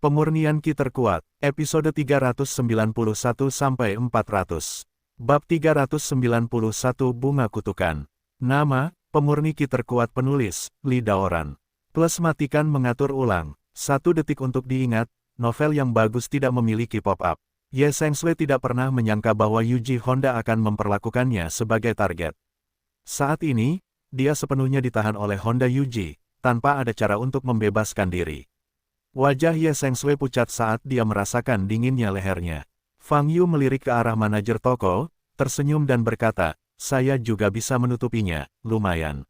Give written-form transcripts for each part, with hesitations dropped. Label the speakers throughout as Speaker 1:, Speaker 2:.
Speaker 1: Pemurnian Ki terkuat, episode 391-400. Bab 391 Bunga Kutukan. Nama, Pemurni Ki terkuat penulis, Lee Daoran. Plus matikan mengatur ulang. 1 detik untuk diingat, novel yang bagus tidak memiliki pop-up. Ye Sengsui tidak pernah menyangka bahwa Yuji Honda akan memperlakukannya sebagai target. Saat ini, dia sepenuhnya ditahan oleh Honda Yuji, tanpa ada cara untuk membebaskan diri. Wajah Ye Sengsui pucat saat dia merasakan dinginnya lehernya. Fang Yu melirik ke arah manajer toko, tersenyum dan berkata, saya juga bisa menutupinya, lumayan.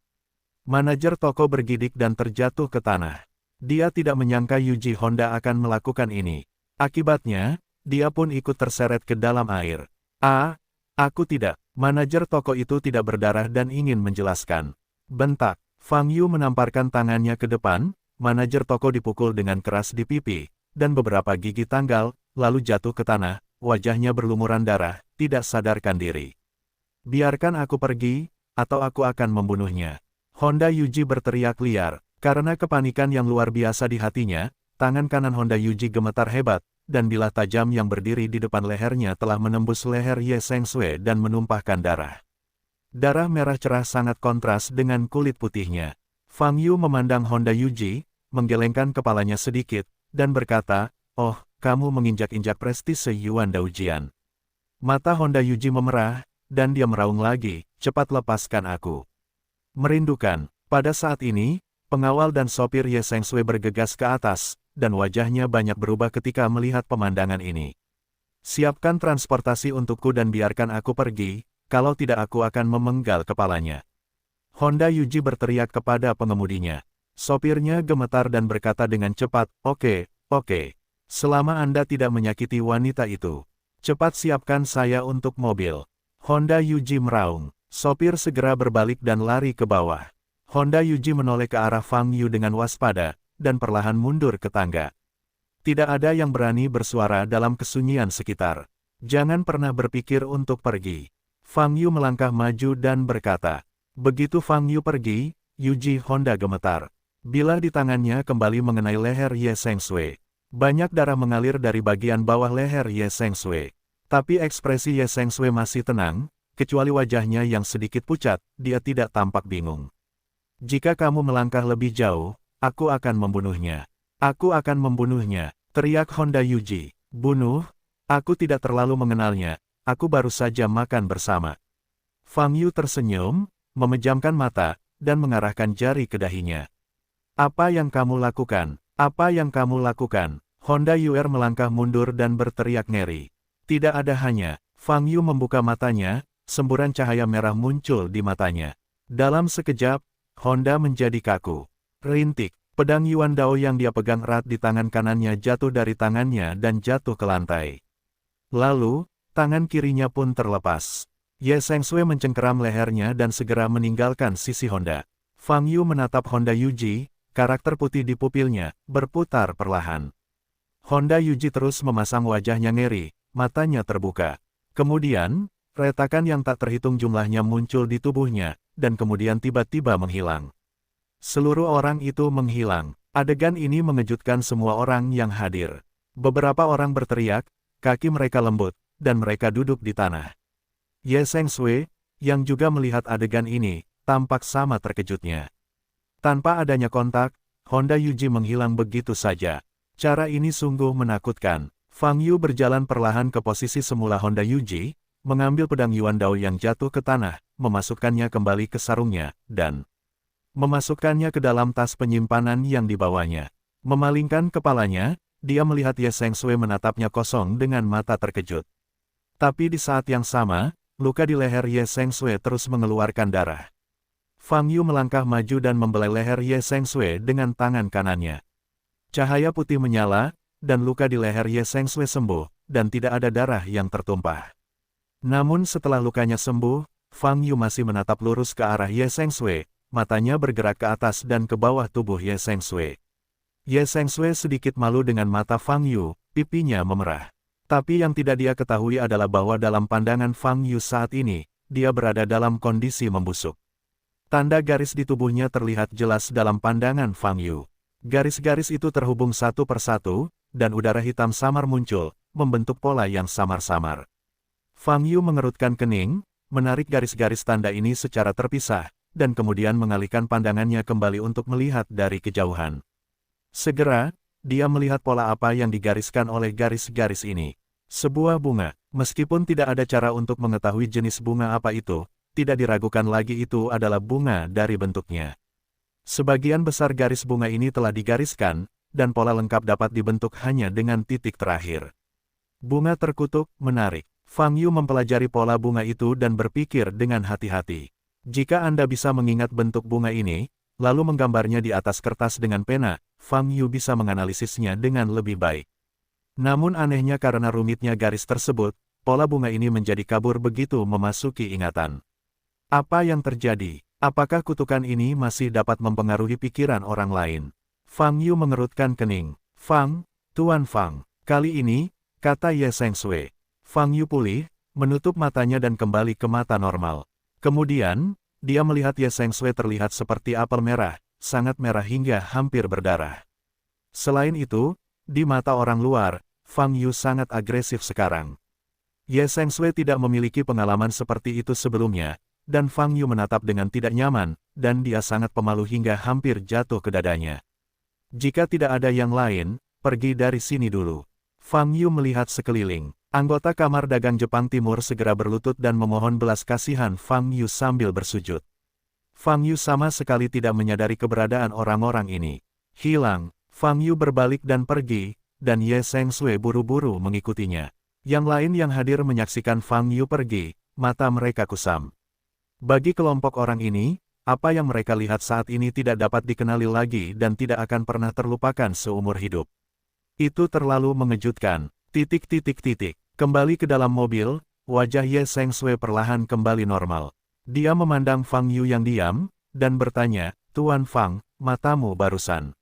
Speaker 1: Manajer toko bergidik dan terjatuh ke tanah. Dia tidak menyangka Yuji Honda akan melakukan ini. Akibatnya, dia pun ikut terseret ke dalam air. Aku tidak. Manajer toko itu tidak berdarah dan ingin menjelaskan. Bentak. Fang Yu menamparkan tangannya ke depan. Manajer toko dipukul dengan keras di pipi, dan beberapa gigi tanggal, lalu jatuh ke tanah, wajahnya berlumuran darah, tidak sadarkan diri. Biarkan aku pergi, atau aku akan membunuhnya. Honda Yuji berteriak liar, karena kepanikan yang luar biasa di hatinya, tangan kanan Honda Yuji gemetar hebat, dan bilah tajam yang berdiri di depan lehernya telah menembus leher Ye Sengsui dan menumpahkan darah. Darah merah cerah sangat kontras dengan kulit putihnya. Fang Yu memandang Honda Yuji, menggelengkan kepalanya sedikit, dan berkata, oh, kamu menginjak-injak prestise Yuan Daojian. Mata Honda Yuji memerah, dan dia meraung lagi, cepat lepaskan aku. Merindukan, pada saat ini, pengawal dan sopir Ye Sengsui bergegas ke atas, dan wajahnya banyak berubah ketika melihat pemandangan ini. Siapkan transportasi untukku dan biarkan aku pergi, kalau tidak aku akan memenggal kepalanya. Honda Yuji berteriak kepada pengemudinya. Sopirnya gemetar dan berkata dengan cepat, oke. Selama Anda tidak menyakiti wanita itu, cepat siapkan saya untuk mobil. Honda Yuji meraung. Sopir segera berbalik dan lari ke bawah. Honda Yuji menoleh ke arah Fang Yu dengan waspada, dan perlahan mundur ke tangga. Tidak ada yang berani bersuara dalam kesunyian sekitar. Jangan pernah berpikir untuk pergi. Fang Yu melangkah maju dan berkata. Begitu Fang Yu pergi, Yuji Honda gemetar. Bilah di tangannya kembali mengenai leher Ye Sengsui. Banyak darah mengalir dari bagian bawah leher Ye Sengsui. Tapi ekspresi Ye Sengsui masih tenang, kecuali wajahnya yang sedikit pucat, dia tidak tampak bingung. Jika kamu melangkah lebih jauh, aku akan membunuhnya. Aku akan membunuhnya, teriak Honda Yuji. Bunuh? Aku tidak terlalu mengenalnya, aku baru saja makan bersama. Fang Yu tersenyum, memejamkan mata, dan mengarahkan jari ke dahinya. Apa yang kamu lakukan? Apa yang kamu lakukan? Honda Yuer melangkah mundur dan berteriak ngeri. Tidak ada hanya. Fang Yu membuka matanya, semburan cahaya merah muncul di matanya. Dalam sekejap, Honda menjadi kaku. Rintik, pedang Yuan Dao yang dia pegang erat di tangan kanannya jatuh dari tangannya dan jatuh ke lantai. Lalu, tangan kirinya pun terlepas. Ye Sengsui mencengkeram lehernya dan segera meninggalkan sisi Honda. Fang Yu menatap Honda Yuji. Karakter putih di pupilnya berputar perlahan. Honda Yuji terus memasang wajahnya ngeri, matanya terbuka. Kemudian, retakan yang tak terhitung jumlahnya muncul di tubuhnya, dan kemudian tiba-tiba menghilang. Seluruh orang itu menghilang. Adegan ini mengejutkan semua orang yang hadir. Beberapa orang berteriak, kaki mereka lembut, dan mereka duduk di tanah. Ye Sengsui, yang juga melihat adegan ini, tampak sama terkejutnya. Tanpa adanya kontak, Honda Yuji menghilang begitu saja. Cara ini sungguh menakutkan. Fang Yu berjalan perlahan ke posisi semula Honda Yuji, mengambil pedang Yuan Dao yang jatuh ke tanah, memasukkannya kembali ke sarungnya, dan memasukkannya ke dalam tas penyimpanan yang dibawanya. Memalingkan kepalanya, dia melihat Ye Sengsui menatapnya kosong dengan mata terkejut. Tapi di saat yang sama, luka di leher Ye Sengsui terus mengeluarkan darah. Fang Yu melangkah maju dan membelai leher Ye Sengsui dengan tangan kanannya. Cahaya putih menyala, dan luka di leher Ye Sengsui sembuh, dan tidak ada darah yang tertumpah. Namun setelah lukanya sembuh, Fang Yu masih menatap lurus ke arah Ye Sengsui, matanya bergerak ke atas dan ke bawah tubuh Ye Sengsui. Ye Sengsui sedikit malu dengan mata Fang Yu, pipinya memerah. Tapi yang tidak dia ketahui adalah bahwa dalam pandangan Fang Yu saat ini, dia berada dalam kondisi membusuk. Tanda garis di tubuhnya terlihat jelas dalam pandangan Fang Yu. Garis-garis itu terhubung satu persatu, dan udara hitam samar muncul, membentuk pola yang samar-samar. Fang Yu mengerutkan kening, menarik garis-garis tanda ini secara terpisah, dan kemudian mengalihkan pandangannya kembali untuk melihat dari kejauhan. Segera, dia melihat pola apa yang digariskan oleh garis-garis ini. Sebuah bunga, meskipun tidak ada cara untuk mengetahui jenis bunga apa itu, tidak diragukan lagi itu adalah bunga dari bentuknya. Sebagian besar garis bunga ini telah digariskan, dan pola lengkap dapat dibentuk hanya dengan titik terakhir. Bunga terkutuk, menarik. Fang Yu mempelajari pola bunga itu dan berpikir dengan hati-hati. Jika Anda bisa mengingat bentuk bunga ini, lalu menggambarnya di atas kertas dengan pena, Fang Yu bisa menganalisisnya dengan lebih baik. Namun anehnya karena rumitnya garis tersebut, pola bunga ini menjadi kabur begitu memasuki ingatan. Apa yang terjadi? Apakah kutukan ini masih dapat mempengaruhi pikiran orang lain? Fang Yu mengerutkan kening. Fang, Tuan Fang. Kali ini, kata Ye Sengsui. Fang Yu pulih, menutup matanya dan kembali ke mata normal. Kemudian, dia melihat Ye Sengsui terlihat seperti apel merah, sangat merah hingga hampir berdarah. Selain itu, di mata orang luar, Fang Yu sangat agresif sekarang. Ye Sengsui tidak memiliki pengalaman seperti itu sebelumnya, dan Fang Yu menatap dengan tidak nyaman, dan dia sangat pemalu hingga hampir jatuh ke dadanya. Jika tidak ada yang lain, pergi dari sini dulu. Fang Yu melihat sekeliling. Anggota Kamar Dagang Jepang Timur segera berlutut dan memohon belas kasihan Fang Yu sambil bersujud. Fang Yu sama sekali tidak menyadari keberadaan orang-orang ini. Hilang, Fang Yu berbalik dan pergi, dan Ye Sengsui buru-buru mengikutinya. Yang lain yang hadir menyaksikan Fang Yu pergi, mata mereka kusam. Bagi kelompok orang ini, apa yang mereka lihat saat ini tidak dapat dikenali lagi dan tidak akan pernah terlupakan seumur hidup. Itu terlalu mengejutkan. ... Kembali ke dalam mobil, wajah Ye Sengsui perlahan kembali normal. Dia memandang Fang Yu yang diam, dan bertanya, Tuan Fang, matamu barusan.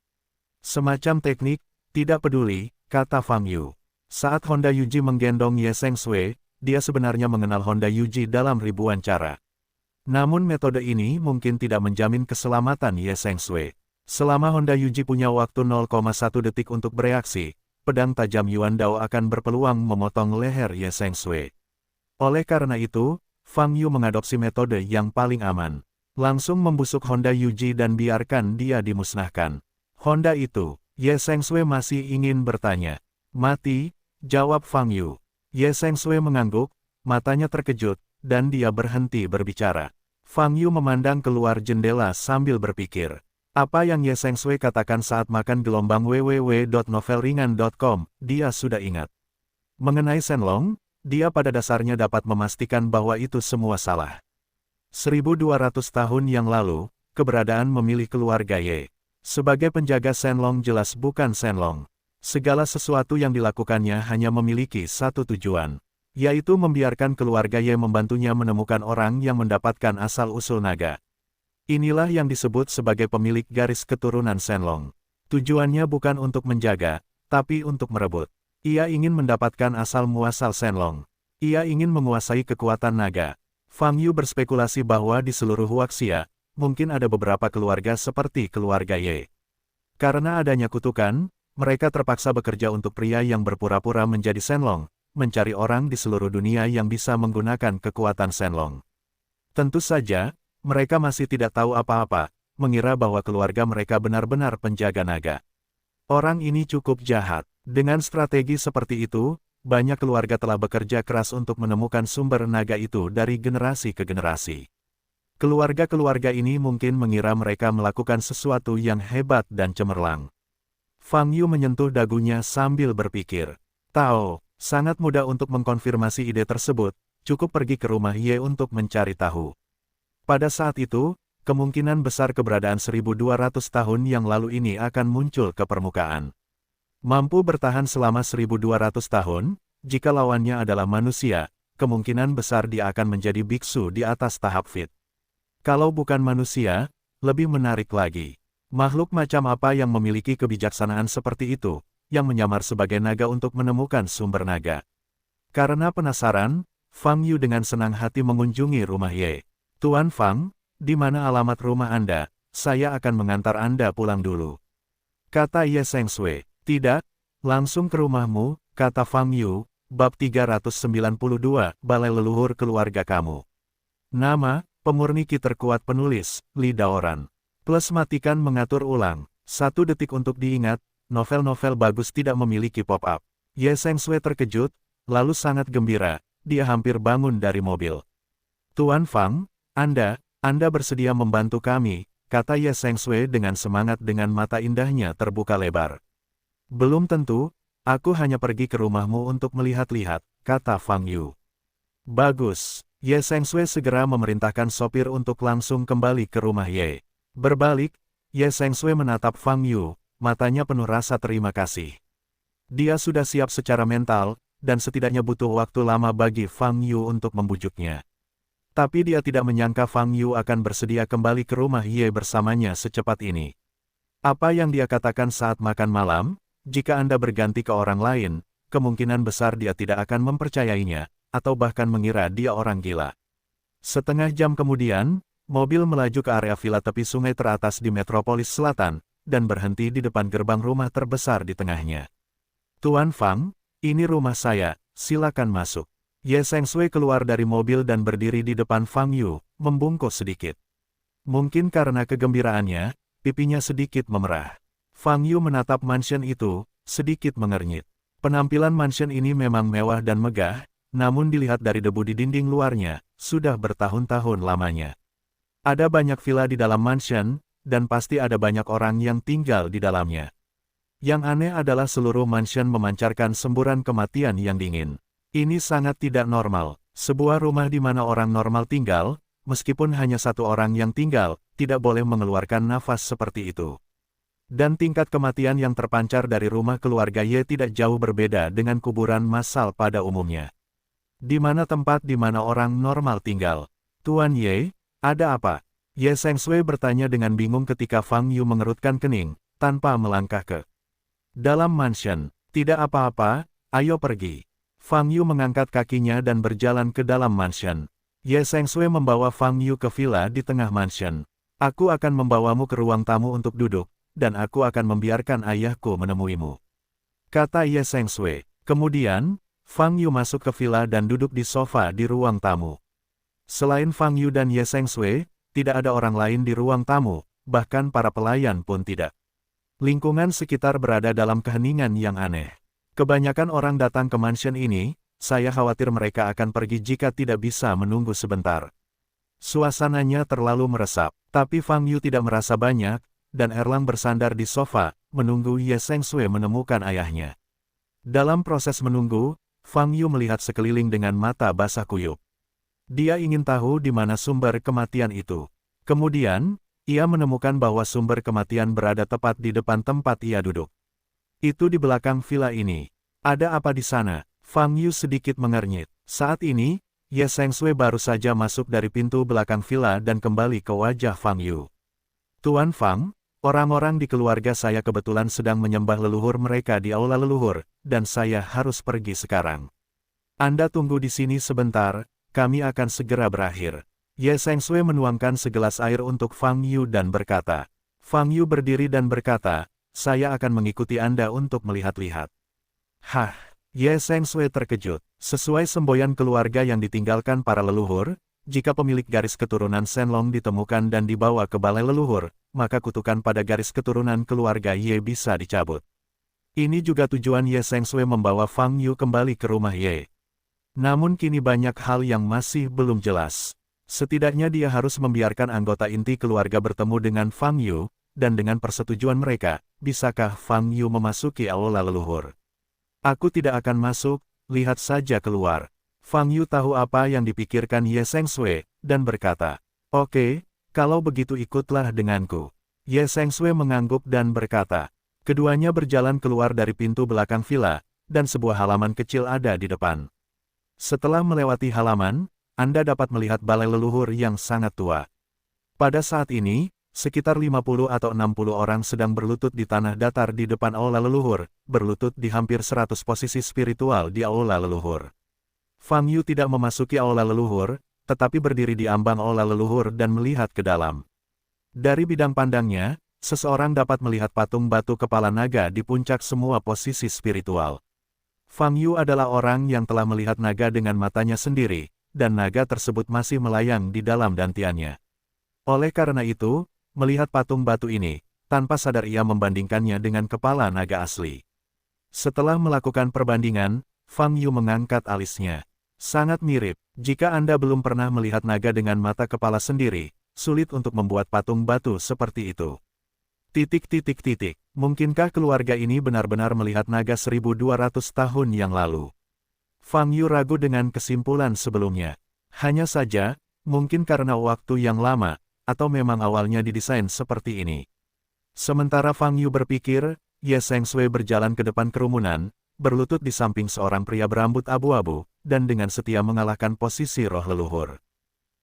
Speaker 1: Semacam teknik, tidak peduli, kata Fang Yu. Saat Honda Yuji menggendong Ye Sengsui, dia sebenarnya mengenal Honda Yuji dalam ribuan cara. Namun metode ini mungkin tidak menjamin keselamatan Ye Sengsui. Selama Honda Yuji punya waktu 0,1 detik untuk bereaksi, pedang tajam Yuan Dao akan berpeluang memotong leher Ye Sengsui. Oleh karena itu, Fang Yu mengadopsi metode yang paling aman. Langsung membusuk Honda Yuji dan biarkan dia dimusnahkan. Honda itu, Ye Sengsui masih ingin bertanya. Mati, jawab Fang Yu. Ye Sengsui mengangguk, matanya terkejut, dan dia berhenti berbicara. Fang Yu memandang keluar jendela sambil berpikir. Apa yang Ye Sengsui katakan saat makan gelombang www.novelringan.com, dia sudah ingat. Mengenai Shenlong, dia pada dasarnya dapat memastikan bahwa itu semua salah. 1200 tahun yang lalu, keberadaan memilih keluarga Ye. Sebagai penjaga Shenlong jelas bukan Shenlong. Segala sesuatu yang dilakukannya hanya memiliki satu tujuan, yaitu membiarkan keluarga Ye membantunya menemukan orang yang mendapatkan asal-usul naga. Inilah yang disebut sebagai pemilik garis keturunan Shenlong. Tujuannya bukan untuk menjaga, tapi untuk merebut. Ia ingin mendapatkan asal-muasal Shenlong. Ia ingin menguasai kekuatan naga. Fang Yu berspekulasi bahwa di seluruh Huaxia, mungkin ada beberapa keluarga seperti keluarga Ye. Karena adanya kutukan, mereka terpaksa bekerja untuk pria yang berpura-pura menjadi Shenlong, mencari orang di seluruh dunia yang bisa menggunakan kekuatan Shenlong. Tentu saja, mereka masih tidak tahu apa-apa, mengira bahwa keluarga mereka benar-benar penjaga naga. Orang ini cukup jahat. Dengan strategi seperti itu, banyak keluarga telah bekerja keras untuk menemukan sumber naga itu dari generasi ke generasi. Keluarga-keluarga ini mungkin mengira mereka melakukan sesuatu yang hebat dan cemerlang. Fang Yu menyentuh dagunya sambil berpikir. Tao, sangat mudah untuk mengkonfirmasi ide tersebut, cukup pergi ke rumah Ye untuk mencari tahu. Pada saat itu, kemungkinan besar keberadaan 1200 tahun yang lalu ini akan muncul ke permukaan. Mampu bertahan selama 1200 tahun, jika lawannya adalah manusia, kemungkinan besar dia akan menjadi biksu di atas tahap fit. Kalau bukan manusia, lebih menarik lagi. Makhluk macam apa yang memiliki kebijaksanaan seperti itu, yang menyamar sebagai naga untuk menemukan sumber naga. Karena penasaran, Fang Yu dengan senang hati mengunjungi rumah Ye. Tuan Fang, di mana alamat rumah Anda? Saya akan mengantar Anda pulang dulu. Kata Ye Sengsui. Tidak, Langsung ke rumahmu, kata Fang Yu, bab 392, Balai Leluhur Keluarga Kamu. Nama, pemurni ki terkuat penulis, Li Daoran. Plus matikan mengatur ulang, 1 detik untuk diingat, novel-novel bagus tidak memiliki pop-up. Ye Sengsui terkejut, lalu sangat gembira, dia hampir bangun dari mobil. Tuan Fang, Anda bersedia membantu kami, kata Ye Sengsui dengan semangat dengan mata indahnya terbuka lebar. Belum tentu, aku hanya pergi ke rumahmu untuk melihat-lihat, kata Fang Yu. Bagus, Ye Sengsui segera memerintahkan sopir untuk langsung kembali ke rumah Ye. Berbalik, Ye Sengsui menatap Fang Yu, matanya penuh rasa terima kasih. Dia sudah siap secara mental, dan setidaknya butuh waktu lama bagi Fang Yu untuk membujuknya. Tapi dia tidak menyangka Fang Yu akan bersedia kembali ke rumah Ye bersamanya secepat ini. Apa yang dia katakan saat makan malam? Jika Anda berganti ke orang lain, kemungkinan besar dia tidak akan mempercayainya, atau bahkan mengira dia orang gila. Setengah jam kemudian, mobil melaju ke area villa tepi sungai teratas di Metropolis Selatan, dan berhenti di depan gerbang rumah terbesar di tengahnya. Tuan Fang, ini rumah saya, silakan masuk. Ye Sengsui keluar dari mobil dan berdiri di depan Fang Yu, membungkuk sedikit. Mungkin karena kegembiraannya, pipinya sedikit memerah. Fang Yu menatap mansion itu, sedikit mengernyit. Penampilan mansion ini memang mewah dan megah, namun dilihat dari debu di dinding luarnya, sudah bertahun-tahun lamanya. Ada banyak villa di dalam mansion, dan pasti ada banyak orang yang tinggal di dalamnya. Yang aneh adalah seluruh mansion memancarkan semburan kematian yang dingin. Ini sangat tidak normal. Sebuah rumah di mana orang normal tinggal, meskipun hanya 1 orang yang tinggal, tidak boleh mengeluarkan nafas seperti itu. Dan tingkat kematian yang terpancar dari rumah keluarga Ye tidak jauh berbeda dengan kuburan massal pada umumnya. Di mana tempat di mana orang normal tinggal? Tuan Ye, ada apa? Ye Sengsui bertanya dengan bingung ketika Fang Yu mengerutkan kening, tanpa melangkah ke dalam mansion. Tidak apa-apa, ayo pergi. Fang Yu mengangkat kakinya dan berjalan ke dalam mansion. Ye Sengsui membawa Fang Yu ke villa di tengah mansion. Aku akan membawamu ke ruang tamu untuk duduk, dan aku akan membiarkan ayahku menemuimu, kata Ye Sengsui. Kemudian, Fang Yu masuk ke villa dan duduk di sofa di ruang tamu. Selain Fang Yu dan Ye Sengsui, tidak ada orang lain di ruang tamu, bahkan para pelayan pun tidak. Lingkungan sekitar berada dalam keheningan yang aneh. Kebanyakan orang datang ke mansion ini, saya khawatir mereka akan pergi jika tidak bisa menunggu sebentar. Suasananya terlalu meresap, tapi Fang Yu tidak merasa banyak, dan Erlang bersandar di sofa, menunggu Ye Sengsui menemukan ayahnya. Dalam proses menunggu, Fang Yu melihat sekeliling dengan mata basah kuyup. Dia ingin tahu di mana sumber kematian itu. Kemudian, ia menemukan bahwa sumber kematian berada tepat di depan tempat ia duduk. Itu di belakang villa ini. Ada apa di sana? Fang Yu sedikit mengernyit. Saat ini, Ye Sengsui baru saja masuk dari pintu belakang villa dan kembali ke wajah Fang Yu. Tuan Fang, orang-orang di keluarga saya kebetulan sedang menyembah leluhur mereka di aula leluhur, dan saya harus pergi sekarang. Anda tunggu di sini sebentar, kami akan segera berakhir. Ye Sengsui menuangkan segelas air untuk Fang Yu dan berkata. Fang Yu berdiri dan berkata, saya akan mengikuti Anda untuk melihat-lihat. Hah, Ye Sengsui terkejut. Sesuai semboyan keluarga yang ditinggalkan para leluhur, jika pemilik garis keturunan Shenlong ditemukan dan dibawa ke balai leluhur, maka kutukan pada garis keturunan keluarga Ye bisa dicabut. Ini juga tujuan Ye Sengsui membawa Fang Yu kembali ke rumah Ye. Namun kini banyak hal yang masih belum jelas. Setidaknya dia harus membiarkan anggota inti keluarga bertemu dengan Fang Yu, dan dengan persetujuan mereka, bisakah Fang Yu memasuki aula leluhur? Aku tidak akan masuk, lihat saja keluar. Fang Yu tahu apa yang dipikirkan Ye Sengsui, dan berkata, oke, kalau begitu ikutlah denganku. Ye Sengsui mengangguk dan berkata, keduanya berjalan keluar dari pintu belakang villa, dan sebuah halaman kecil ada di depan. Setelah melewati halaman, Anda dapat melihat balai leluhur yang sangat tua. Pada saat ini, sekitar 50 atau 60 orang sedang berlutut di tanah datar di depan aula leluhur, berlutut di hampir 100 posisi spiritual di aula leluhur. Fang Yu tidak memasuki aula leluhur, tetapi berdiri di ambang aula leluhur dan melihat ke dalam. Dari bidang pandangnya, seseorang dapat melihat patung batu kepala naga di puncak semua posisi spiritual. Fang Yu adalah orang yang telah melihat naga dengan matanya sendiri, dan naga tersebut masih melayang di dalam dantiannya. Oleh karena itu, melihat patung batu ini, tanpa sadar ia membandingkannya dengan kepala naga asli. Setelah melakukan perbandingan, Fang Yu mengangkat alisnya. Sangat mirip. Jika Anda belum pernah melihat naga dengan mata kepala sendiri, sulit untuk membuat patung batu seperti itu. Mungkinkah keluarga ini benar-benar melihat naga 1200 tahun yang lalu? Fang Yu ragu dengan kesimpulan sebelumnya. Hanya saja, mungkin karena waktu yang lama, atau memang awalnya didesain seperti ini. Sementara Fang Yu berpikir, Ye Sengshui berjalan ke depan kerumunan, berlutut di samping seorang pria berambut abu-abu, dan dengan setia mengalahkan posisi roh leluhur.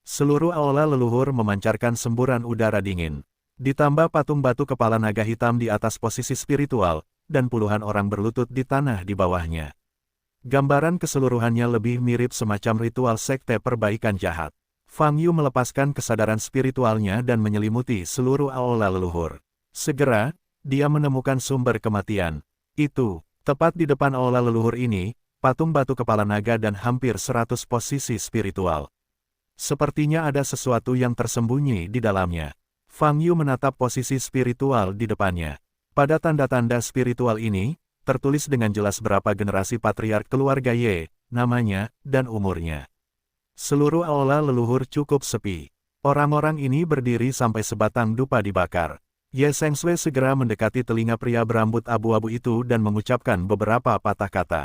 Speaker 1: Seluruh aula leluhur memancarkan semburan udara dingin. Ditambah patung batu kepala naga hitam di atas posisi spiritual, dan puluhan orang berlutut di tanah di bawahnya. Gambaran keseluruhannya lebih mirip semacam ritual sekte perbaikan jahat. Fang Yu melepaskan kesadaran spiritualnya dan menyelimuti seluruh aula leluhur. Segera, dia menemukan sumber kematian. Itu, tepat di depan aula leluhur ini, patung batu kepala naga dan hampir 100 posisi spiritual. Sepertinya ada sesuatu yang tersembunyi di dalamnya. Fang Yu menatap posisi spiritual di depannya. Pada tanda-tanda spiritual ini, tertulis dengan jelas berapa generasi patriark keluarga Ye, namanya, dan umurnya. Seluruh aula leluhur cukup sepi. Orang-orang ini berdiri sampai sebatang dupa dibakar. Ye Sengshui segera mendekati telinga pria berambut abu-abu itu dan mengucapkan beberapa patah kata.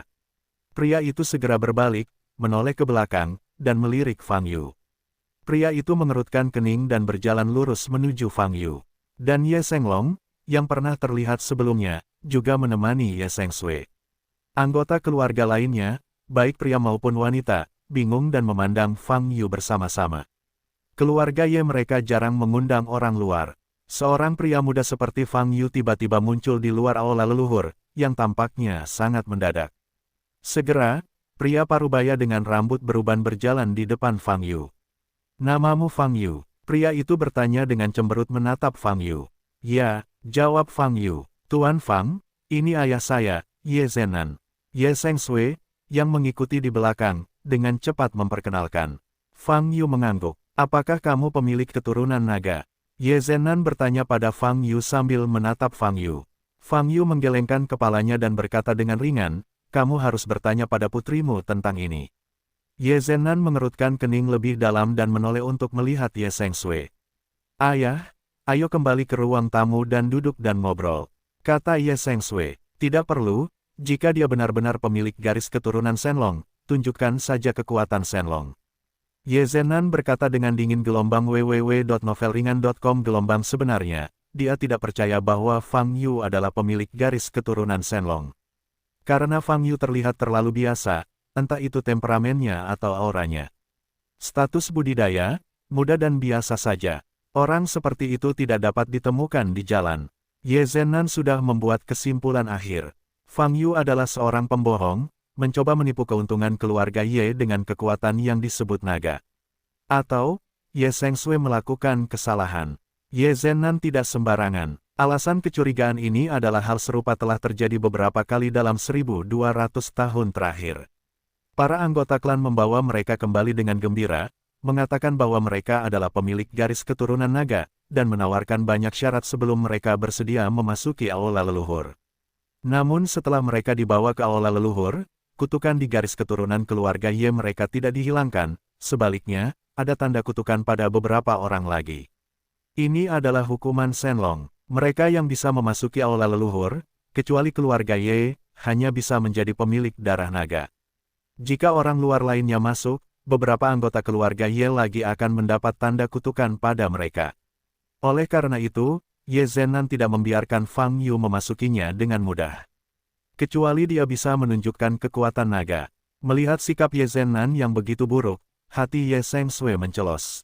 Speaker 1: Pria itu segera berbalik, menoleh ke belakang, dan melirik Fang Yu. Pria itu mengerutkan kening dan berjalan lurus menuju Fang Yu. Dan Ye Senglong, yang pernah terlihat sebelumnya, juga menemani Ye Sengshui. Anggota keluarga lainnya, baik pria maupun wanita, bingung dan memandang Fang Yu bersama-sama. Keluarga Ye mereka jarang mengundang orang luar. Seorang pria muda seperti Fang Yu tiba-tiba muncul di luar aula leluhur, yang tampaknya sangat mendadak. Segera, pria parubaya dengan rambut beruban berjalan di depan Fang Yu. "Namamu Fang Yu?" Pria itu bertanya dengan cemberut menatap Fang Yu. "Ya," jawab Fang Yu. "Tuan Fang, ini ayah saya, Ye Zenan." Ye Sengshui, yang mengikuti di belakang, dengan cepat memperkenalkan. Fang Yu mengangguk. "Apakah kamu pemilik keturunan naga?" Ye Zenan bertanya pada Fang Yu sambil menatap Fang Yu. Fang Yu menggelengkan kepalanya dan berkata dengan ringan, "Kamu harus bertanya pada putrimu tentang ini." Ye Zenan mengerutkan kening lebih dalam dan menoleh untuk melihat Ye Sengshui. "Ayah, ayo kembali ke ruang tamu dan duduk dan ngobrol," kata Ye Sengshui. "Tidak perlu, jika dia benar-benar pemilik garis keturunan Shenlong, tunjukkan saja kekuatan Shenlong." Ye Zenan berkata dengan dingin. www.novelringan.com. Gelombang sebenarnya, dia tidak percaya bahwa Fang Yu adalah pemilik garis keturunan Shenlong. Karena Fang Yu terlihat terlalu biasa, entah itu temperamennya atau auranya. Status budidaya, muda dan biasa saja. Orang seperti itu tidak dapat ditemukan di jalan. Ye Zenan sudah membuat kesimpulan akhir. Fang Yu adalah seorang pembohong, mencoba menipu keuntungan keluarga Ye dengan kekuatan yang disebut naga. Atau, Ye Sengshui melakukan kesalahan. Ye Zenan tidak sembarangan. Alasan kecurigaan ini adalah hal serupa telah terjadi beberapa kali dalam 1200 tahun terakhir. Para anggota klan membawa mereka kembali dengan gembira, mengatakan bahwa mereka adalah pemilik garis keturunan naga, dan menawarkan banyak syarat sebelum mereka bersedia memasuki aula leluhur. Namun setelah mereka dibawa ke aula leluhur, kutukan di garis keturunan keluarga Ye mereka tidak dihilangkan, sebaliknya, ada tanda kutukan pada beberapa orang lagi. Ini adalah hukuman Shenlong. Mereka yang bisa memasuki aula leluhur, kecuali keluarga Ye, hanya bisa menjadi pemilik darah naga. Jika orang luar lainnya masuk, beberapa anggota keluarga Ye lagi akan mendapat tanda kutukan pada mereka. Oleh karena itu, Ye Zenan tidak membiarkan Fang Yu memasukinya dengan mudah. Kecuali dia bisa menunjukkan kekuatan naga. Melihat sikap Ye Zenan yang begitu buruk, hati Ye Sengshui mencelos.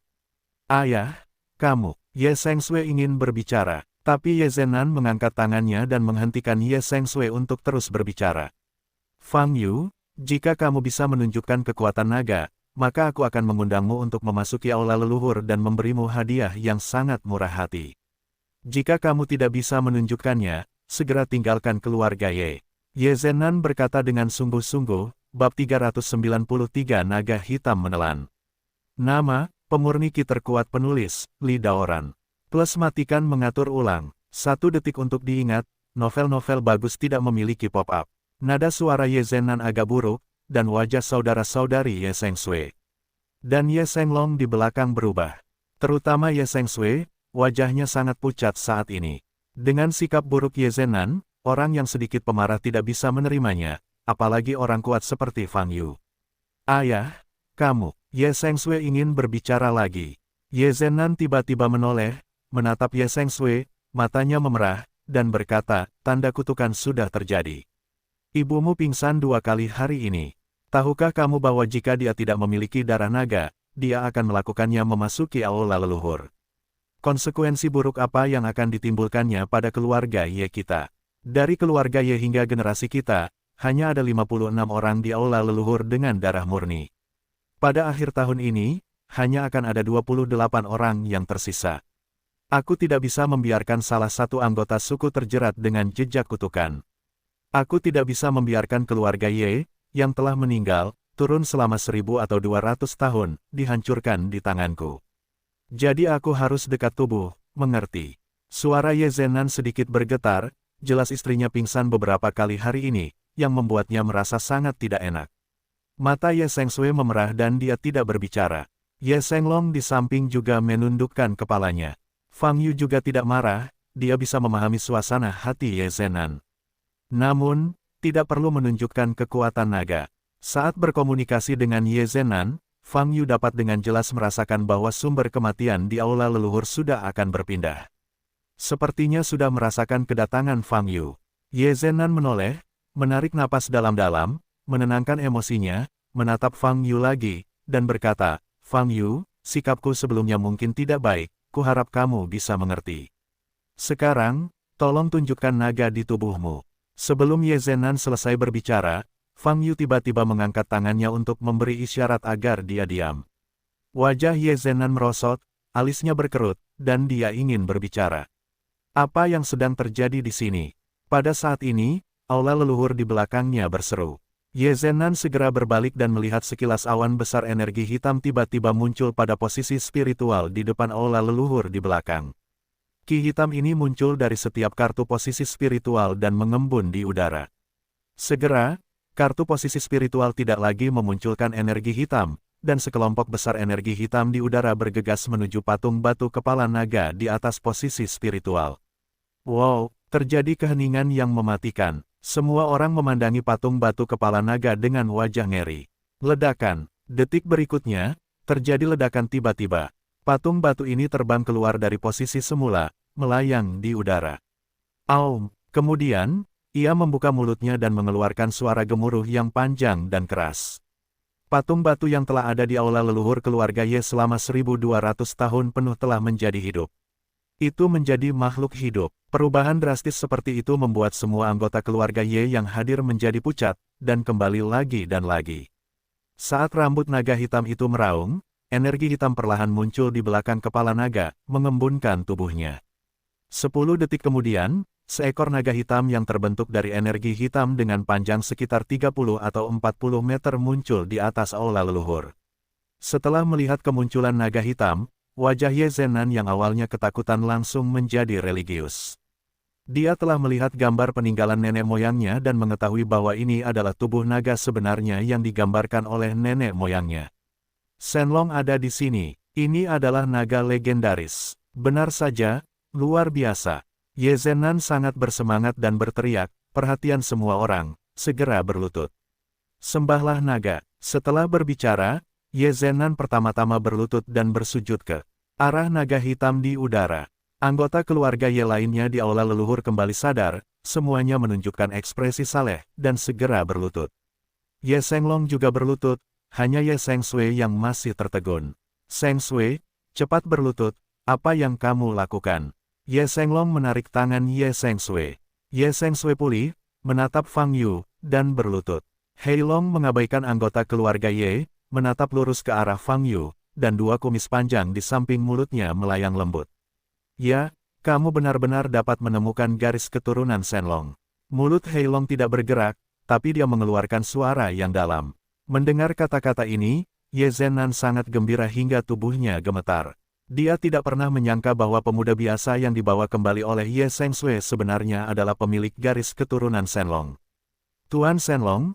Speaker 1: "Ayah, kamu." Ye Sengshui ingin berbicara, tapi Ye Zenan mengangkat tangannya dan menghentikan Ye Sengshui untuk terus berbicara. "Fang Yu, jika kamu bisa menunjukkan kekuatan naga, maka aku akan mengundangmu untuk memasuki aula leluhur dan memberimu hadiah yang sangat murah hati." Jika kamu tidak bisa menunjukkannya, segera tinggalkan keluarga Ye. Ye Zhenan berkata dengan sungguh-sungguh, bab 393 Naga Hitam Menelan. Nama, pemurni ki terkuat penulis, Li Daoran. Plus matikan mengatur ulang, 1 detik untuk diingat, novel-novel bagus tidak memiliki pop-up. Nada suara Ye Zhenan agak buruk, dan wajah saudara-saudari Ye Sengsui dan Ye Senglong di belakang berubah. Terutama Ye Sengsui, wajahnya sangat pucat saat ini. Dengan sikap buruk Ye Zhenan, orang yang sedikit pemarah tidak bisa menerimanya, apalagi orang kuat seperti Fang Yu. Ayah, kamu, Ye Sengsui ingin berbicara lagi. Ye Zhenan tiba-tiba menoleh, menatap Ye Sengsui, matanya memerah, dan berkata, tanda kutukan sudah terjadi. Ibumu pingsan 2 kali hari ini. Tahukah kamu bahwa jika dia tidak memiliki darah naga, dia akan melakukannya memasuki aula leluhur? Konsekuensi buruk apa yang akan ditimbulkannya pada keluarga Ye kita? Dari keluarga Ye hingga generasi kita, hanya ada 56 orang di aula leluhur dengan darah murni. Pada akhir tahun ini, hanya akan ada 28 orang yang tersisa. Aku tidak bisa membiarkan salah satu anggota suku terjerat dengan jejak kutukan. Aku tidak bisa membiarkan keluarga Ye, yang telah meninggal, turun selama 1000 atau 200 tahun, dihancurkan di tanganku. Jadi aku harus dekat tubuh, mengerti? Suara Ye Zhenan sedikit bergetar, jelas istrinya pingsan beberapa kali hari ini, yang membuatnya merasa sangat tidak enak. Mata Ye Sengsui memerah dan dia tidak berbicara. Ye Senglong di samping juga menundukkan kepalanya. Fang Yu juga tidak marah, dia bisa memahami suasana hati Ye Zhenan. Namun, tidak perlu menunjukkan kekuatan naga. Saat berkomunikasi dengan Ye Zhenan, Fang Yu dapat dengan jelas merasakan bahwa sumber kematian di aula leluhur sudah akan berpindah. Sepertinya sudah merasakan kedatangan Fang Yu. Ye Zhenan menoleh, menarik napas dalam-dalam, menenangkan emosinya, menatap Fang Yu lagi, dan berkata, Fang Yu, sikapku sebelumnya mungkin tidak baik, kuharap kamu bisa mengerti. Sekarang, tolong tunjukkan naga di tubuhmu. Sebelum Ye Zhenan selesai berbicara, Fang Yu tiba-tiba mengangkat tangannya untuk memberi isyarat agar dia diam. Wajah Ye Zhenan merosot, alisnya berkerut, dan dia ingin berbicara. Apa yang sedang terjadi di sini? Pada saat ini, aula leluhur di belakangnya berseru. Ye Zhenan segera berbalik dan melihat sekilas awan besar energi hitam tiba-tiba muncul pada posisi spiritual di depan aula leluhur di belakang. Ki hitam ini muncul dari setiap kartu posisi spiritual dan mengembun di udara. Segera, kartu posisi spiritual tidak lagi memunculkan energi hitam, dan sekelompok besar energi hitam di udara bergegas menuju patung batu kepala naga di atas posisi spiritual. Wow, terjadi keheningan yang mematikan. Semua orang memandangi patung batu kepala naga dengan wajah ngeri. Ledakan. Detik berikutnya, terjadi ledakan tiba-tiba. Patung batu ini terbang keluar dari posisi semula, melayang di udara. Aum. Kemudian, ia membuka mulutnya dan mengeluarkan suara gemuruh yang panjang dan keras. Patung batu yang telah ada di aula leluhur keluarga Ye selama 1200 tahun penuh telah menjadi hidup. Itu menjadi makhluk hidup. Perubahan drastis seperti itu membuat semua anggota keluarga Ye yang hadir menjadi pucat, dan kembali lagi dan lagi. Saat rambut naga hitam itu meraung, energi hitam perlahan muncul di belakang kepala naga, mengembunkan tubuhnya. 10 detik kemudian, seekor naga hitam yang terbentuk dari energi hitam dengan panjang sekitar 30 atau 40 meter muncul di atas aula leluhur. Setelah melihat kemunculan naga hitam, wajah Ye Zhenan yang awalnya ketakutan langsung menjadi religius. Dia telah melihat gambar peninggalan nenek moyangnya dan mengetahui bahwa ini adalah tubuh naga sebenarnya yang digambarkan oleh nenek moyangnya. Shenlong ada di sini. Ini adalah naga legendaris. Benar saja, luar biasa. Ye Zhenan sangat bersemangat dan berteriak, perhatian semua orang, segera berlutut. Sembahlah naga. Setelah berbicara, Ye Zhenan pertama-tama berlutut dan bersujud ke arah naga hitam di udara. Anggota keluarga Ye lainnya di aula leluhur kembali sadar, semuanya menunjukkan ekspresi saleh, dan segera berlutut. Ye Senglong juga berlutut, hanya Ye Sengsui yang masih tertegun. Sengsui, cepat berlutut, apa yang kamu lakukan? Ye Senglong menarik tangan Ye Sengsui. Ye Sengsui pulih, menatap Fang Yu, dan berlutut. Hei Long mengabaikan anggota keluarga Ye, menatap lurus ke arah Fang Yu, dan 2 kumis panjang di samping mulutnya melayang lembut. Ya, Kamu benar-benar dapat menemukan garis keturunan Shenlong. Mulut Heilong tidak bergerak, tapi dia mengeluarkan suara yang dalam. Mendengar kata-kata ini, Ye Zhennan sangat gembira hingga tubuhnya gemetar. Dia tidak pernah menyangka bahwa pemuda biasa yang dibawa kembali oleh Ye Sengsui sebenarnya adalah pemilik garis keturunan Shenlong. Tuan Shenlong,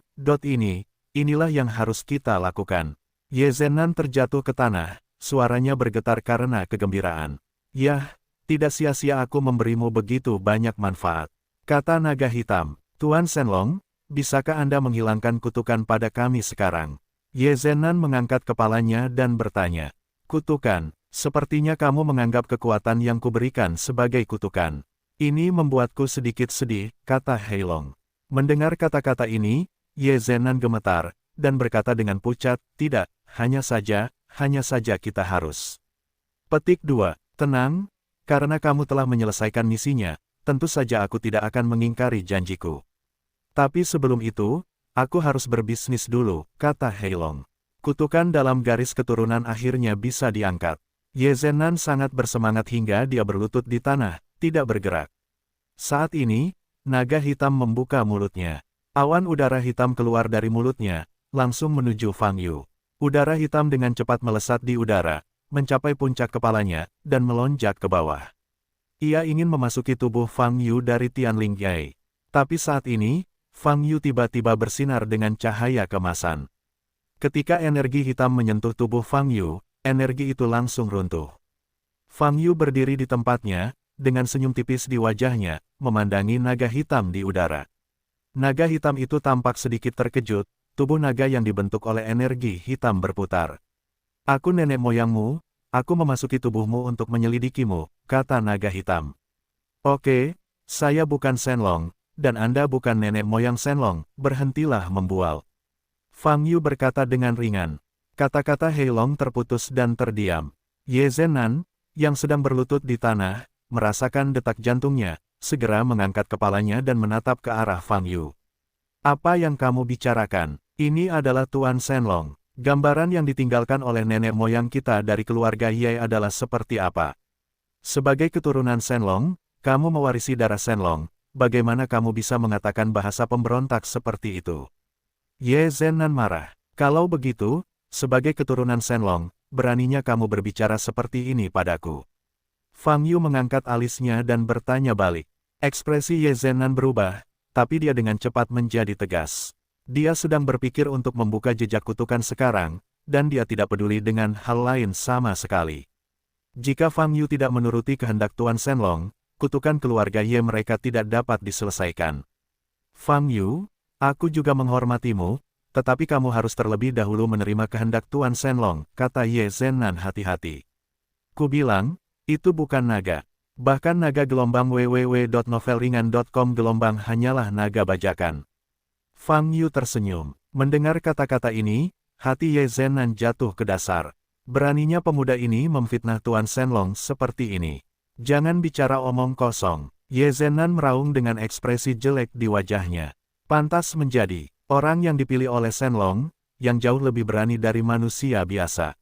Speaker 1: inilah yang harus kita lakukan. Ye Zhennan terjatuh ke tanah, suaranya bergetar karena kegembiraan. Yah, tidak sia-sia aku memberimu begitu banyak manfaat. Kata naga hitam, Tuan Shenlong, bisakah Anda menghilangkan kutukan pada kami sekarang? Ye Zhennan mengangkat kepalanya dan bertanya. Kutukan, sepertinya kamu menganggap kekuatan yang kuberikan sebagai kutukan. Ini membuatku sedikit sedih, kata Heilong. Mendengar kata-kata ini, Ye Zhennan gemetar, dan berkata dengan pucat, tidak, hanya saja kita harus. Petik 2. Tenang, karena kamu telah menyelesaikan misinya, tentu saja aku tidak akan mengingkari janjiku. Tapi sebelum itu, aku harus berbisnis dulu, kata Heilong. Kutukan dalam garis keturunan akhirnya bisa diangkat. Ye Zhennan sangat bersemangat hingga dia berlutut di tanah, tidak bergerak. Saat ini, naga hitam membuka mulutnya. Awan udara hitam keluar dari mulutnya, langsung menuju Fang Yu. Udara hitam dengan cepat melesat di udara, mencapai puncak kepalanya, dan melonjak ke bawah. Ia ingin memasuki tubuh Fang Yu dari Tianling Yai. Tapi saat ini, Fang Yu tiba-tiba bersinar dengan cahaya kemasan. Ketika energi hitam menyentuh tubuh Fang Yu, energi itu langsung runtuh. Fang Yu berdiri di tempatnya, dengan senyum tipis di wajahnya, memandangi naga hitam di udara. Naga hitam itu tampak sedikit terkejut, tubuh naga yang dibentuk oleh energi hitam berputar. Aku nenek moyangmu, aku memasuki tubuhmu untuk menyelidikimu, kata naga hitam. Oke, saya bukan Shenlong, dan Anda bukan nenek moyang Shenlong, berhentilah membual. Fang Yu berkata dengan ringan. Kata-kata Heilong terputus dan terdiam. Ye Zhennan, yang sedang berlutut di tanah, merasakan detak jantungnya, segera mengangkat kepalanya dan menatap ke arah Fang Yu. Apa yang kamu bicarakan? Ini adalah Tuan Shenlong. Gambaran yang ditinggalkan oleh nenek moyang kita dari keluarga Ye adalah seperti apa? Sebagai keturunan Shenlong, kamu mewarisi darah Shenlong, bagaimana kamu bisa mengatakan bahasa pemberontak seperti itu? Ye Zhennan marah. Kalau begitu, sebagai keturunan Shenlong, beraninya kamu berbicara seperti ini padaku. Fang Yu mengangkat alisnya dan bertanya balik. Ekspresi Ye Zhennan berubah, tapi dia dengan cepat menjadi tegas. Dia sedang berpikir untuk membuka jejak kutukan sekarang, dan dia tidak peduli dengan hal lain sama sekali. Jika Fang Yu tidak menuruti kehendak Tuan Shenlong, kutukan keluarga Ye mereka tidak dapat diselesaikan. Fang Yu, aku juga menghormatimu, tetapi kamu harus terlebih dahulu menerima kehendak Tuan Shenlong, kata Ye Zhennan hati-hati. Ku bilang, itu bukan naga. Bahkan naga gelombang www.novelringan.com gelombang hanyalah naga bajakan. Fang Yu tersenyum. Mendengar kata-kata ini, hati Ye Zhennan jatuh ke dasar. Beraninya pemuda ini memfitnah Tuan Shenlong seperti ini. Jangan bicara omong kosong. Ye Zhennan meraung dengan ekspresi jelek di wajahnya. Pantas menjadi orang yang dipilih oleh Shenlong, yang jauh lebih berani dari manusia biasa.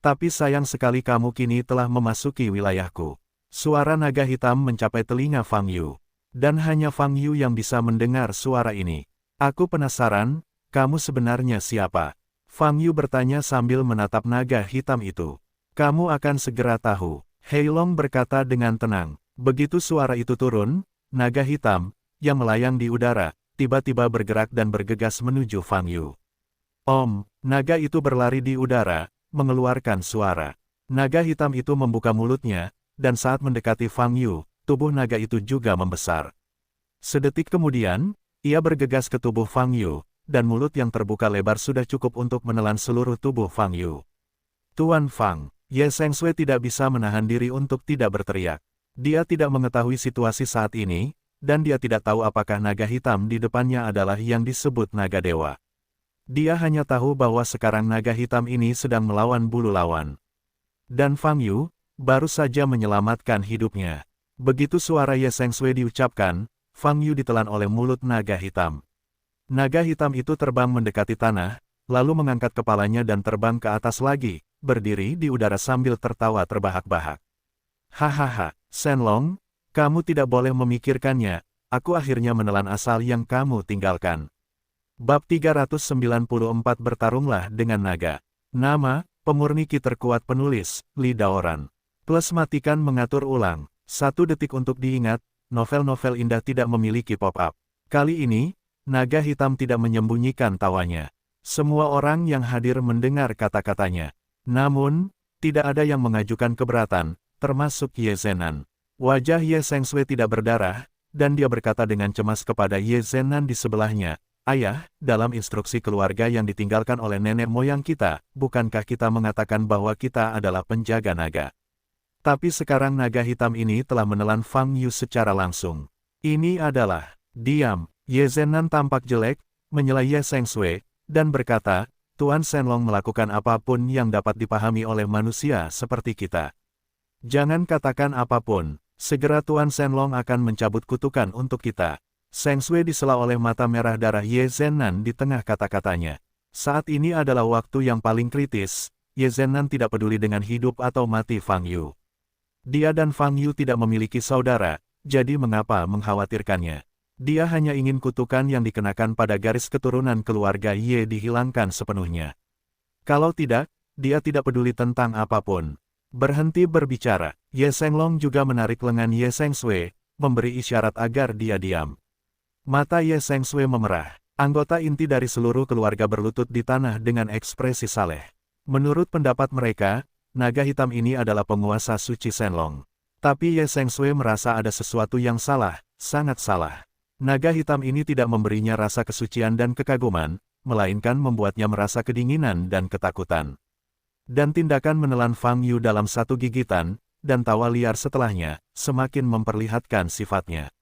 Speaker 1: Tapi sayang sekali kamu kini telah memasuki wilayahku. Suara naga hitam mencapai telinga Fang Yu. Dan hanya Fang Yu yang bisa mendengar suara ini. Aku penasaran, kamu sebenarnya siapa? Fang Yu bertanya sambil menatap naga hitam itu. Kamu akan segera tahu. Heilong berkata dengan tenang. Begitu suara itu turun, naga hitam, yang melayang di udara, tiba-tiba bergerak dan bergegas menuju Fang Yu. Naga itu berlari di udara, mengeluarkan suara. Naga hitam itu membuka mulutnya, dan saat mendekati Fang Yu, tubuh naga itu juga membesar. Sedetik kemudian, ia bergegas ke tubuh Fang Yu, dan mulut yang terbuka lebar sudah cukup untuk menelan seluruh tubuh Fang Yu. Tuan Fang, Ye Sengsui tidak bisa menahan diri untuk tidak berteriak. Dia tidak mengetahui situasi saat ini, dan dia tidak tahu apakah naga hitam di depannya adalah yang disebut naga dewa. Dia hanya tahu bahwa sekarang naga hitam ini sedang melawan bulu lawan. Dan Fang Yu, baru saja menyelamatkan hidupnya. Begitu suara Ye Sengsui diucapkan, Fang Yu ditelan oleh mulut naga hitam. Naga hitam itu terbang mendekati tanah, lalu mengangkat kepalanya dan terbang ke atas lagi, berdiri di udara sambil tertawa terbahak-bahak. Hahaha, Shenlong, kamu tidak boleh memikirkannya, aku akhirnya menelan asal yang kamu tinggalkan. Bab 394 Bertarunglah dengan Naga. Nama, pemurni ki terkuat penulis, Li Daoran. Plus matikan mengatur ulang, 1 detik untuk diingat, novel-novel indah tidak memiliki pop-up. Kali ini, naga hitam tidak menyembunyikan tawanya. Semua orang yang hadir mendengar kata-katanya. Namun, tidak ada yang mengajukan keberatan, termasuk Ye Zhenan. Wajah Ye Sengshui tidak berdarah, dan dia berkata dengan cemas kepada Ye Zhenan di sebelahnya, "Ayah, dalam instruksi keluarga yang ditinggalkan oleh nenek moyang kita, bukankah kita mengatakan bahwa kita adalah penjaga naga? Tapi sekarang naga hitam ini telah menelan Fang Yu secara langsung. Ini adalah..." Diam, Ye Zhenan tampak jelek, menyela Ye Sengshui, dan berkata, "Tuan Shenlong melakukan apapun yang dapat dipahami oleh manusia seperti kita. Jangan katakan apapun, segera Tuan Shenlong akan mencabut kutukan untuk kita." Sengshui disela oleh mata merah darah Ye Zhenan di tengah kata-katanya. Saat ini adalah waktu yang paling kritis, Ye Zhenan tidak peduli dengan hidup atau mati Fang Yu. Dia dan Fang Yu tidak memiliki saudara, jadi mengapa mengkhawatirkannya? Dia hanya ingin kutukan yang dikenakan pada garis keturunan keluarga Ye dihilangkan sepenuhnya. Kalau tidak, dia tidak peduli tentang apapun. Berhenti berbicara, Ye Shenlong juga menarik lengan Ye Sengshui, memberi isyarat agar dia diam. Mata Ye Sengshui memerah. Anggota inti dari seluruh keluarga berlutut di tanah dengan ekspresi saleh. Menurut pendapat mereka, naga hitam ini adalah penguasa suci Shenlong. Tapi Ye Sengshui merasa ada sesuatu yang salah, sangat salah. Naga hitam ini tidak memberinya rasa kesucian dan kekaguman, melainkan membuatnya merasa kedinginan dan ketakutan. Dan tindakan menelan Fang Yu dalam 1 gigitan, dan tawa liar setelahnya, semakin memperlihatkan sifatnya.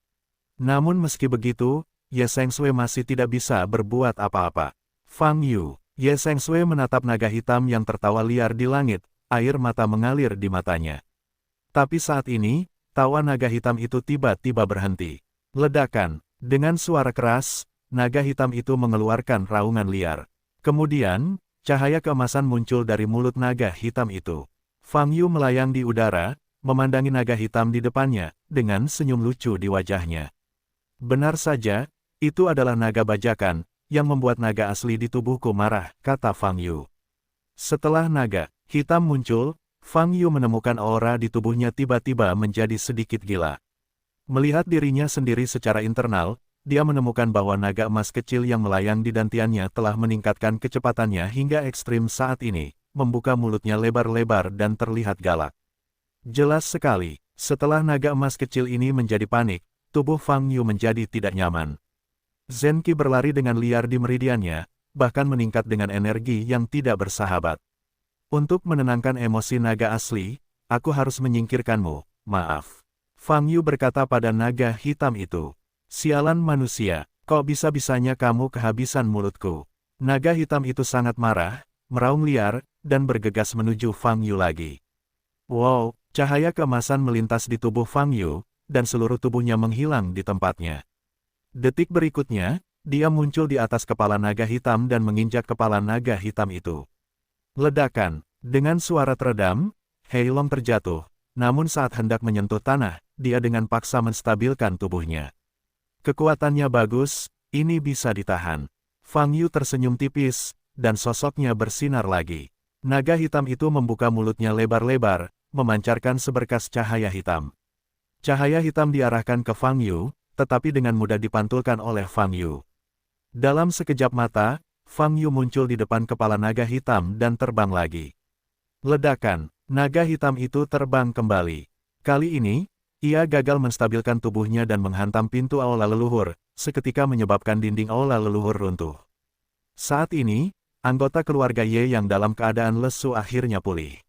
Speaker 1: Namun meski begitu, Ye Sengshui masih tidak bisa berbuat apa-apa. Fang Yu, Ye Sengshui menatap naga hitam yang tertawa liar di langit, air mata mengalir di matanya. Tapi saat ini, tawa naga hitam itu tiba-tiba berhenti. Ledakan, dengan suara keras, naga hitam itu mengeluarkan raungan liar. Kemudian, cahaya keemasan muncul dari mulut naga hitam itu. Fang Yu melayang di udara, memandangi naga hitam di depannya, dengan senyum lucu di wajahnya. "Benar saja, itu adalah naga bajakan, yang membuat naga asli di tubuhku marah," kata Fang Yu. Setelah naga hitam muncul, Fang Yu menemukan aura di tubuhnya tiba-tiba menjadi sedikit gila. Melihat dirinya sendiri secara internal, dia menemukan bahwa naga emas kecil yang melayang di dantiannya telah meningkatkan kecepatannya hingga ekstrim saat ini, membuka mulutnya lebar-lebar dan terlihat galak. Jelas sekali, setelah naga emas kecil ini menjadi panik, tubuh Fang Yu menjadi tidak nyaman. Zenki berlari dengan liar di meridiannya, bahkan meningkat dengan energi yang tidak bersahabat. "Untuk menenangkan emosi naga asli, aku harus menyingkirkanmu, maaf." Fang Yu berkata pada naga hitam itu. "Sialan manusia, kok bisa-bisanya kamu kehabisan mulutku?" Naga hitam itu sangat marah, meraung liar, dan bergegas menuju Fang Yu lagi. Wow, cahaya keemasan melintas di tubuh Fang Yu, dan seluruh tubuhnya menghilang di tempatnya. Detik berikutnya, dia muncul di atas kepala naga hitam dan menginjak kepala naga hitam itu. Ledakan, dengan suara teredam, Hei Long terjatuh, namun saat hendak menyentuh tanah, dia dengan paksa menstabilkan tubuhnya. Kekuatannya bagus, ini bisa ditahan. Fang Yu tersenyum tipis, dan sosoknya bersinar lagi. Naga hitam itu membuka mulutnya lebar-lebar, memancarkan seberkas cahaya hitam. Cahaya hitam diarahkan ke Fang Yu, tetapi dengan mudah dipantulkan oleh Fang Yu. Dalam sekejap mata, Fang Yu muncul di depan kepala naga hitam dan terbang lagi. Ledakan, naga hitam itu terbang kembali. Kali ini, ia gagal menstabilkan tubuhnya dan menghantam pintu aula leluhur, seketika menyebabkan dinding aula leluhur runtuh. Saat ini, anggota keluarga Ye yang dalam keadaan lesu akhirnya pulih.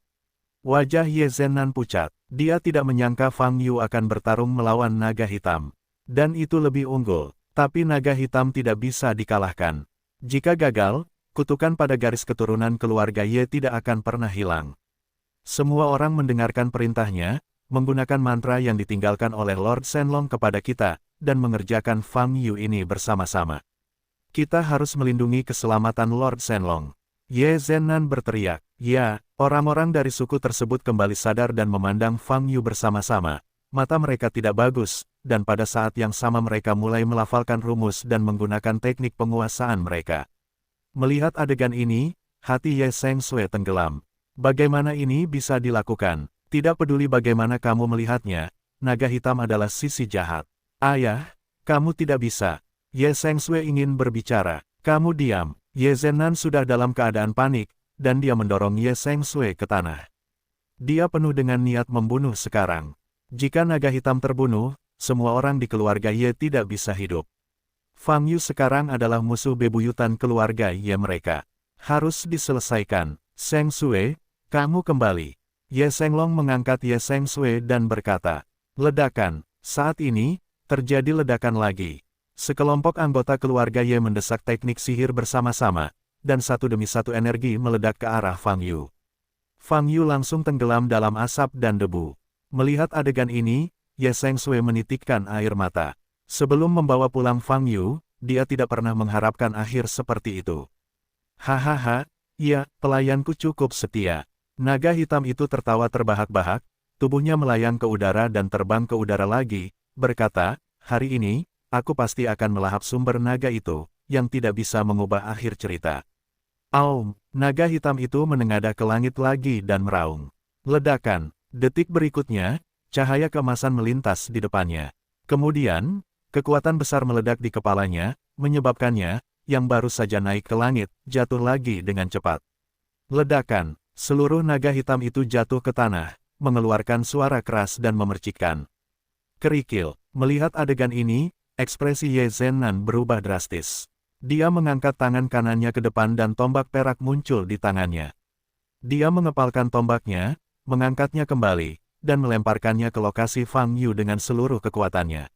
Speaker 1: Wajah Ye Zhenan pucat, dia tidak menyangka Fang Yu akan bertarung melawan naga hitam. Dan itu lebih unggul, tapi naga hitam tidak bisa dikalahkan. Jika gagal, kutukan pada garis keturunan keluarga Ye tidak akan pernah hilang. Semua orang mendengarkan perintahnya, menggunakan mantra yang ditinggalkan oleh Lord Shenlong kepada kita, dan mengerjakan Fang Yu ini bersama-sama. Kita harus melindungi keselamatan Lord Shenlong. Ye Zhenan berteriak, "Ya, Orang-orang dari suku tersebut kembali sadar dan memandang Fang Yu bersama-sama. Mata mereka tidak bagus, dan pada saat yang sama mereka mulai melafalkan rumus dan menggunakan teknik penguasaan mereka. Melihat adegan ini, hati Ye Seng Sui tenggelam. Bagaimana ini bisa dilakukan? Tidak peduli bagaimana kamu melihatnya, naga hitam adalah sisi jahat. Ayah, kamu tidak bisa. Ye Seng Sui ingin berbicara. Kamu diam. Ye Zenan sudah dalam keadaan panik, dan dia mendorong Ye Seng Sui ke tanah. Dia penuh dengan niat membunuh sekarang. Jika naga hitam terbunuh, semua orang di keluarga Ye tidak bisa hidup. Fang Yu sekarang adalah musuh bebuyutan keluarga Ye mereka. Harus diselesaikan. Seng Sui, kamu kembali. Ye Senglong mengangkat Ye Seng Sui dan berkata, ledakan. Saat ini, terjadi ledakan lagi. Sekelompok anggota keluarga Ye mendesak teknik sihir bersama-sama, dan satu demi satu energi meledak ke arah Fang Yu. Fang Yu langsung tenggelam dalam asap dan debu. Melihat adegan ini, Ye Seng Sui menitikkan air mata. Sebelum membawa pulang Fang Yu, dia tidak pernah mengharapkan akhir seperti itu. Hahaha, ya, pelayanku cukup setia. Naga hitam itu tertawa terbahak-bahak, tubuhnya melayang ke udara dan terbang ke udara lagi, berkata, hari ini, aku pasti akan melahap sumber naga itu, yang tidak bisa mengubah akhir cerita. Aum, naga hitam itu menengadah ke langit lagi dan meraung. Ledakan. Detik berikutnya, cahaya keemasan melintas di depannya. Kemudian, kekuatan besar meledak di kepalanya, menyebabkannya, yang baru saja naik ke langit, jatuh lagi dengan cepat. Ledakan. Seluruh naga hitam itu jatuh ke tanah, mengeluarkan suara keras dan memercikkan. Kerikil. Melihat adegan ini, ekspresi Ye Zenan berubah drastis. Dia mengangkat tangan kanannya ke depan dan tombak perak muncul di tangannya. Dia mengepalkan tombaknya, mengangkatnya kembali, dan melemparkannya ke lokasi Fang Yu dengan seluruh kekuatannya.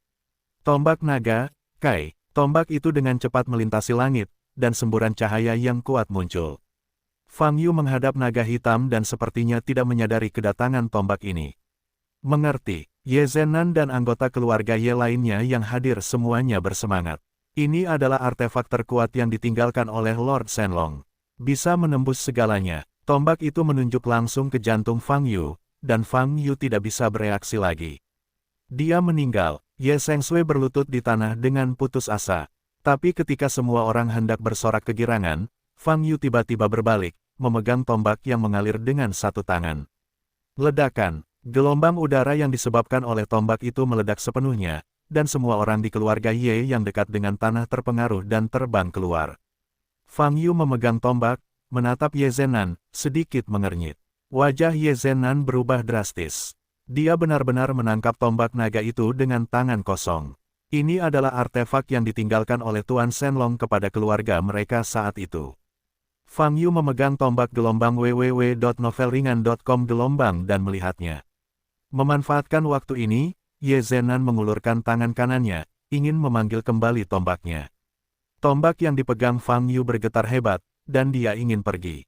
Speaker 1: Tombak naga, Kai. Tombak itu dengan cepat melintasi langit, dan semburan cahaya yang kuat muncul. Fang Yu menghadap naga hitam dan sepertinya tidak menyadari kedatangan tombak ini. Mengerti, Ye Zenan dan anggota keluarga Ye lainnya yang hadir semuanya bersemangat. Ini adalah artefak terkuat yang ditinggalkan oleh Lord Shenlong. Bisa menembus segalanya. Tombak itu menunjuk langsung ke jantung Fang Yu, dan Fang Yu tidak bisa bereaksi lagi. Dia meninggal. Ye Seng Sui berlutut di tanah dengan putus asa. Tapi ketika semua orang hendak bersorak kegirangan, Fang Yu tiba-tiba berbalik, memegang tombak yang mengalir dengan satu tangan. Ledakan. Gelombang udara yang disebabkan oleh tombak itu meledak sepenuhnya, dan semua orang di keluarga Ye yang dekat dengan tanah terpengaruh dan terbang keluar. Fang Yu memegang tombak, menatap Ye Zenan, sedikit mengernyit. Wajah Ye Zenan berubah drastis. Dia benar-benar menangkap tombak naga itu dengan tangan kosong. Ini adalah artefak yang ditinggalkan oleh Tuan Shenlong kepada keluarga mereka saat itu. Fang Yu memegang tombak gelombang www.novelringan.com gelombang dan melihatnya. Memanfaatkan waktu ini, Ye Zenan mengulurkan tangan kanannya, ingin memanggil kembali tombaknya. Tombak yang dipegang Fang Yu bergetar hebat, dan dia ingin pergi.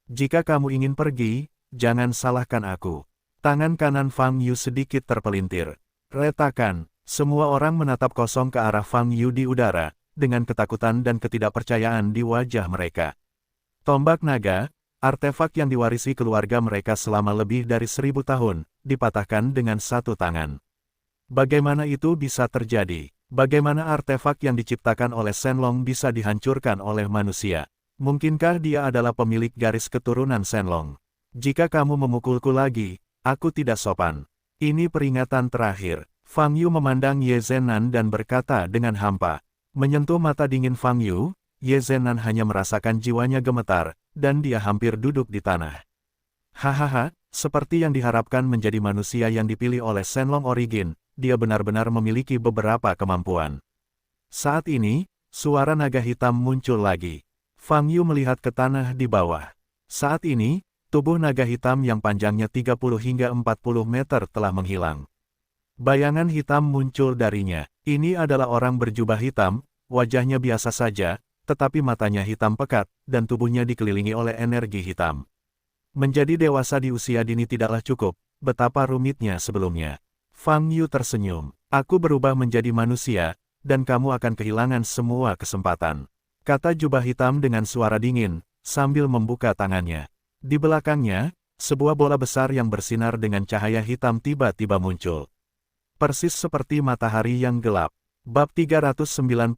Speaker 1: Jika kamu ingin pergi, jangan salahkan aku. Tangan kanan Fang Yu sedikit terpelintir. Retakan, semua orang menatap kosong ke arah Fang Yu di udara, dengan ketakutan dan ketidakpercayaan di wajah mereka. Tombak naga, artefak yang diwarisi keluarga mereka selama lebih dari 1000 tahun, dipatahkan dengan satu tangan. Bagaimana itu bisa terjadi? Bagaimana artefak yang diciptakan oleh Shenlong bisa dihancurkan oleh manusia? Mungkinkah dia adalah pemilik garis keturunan Shenlong? Jika kamu memukulku lagi, aku tidak sopan. Ini peringatan terakhir. Fang Yu memandang Ye Zenan dan berkata dengan hampa. Menyentuh mata dingin Fang Yu, Ye Zenan hanya merasakan jiwanya gemetar, dan dia hampir duduk di tanah. Hahaha, seperti yang diharapkan menjadi manusia yang dipilih oleh Shenlong Origin, dia benar-benar memiliki beberapa kemampuan. Saat ini, suara naga hitam muncul lagi. Fang Yu melihat ke tanah di bawah. Saat ini, tubuh naga hitam yang panjangnya 30 hingga 40 meter telah menghilang. Bayangan hitam muncul darinya. Ini adalah orang berjubah hitam, wajahnya biasa saja, tetapi matanya hitam pekat, dan tubuhnya dikelilingi oleh energi hitam. Menjadi dewasa di usia dini tidaklah cukup, betapa rumitnya sebelumnya. Fang Yu tersenyum. Aku berubah menjadi manusia, dan kamu akan kehilangan semua kesempatan. Kata jubah hitam dengan suara dingin, sambil membuka tangannya. Di belakangnya, sebuah bola besar yang bersinar dengan cahaya hitam tiba-tiba muncul. Persis seperti matahari yang gelap. Bab 395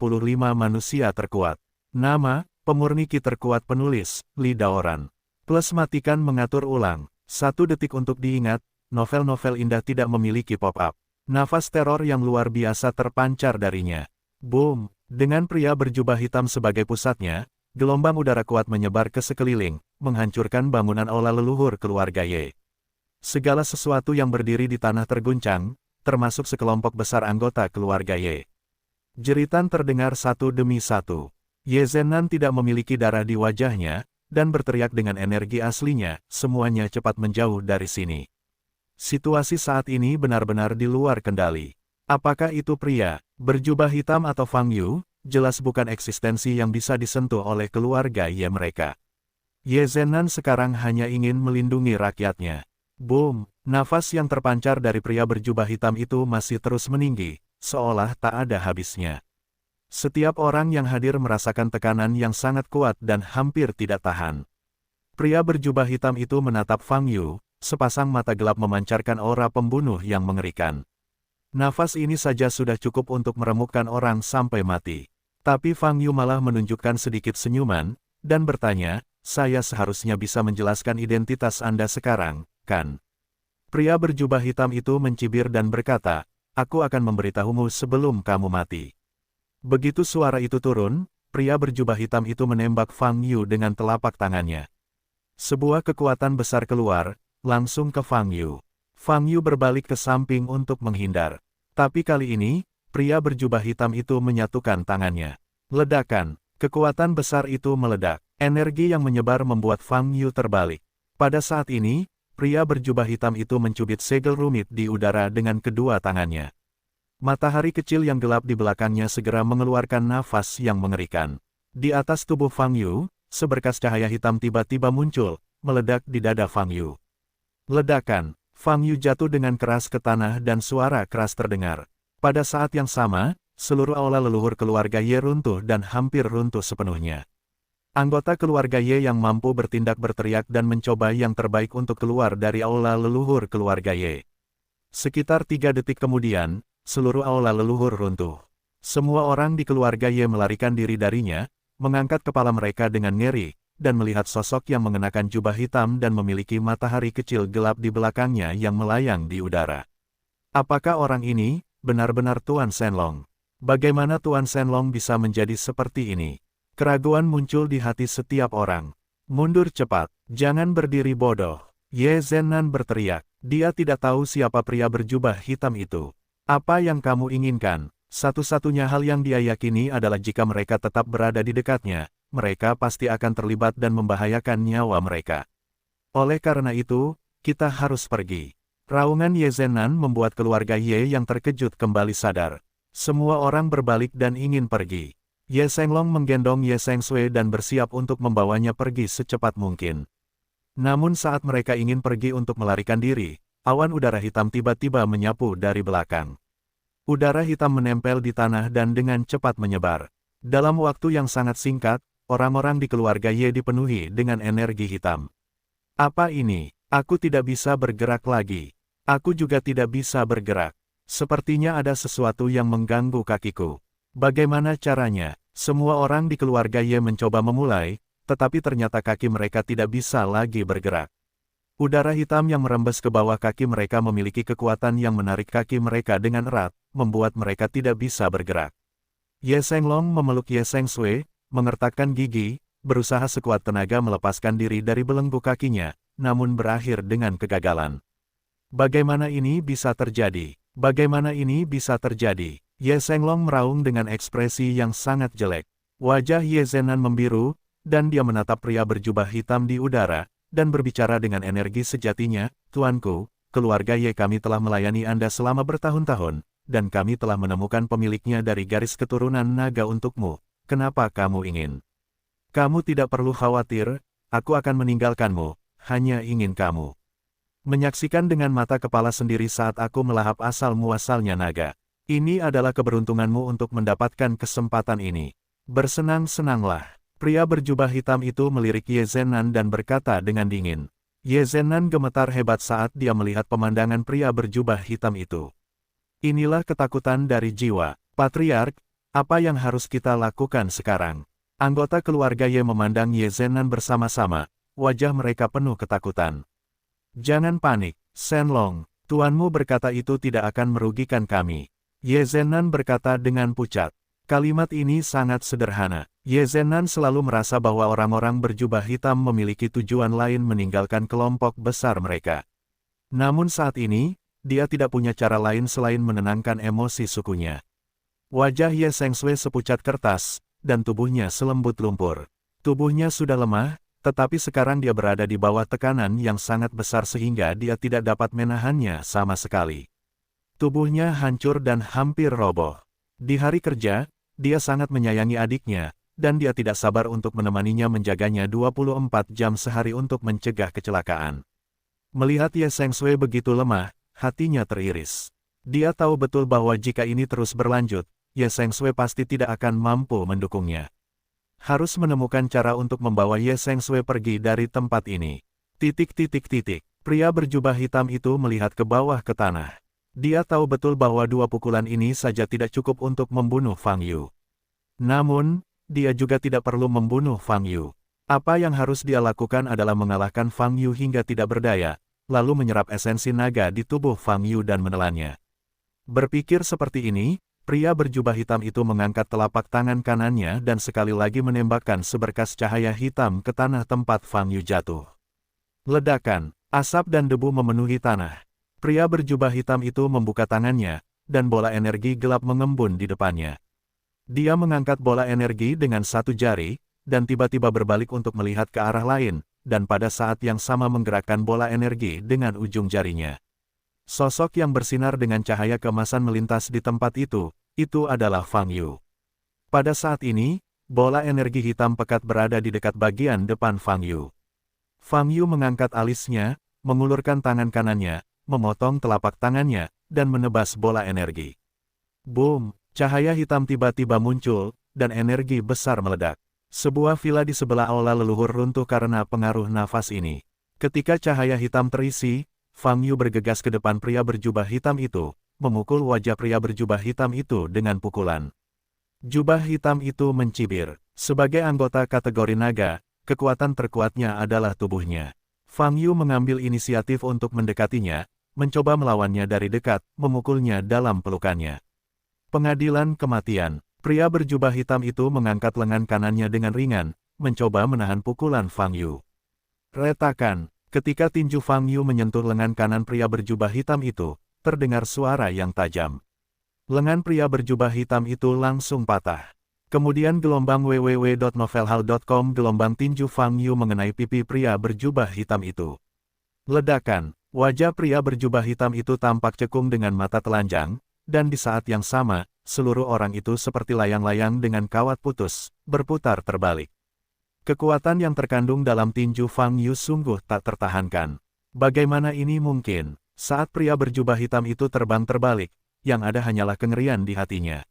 Speaker 1: Manusia Terkuat. Nama, pemurni ki terkuat penulis, Lee Daoran. Plus matikan mengatur ulang. 1 detik untuk diingat, novel-novel indah tidak memiliki pop-up. Nafas teror yang luar biasa terpancar darinya. Boom! Dengan pria berjubah hitam sebagai pusatnya, gelombang udara kuat menyebar ke sekeliling, menghancurkan bangunan aula leluhur keluarga Ye. Segala sesuatu yang berdiri di tanah terguncang, termasuk sekelompok besar anggota keluarga Ye. Jeritan terdengar satu demi satu. Ye Zhennan tidak memiliki darah di wajahnya, dan berteriak dengan energi aslinya, semuanya cepat menjauh dari sini. Situasi saat ini benar-benar di luar kendali. Apakah itu pria berjubah hitam atau Fang Yu? Jelas bukan eksistensi yang bisa disentuh oleh keluarga Ye mereka. Ye Zhennan sekarang hanya ingin melindungi rakyatnya. Boom! Nafas yang terpancar dari pria berjubah hitam itu masih terus meninggi, seolah tak ada habisnya. Setiap orang yang hadir merasakan tekanan yang sangat kuat dan hampir tidak tahan. Pria berjubah hitam itu menatap Fang Yu, sepasang mata gelap memancarkan aura pembunuh yang mengerikan. Nafas ini saja sudah cukup untuk meremukkan orang sampai mati. Tapi Fang Yu malah menunjukkan sedikit senyuman, dan bertanya, saya seharusnya bisa menjelaskan identitas Anda sekarang, kan? Pria berjubah hitam itu mencibir dan berkata, aku akan memberitahumu sebelum kamu mati. Begitu suara itu turun, pria berjubah hitam itu menembak Fang Yu dengan telapak tangannya. Sebuah kekuatan besar keluar, langsung ke Fang Yu. Fang Yu berbalik ke samping untuk menghindar. Tapi kali ini, pria berjubah hitam itu menyatukan tangannya. Ledakan, kekuatan besar itu meledak. Energi yang menyebar membuat Fang Yu terbalik. Pada saat ini, pria berjubah hitam itu mencubit segel rumit di udara dengan kedua tangannya. Matahari kecil yang gelap di belakangnya segera mengeluarkan nafas yang mengerikan. Di atas tubuh Fang Yu, seberkas cahaya hitam tiba-tiba muncul, meledak di dada Fang Yu. Ledakan, Fang Yu jatuh dengan keras ke tanah dan suara keras terdengar. Pada saat yang sama, seluruh aula leluhur keluarga Ye runtuh dan hampir runtuh sepenuhnya. Anggota keluarga Ye yang mampu bertindak berteriak dan mencoba yang terbaik untuk keluar dari aula leluhur keluarga Ye. Sekitar 3 detik kemudian, seluruh aula leluhur runtuh. Semua orang di keluarga Ye melarikan diri darinya, mengangkat kepala mereka dengan ngeri, dan melihat sosok yang mengenakan jubah hitam dan memiliki matahari kecil gelap di belakangnya yang melayang di udara. Apakah orang ini benar-benar Tuan Shenlong? Bagaimana Tuan Shenlong bisa menjadi seperti ini? Keraguan muncul di hati setiap orang. Mundur cepat, jangan berdiri bodoh. Ye Zhennan berteriak. Dia tidak tahu siapa pria berjubah hitam itu. Apa yang kamu inginkan? Satu-satunya hal yang dia yakini adalah jika mereka tetap berada di dekatnya, mereka pasti akan terlibat dan membahayakan nyawa mereka. Oleh karena itu, kita harus pergi. Raungan Ye Zhennan membuat keluarga Ye yang terkejut kembali sadar. Semua orang berbalik dan ingin pergi. Ye Shenlong menggendong Ye Shengshui dan bersiap untuk membawanya pergi secepat mungkin. Namun saat mereka ingin pergi untuk melarikan diri, awan udara hitam tiba-tiba menyapu dari belakang. Udara hitam menempel di tanah dan dengan cepat menyebar. Dalam waktu yang sangat singkat, orang-orang di keluarga Ye dipenuhi dengan energi hitam. Apa ini? Aku tidak bisa bergerak lagi. Aku juga tidak bisa bergerak. Sepertinya ada sesuatu yang mengganggu kakiku. Bagaimana caranya? Semua orang di keluarga Ye mencoba memulai, tetapi ternyata kaki mereka tidak bisa lagi bergerak. Udara hitam yang merembes ke bawah kaki mereka memiliki kekuatan yang menarik kaki mereka dengan erat, membuat mereka tidak bisa bergerak. Ye Shenlong memeluk Ye Shengshui, mengertakkan gigi, berusaha sekuat tenaga melepaskan diri dari belenggu kakinya, namun berakhir dengan kegagalan. Bagaimana ini bisa terjadi? Bagaimana ini bisa terjadi? Ye Shenlong meraung dengan ekspresi yang sangat jelek. Wajah Ye Zhennan membiru, dan dia menatap pria berjubah hitam di udara, dan berbicara dengan energi sejatinya, Tuanku, keluarga Ye kami telah melayani Anda selama bertahun-tahun, dan kami telah menemukan pemiliknya dari garis keturunan naga untukmu. Kenapa kamu ingin? Kamu tidak perlu khawatir, aku akan meninggalkanmu, hanya ingin kamu menyaksikan dengan mata kepala sendiri saat aku melahap asal-muasalnya naga. Ini adalah keberuntunganmu untuk mendapatkan kesempatan ini. Bersenang-senanglah. Pria berjubah hitam itu melirik Ye Zhennan dan berkata dengan dingin. Ye Zhennan gemetar hebat saat dia melihat pemandangan pria berjubah hitam itu. Inilah ketakutan dari jiwa. Patriark, apa yang harus kita lakukan sekarang? Anggota keluarga Ye memandang Ye Zhennan bersama-sama, wajah mereka penuh ketakutan. Jangan panik, Shenlong, tuanmu berkata itu tidak akan merugikan kami. Ye Zhennan berkata dengan pucat. Kalimat ini sangat sederhana. Ye Zhennan selalu merasa bahwa orang-orang berjubah hitam memiliki tujuan lain meninggalkan kelompok besar mereka. Namun saat ini, dia tidak punya cara lain selain menenangkan emosi sukunya. Wajah Ye Sengshui sepucat kertas, dan tubuhnya selembut lumpur. Tubuhnya sudah lemah, tetapi sekarang dia berada di bawah tekanan yang sangat besar sehingga dia tidak dapat menahannya sama sekali. Tubuhnya hancur dan hampir roboh. Di hari kerja, dia sangat menyayangi adiknya, dan dia tidak sabar untuk menemaninya menjaganya 24 jam sehari untuk mencegah kecelakaan. Melihat Ye Sengshui begitu lemah, hatinya teriris. Dia tahu betul bahwa jika ini terus berlanjut, Ye Sengshui pasti tidak akan mampu mendukungnya. Harus menemukan cara untuk membawa Ye Sengshui pergi dari tempat ini. Pria berjubah hitam itu melihat ke bawah ke tanah. Dia tahu betul bahwa 2 pukulan ini saja tidak cukup untuk membunuh Fang Yu. Namun, dia juga tidak perlu membunuh Fang Yu. Apa yang harus dia lakukan adalah mengalahkan Fang Yu hingga tidak berdaya, lalu menyerap esensi naga di tubuh Fang Yu dan menelannya. Berpikir seperti ini, pria berjubah hitam itu mengangkat telapak tangan kanannya dan sekali lagi menembakkan seberkas cahaya hitam ke tanah tempat Fang Yu jatuh. Ledakan, asap dan debu memenuhi tanah. Pria berjubah hitam itu membuka tangannya, dan bola energi gelap mengembun di depannya. Dia mengangkat bola energi dengan satu jari, dan tiba-tiba berbalik untuk melihat ke arah lain, dan pada saat yang sama menggerakkan bola energi dengan ujung jarinya. Sosok yang bersinar dengan cahaya keemasan melintas di tempat itu adalah Fang Yu. Pada saat ini, bola energi hitam pekat berada di dekat bagian depan Fang Yu. Fang Yu mengangkat alisnya, mengulurkan tangan kanannya, memotong telapak tangannya, dan menebas bola energi. Boom! Cahaya hitam tiba-tiba muncul, dan energi besar meledak. Sebuah villa di sebelah aula leluhur runtuh karena pengaruh nafas ini. Ketika cahaya hitam terisi, Fang Yu bergegas ke depan pria berjubah hitam itu, memukul wajah pria berjubah hitam itu dengan pukulan. Jubah hitam itu mencibir. Sebagai anggota kategori naga, kekuatan terkuatnya adalah tubuhnya. Fang Yu mengambil inisiatif untuk mendekatinya, mencoba melawannya dari dekat, memukulnya dalam pelukannya. Pengadilan kematian. Pria berjubah hitam itu mengangkat lengan kanannya dengan ringan, mencoba menahan pukulan Fang Yu. Retakan. Ketika tinju Fang Yu menyentuh lengan kanan pria berjubah hitam itu, terdengar suara yang tajam. Lengan pria berjubah hitam itu langsung patah. Kemudian gelombang www.novelhall.com gelombang tinju Fang Yu mengenai pipi pria berjubah hitam itu. Ledakan. Wajah pria berjubah hitam itu tampak cekung dengan mata telanjang, dan di saat yang sama, seluruh orang itu seperti layang-layang dengan kawat putus, berputar terbalik. Kekuatan yang terkandung dalam tinju Fang Yu sungguh tak tertahankan. Bagaimana ini mungkin? Saat pria berjubah hitam itu terbang terbalik, yang ada hanyalah kengerian di hatinya.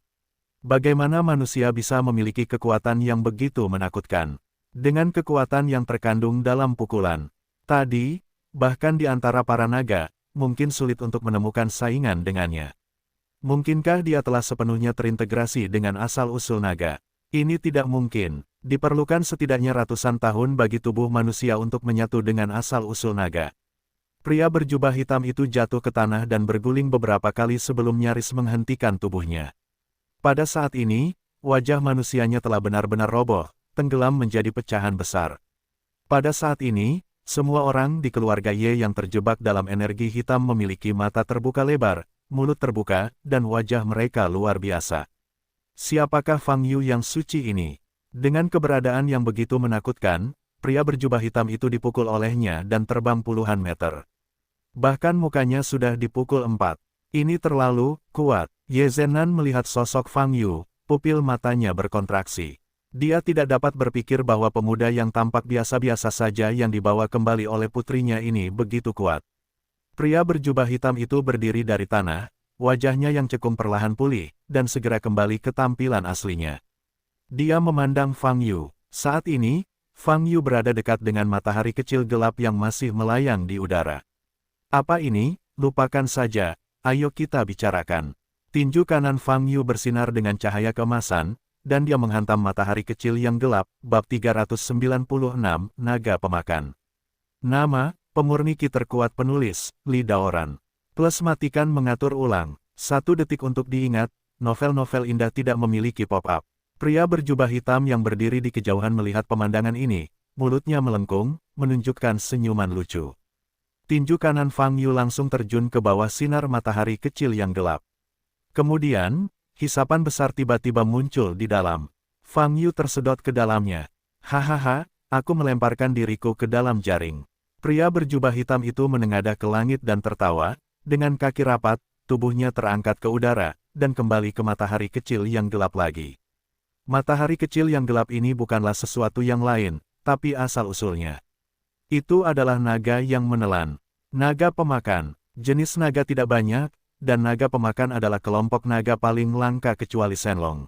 Speaker 1: Bagaimana manusia bisa memiliki kekuatan yang begitu menakutkan? Dengan kekuatan yang terkandung dalam pukulan tadi, bahkan di antara para naga, mungkin sulit untuk menemukan saingan dengannya. Mungkinkah dia telah sepenuhnya terintegrasi dengan asal-usul naga? Ini tidak mungkin. Diperlukan setidaknya ratusan tahun bagi tubuh manusia untuk menyatu dengan asal-usul naga. Pria berjubah hitam itu jatuh ke tanah dan berguling beberapa kali sebelum nyaris menghentikan tubuhnya. Pada saat ini, wajah manusianya telah benar-benar roboh, tenggelam menjadi pecahan besar. Pada saat ini, semua orang di keluarga Ye yang terjebak dalam energi hitam memiliki mata terbuka lebar, mulut terbuka, dan wajah mereka luar biasa. Siapakah Fang Yu yang suci ini? Dengan keberadaan yang begitu menakutkan, pria berjubah hitam itu dipukul olehnya dan terbang puluhan meter. Bahkan mukanya sudah dipukul 4. Ini terlalu kuat. Ye Zhennan melihat sosok Fang Yu, pupil matanya berkontraksi. Dia tidak dapat berpikir bahwa pemuda yang tampak biasa-biasa saja yang dibawa kembali oleh putrinya ini begitu kuat. Pria berjubah hitam itu berdiri dari tanah, wajahnya yang cekung perlahan pulih, dan segera kembali ke tampilan aslinya. Dia memandang Fang Yu. Saat ini, Fang Yu berada dekat dengan matahari kecil gelap yang masih melayang di udara. Apa ini? Lupakan saja, ayo kita bicarakan. Tinju kanan Fang Yu bersinar dengan cahaya keemasan, dan dia menghantam matahari kecil yang gelap. Bab 396, Naga Pemakan. Nama, pemurni ki terkuat penulis, Li Daoran. Plus matikan mengatur ulang. 1 detik untuk diingat, novel-novel indah tidak memiliki pop-up. Pria berjubah hitam yang berdiri di kejauhan melihat pemandangan ini, mulutnya melengkung, menunjukkan senyuman lucu. Tinju kanan Fang Yu langsung terjun ke bawah sinar matahari kecil yang gelap. Kemudian, hisapan besar tiba-tiba muncul di dalam. Fang Yu tersedot ke dalamnya. Hahaha, aku melemparkan diriku ke dalam jaring. Pria berjubah hitam itu menengadah ke langit dan tertawa, dengan kaki rapat, tubuhnya terangkat ke udara, dan kembali ke matahari kecil yang gelap lagi. Matahari kecil yang gelap ini bukanlah sesuatu yang lain, tapi asal-usulnya. Itu adalah naga yang menelan. Naga pemakan. Jenis naga tidak banyak, dan naga pemakan adalah kelompok naga paling langka kecuali Shenlong.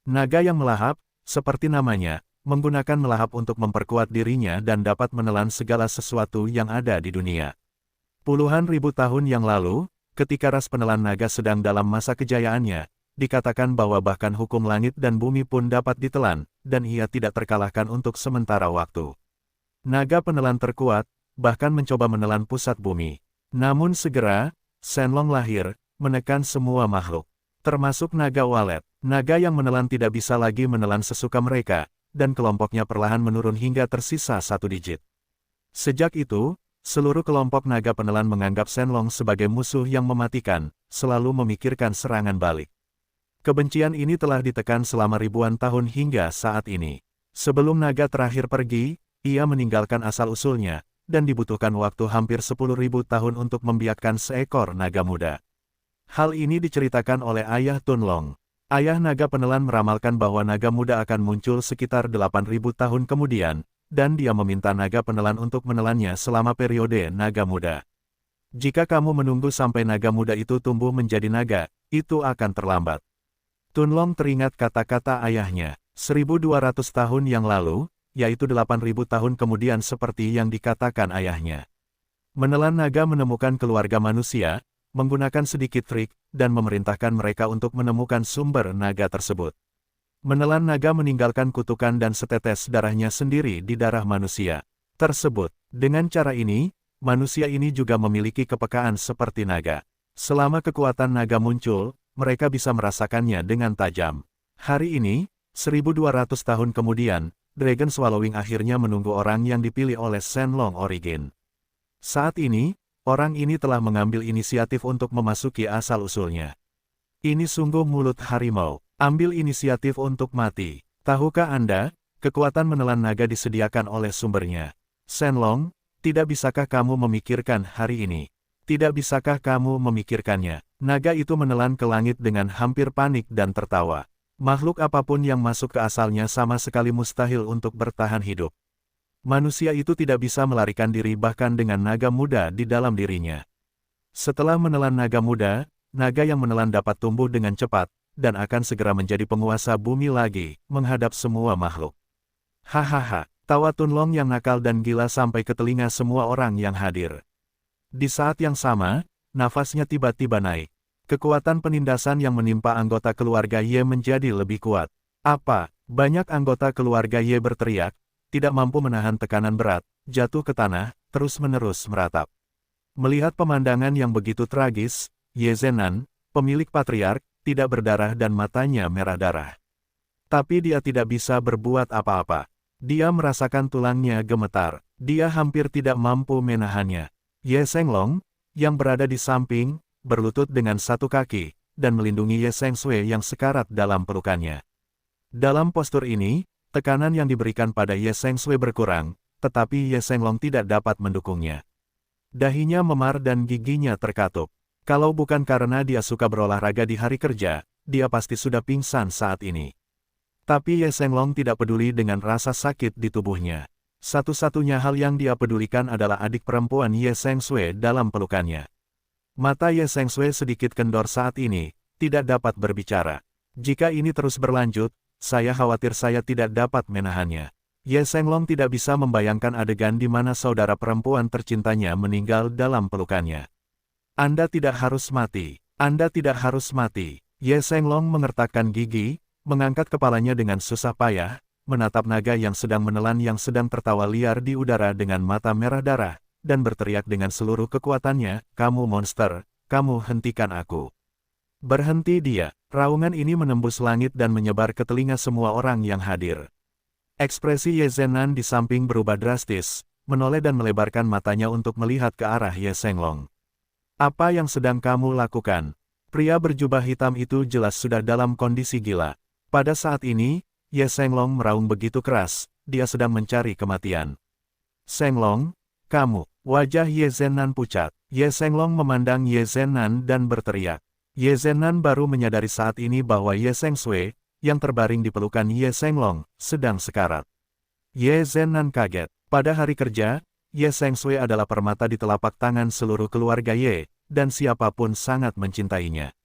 Speaker 1: Naga yang melahap, seperti namanya, menggunakan melahap untuk memperkuat dirinya dan dapat menelan segala sesuatu yang ada di dunia. Puluhan ribu tahun yang lalu, ketika ras penelan naga sedang dalam masa kejayaannya, dikatakan bahwa bahkan hukum langit dan bumi pun dapat ditelan, dan ia tidak terkalahkan untuk sementara waktu. Naga penelan terkuat, bahkan mencoba menelan pusat bumi. Namun segera, Shenlong lahir, menekan semua makhluk. Termasuk naga walet. Naga yang menelan tidak bisa lagi menelan sesuka mereka, dan kelompoknya perlahan menurun hingga tersisa 1 digit. Sejak itu, seluruh kelompok naga penelan menganggap Shenlong sebagai musuh yang mematikan, selalu memikirkan serangan balik. Kebencian ini telah ditekan selama ribuan tahun hingga saat ini. Sebelum naga terakhir pergi, ia meninggalkan asal-usulnya, dan dibutuhkan waktu hampir 10.000 tahun untuk membiakkan seekor naga muda. Hal ini diceritakan oleh ayah Tunlong. Ayah naga penelan meramalkan bahwa naga muda akan muncul sekitar 8.000 tahun kemudian, dan dia meminta naga penelan untuk menelannya selama periode naga muda. Jika kamu menunggu sampai naga muda itu tumbuh menjadi naga, itu akan terlambat. Tunlong teringat kata-kata ayahnya. 1.200 tahun yang lalu, yaitu 8.000 tahun kemudian seperti yang dikatakan ayahnya. Menelan naga menemukan keluarga manusia, menggunakan sedikit trik, dan memerintahkan mereka untuk menemukan sumber naga tersebut. Menelan naga meninggalkan kutukan dan setetes darahnya sendiri di darah manusia tersebut. Dengan cara ini, manusia ini juga memiliki kepekaan seperti naga. Selama kekuatan naga muncul, mereka bisa merasakannya dengan tajam. Hari ini, 1.200 tahun kemudian, Dragon Swallowing akhirnya menunggu orang yang dipilih oleh Shenlong Origin. Saat ini, orang ini telah mengambil inisiatif untuk memasuki asal-usulnya. Ini sungguh mulut harimau. Ambil inisiatif untuk mati. Tahukah Anda, kekuatan menelan naga disediakan oleh sumbernya? Shenlong, tidak bisakah kamu memikirkan hari ini? Tidak bisakah kamu memikirkannya? Naga itu menelan ke langit dengan hampir panik dan tertawa. Makhluk apapun yang masuk ke asalnya sama sekali mustahil untuk bertahan hidup. Manusia itu tidak bisa melarikan diri bahkan dengan naga muda di dalam dirinya. Setelah menelan naga muda, naga yang menelan dapat tumbuh dengan cepat, dan akan segera menjadi penguasa bumi lagi, menghadap semua makhluk. Hahaha, tawa Tunlong yang nakal dan gila sampai ke telinga semua orang yang hadir. Di saat yang sama, nafasnya tiba-tiba naik. Kekuatan penindasan yang menimpa anggota keluarga Ye menjadi lebih kuat. Apa? Banyak anggota keluarga Ye berteriak, tidak mampu menahan tekanan berat, jatuh ke tanah, terus-menerus meratap. Melihat pemandangan yang begitu tragis, Ye Zhenan, pemilik patriark, tidak berdarah dan matanya merah darah. Tapi dia tidak bisa berbuat apa-apa. Dia merasakan tulangnya gemetar. Dia hampir tidak mampu menahannya. Ye Shenlong, yang berada di samping, berlutut dengan satu kaki, dan melindungi Ye Sengshui yang sekarat dalam pelukannya. Dalam postur ini, tekanan yang diberikan pada Ye Sengshui berkurang, tetapi Ye Shenlong tidak dapat mendukungnya. Dahinya memar dan giginya terkatup. Kalau bukan karena dia suka berolahraga di hari kerja, dia pasti sudah pingsan saat ini. Tapi Ye Shenlong tidak peduli dengan rasa sakit di tubuhnya. Satu-satunya hal yang dia pedulikan adalah adik perempuan Ye Sengshui dalam pelukannya. Mata Ye Sengshui sedikit kendor saat ini, tidak dapat berbicara. Jika ini terus berlanjut, saya khawatir saya tidak dapat menahannya. Ye Senglong tidak bisa membayangkan adegan di mana saudara perempuan tercintanya meninggal dalam pelukannya. Anda tidak harus mati. Anda tidak harus mati. Ye Senglong mengertakkan gigi, mengangkat kepalanya dengan susah payah, menatap naga yang sedang menelan yang sedang tertawa liar di udara dengan mata merah darah, dan berteriak dengan seluruh kekuatannya, "Kamu monster, kamu hentikan aku." Berhenti dia. Raungan ini menembus langit dan menyebar ke telinga semua orang yang hadir. Ekspresi Ye Zhenan di samping berubah drastis, menoleh dan melebarkan matanya untuk melihat ke arah Ye Senglong. "Apa yang sedang kamu lakukan?" Pria berjubah hitam itu jelas sudah dalam kondisi gila. Pada saat ini, Ye Senglong meraung begitu keras, dia sedang mencari kematian. "Senglong, kamu." Wajah Ye Zhenan pucat. Ye Senglong memandang Ye Zhenan dan berteriak. Ye Zhenan baru menyadari saat ini bahwa Ye Sengsui, yang terbaring di pelukan Ye Senglong, sedang sekarat. Ye Zhenan kaget. Pada hari kerja, Ye Sengsui adalah permata di telapak tangan seluruh keluarga Ye, dan siapapun sangat mencintainya.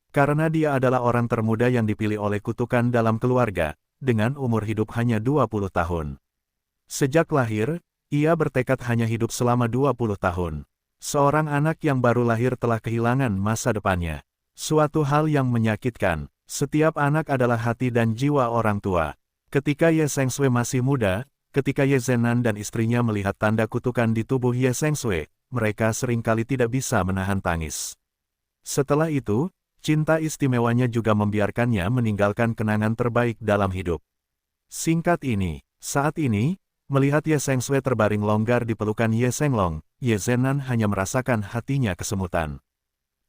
Speaker 1: Karena dia adalah orang termuda yang dipilih oleh kutukan dalam keluarga, dengan umur hidup hanya 20 tahun. Sejak lahir, ia bertekad hanya hidup selama 20 tahun. Seorang anak yang baru lahir telah kehilangan masa depannya. Suatu hal yang menyakitkan, setiap anak adalah hati dan jiwa orang tua. Ketika Ye Sengsui masih muda, ketika Ye Zhenan dan istrinya melihat tanda kutukan di tubuh Ye Sengsui, mereka seringkali tidak bisa menahan tangis. Setelah itu, cinta istimewanya juga membiarkannya meninggalkan kenangan terbaik dalam hidup. Singkat ini, saat ini, melihat Ye Sengsui terbaring longgar di pelukan Ye Senglong, Ye Zhenan hanya merasakan hatinya kesemutan.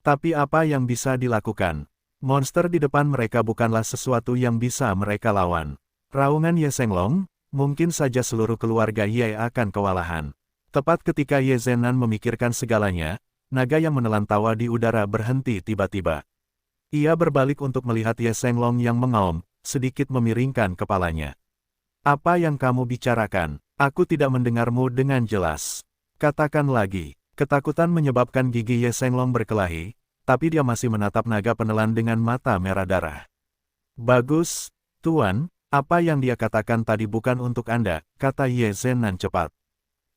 Speaker 1: Tapi apa yang bisa dilakukan? Monster di depan mereka bukanlah sesuatu yang bisa mereka lawan. Raungan Ye Senglong, mungkin saja seluruh keluarga Ye akan kewalahan. Tepat ketika Ye Zhenan memikirkan segalanya, naga yang menelan tawa di udara berhenti tiba-tiba. Ia berbalik untuk melihat Ye Senglong yang mengaum, sedikit memiringkan kepalanya. "Apa yang kamu bicarakan? Aku tidak mendengarmu dengan jelas. Katakan lagi." Ketakutan menyebabkan gigi Ye Senglong berkelahi, tapi dia masih menatap naga penelan dengan mata merah darah. "Bagus, Tuan, apa yang dia katakan tadi bukan untuk Anda," kata Ye Zhenan cepat.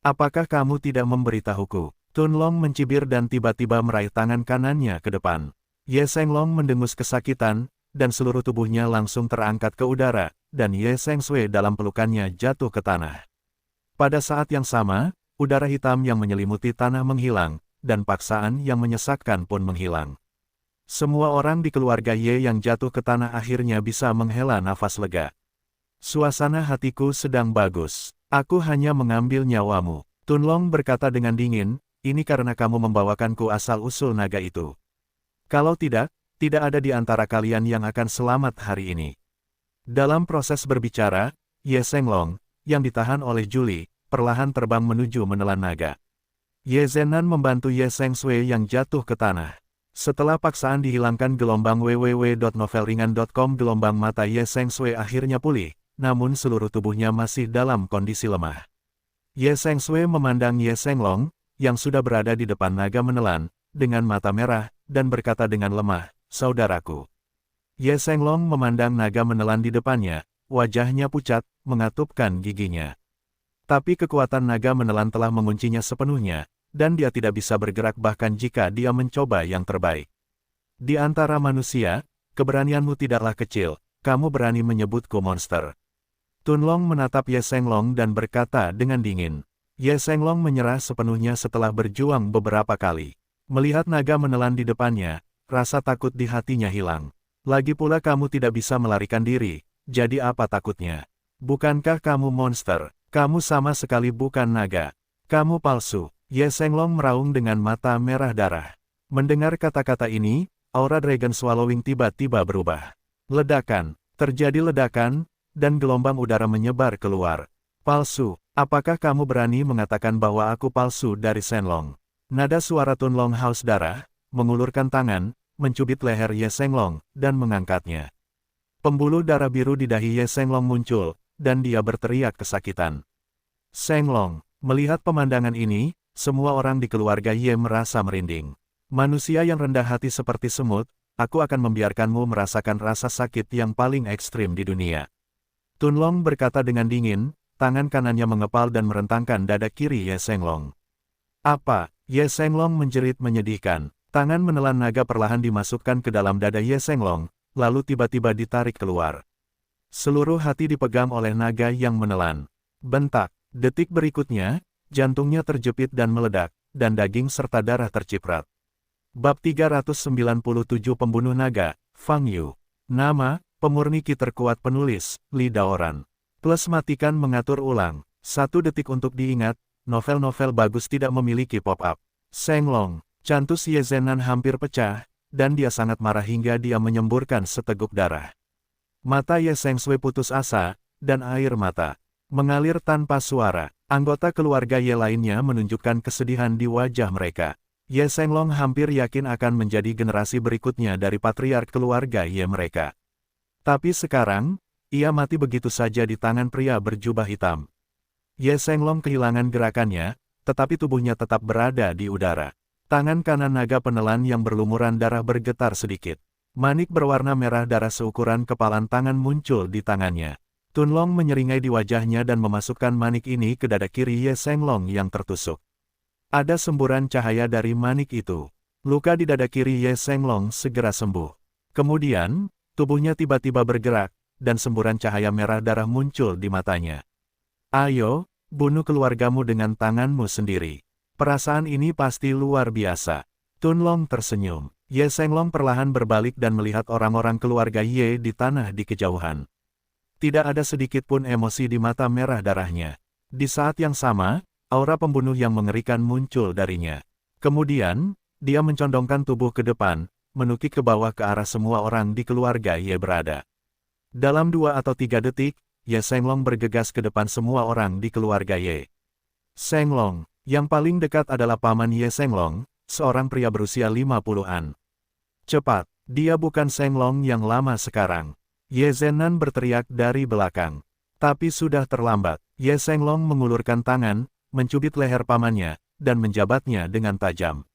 Speaker 1: "Apakah kamu tidak memberitahuku?" Tun Long mencibir dan tiba-tiba meraih tangan kanannya ke depan. Ye Senglong mendengus kesakitan, dan seluruh tubuhnya langsung terangkat ke udara, dan Ye Sengsui dalam pelukannya jatuh ke tanah. Pada saat yang sama, udara hitam yang menyelimuti tanah menghilang, dan paksaan yang menyesakkan pun menghilang. Semua orang di keluarga Ye yang jatuh ke tanah akhirnya bisa menghela nafas lega. "Suasana hatiku sedang bagus. Aku hanya mengambil nyawamu," Tun Long berkata dengan dingin, "ini karena kamu membawakanku asal-usul naga itu. Kalau tidak, tidak ada di antara kalian yang akan selamat hari ini." Dalam proses berbicara, Ye Senglong, yang ditahan oleh Julie, perlahan terbang menuju menelan naga. Ye Zhenan membantu Ye Sengsui yang jatuh ke tanah. Setelah paksaan dihilangkan gelombang www.novelringan.com, gelombang mata Ye Sengsui akhirnya pulih, namun seluruh tubuhnya masih dalam kondisi lemah. Ye Sengsui memandang Ye Senglong, yang sudah berada di depan naga menelan, dengan mata merah, dan berkata dengan lemah, "Saudaraku." Ye Senglong memandang naga menelan di depannya, wajahnya pucat, mengatupkan giginya. Tapi kekuatan naga menelan telah menguncinya sepenuhnya, dan dia tidak bisa bergerak bahkan jika dia mencoba yang terbaik. "Di antara manusia, keberanianmu tidaklah kecil, kamu berani menyebutku monster." Tun Long menatap Ye Senglong dan berkata dengan dingin. Ye Senglong menyerah sepenuhnya setelah berjuang beberapa kali. Melihat naga menelan di depannya, rasa takut di hatinya hilang. "Lagi pula kamu tidak bisa melarikan diri, jadi apa takutnya? Bukankah kamu monster? Kamu sama sekali bukan naga. Kamu palsu." Ye Senglong meraung dengan mata merah darah. Mendengar kata-kata ini, aura Dragon Swallowing tiba-tiba berubah. Ledakan, terjadi ledakan, dan gelombang udara menyebar keluar. "Palsu, apakah kamu berani mengatakan bahwa aku palsu?" dari Senlong. Nada suara Tun Long haus darah, mengulurkan tangan, mencubit leher Ye Senglong, dan mengangkatnya. Pembuluh darah biru di dahi Ye Senglong muncul, dan dia berteriak kesakitan. Senglong, melihat pemandangan ini, semua orang di keluarga Ye merasa merinding. Manusia yang rendah hati seperti semut, aku akan membiarkanmu merasakan rasa sakit yang paling ekstrim di dunia. Tunlong berkata dengan dingin, tangan kanannya mengepal dan merentangkan dada kiri Ye Senglong. Apa? Ye Senglong menjerit menyedihkan. Tangan menelan naga perlahan dimasukkan ke dalam dada Ye Senglong, lalu tiba-tiba ditarik keluar. Seluruh hati dipegang oleh naga yang menelan. Bentak. Detik berikutnya, jantungnya terjepit dan meledak, dan daging serta darah terciprat. Bab 397 Pembunuh Naga, Fang Yu. Nama, pemurni ki terkuat penulis, Li Daoran. Plus matikan mengatur ulang. 1 detik untuk diingat, novel-novel bagus tidak memiliki pop-up. Senglong, cantus Ye Zenan hampir pecah, dan dia sangat marah hingga dia menyemburkan seteguk darah. Mata Ye Sengsui putus asa, dan air mata mengalir tanpa suara. Anggota keluarga Ye lainnya menunjukkan kesedihan di wajah mereka. Ye Senglong hampir yakin akan menjadi generasi berikutnya dari patriark keluarga Ye mereka. Tapi sekarang, ia mati begitu saja di tangan pria berjubah hitam. Ye Senglong kehilangan gerakannya, tetapi tubuhnya tetap berada di udara. Tangan kanan naga penelan yang berlumuran darah bergetar sedikit. Manik berwarna merah darah seukuran kepalan tangan muncul di tangannya. Tunlong menyeringai di wajahnya dan memasukkan manik ini ke dada kiri Ye Senglong yang tertusuk. Ada semburan cahaya dari manik itu. Luka di dada kiri Ye Senglong segera sembuh. Kemudian, tubuhnya tiba-tiba bergerak, dan semburan cahaya merah darah muncul di matanya. Ayo, bunuh keluargamu dengan tanganmu sendiri. Perasaan ini pasti luar biasa. Tunlong tersenyum. Ye Senglong perlahan berbalik dan melihat orang-orang keluarga Ye di tanah di kejauhan. Tidak ada sedikit pun emosi di mata merah darahnya. Di saat yang sama, aura pembunuh yang mengerikan muncul darinya. Kemudian, dia mencondongkan tubuh ke depan, menukik ke bawah ke arah semua orang di keluarga Ye berada. Dalam 2 atau 3 detik, Ye Senglong bergegas ke depan semua orang di keluarga Ye. Senglong, yang paling dekat adalah paman Ye Senglong, seorang pria berusia 50-an. Cepat, dia bukan Senglong yang lama sekarang. Ye Zenan berteriak dari belakang. Tapi sudah terlambat. Ye Senglong mengulurkan tangan, mencubit leher pamannya, dan menjabatnya dengan tajam.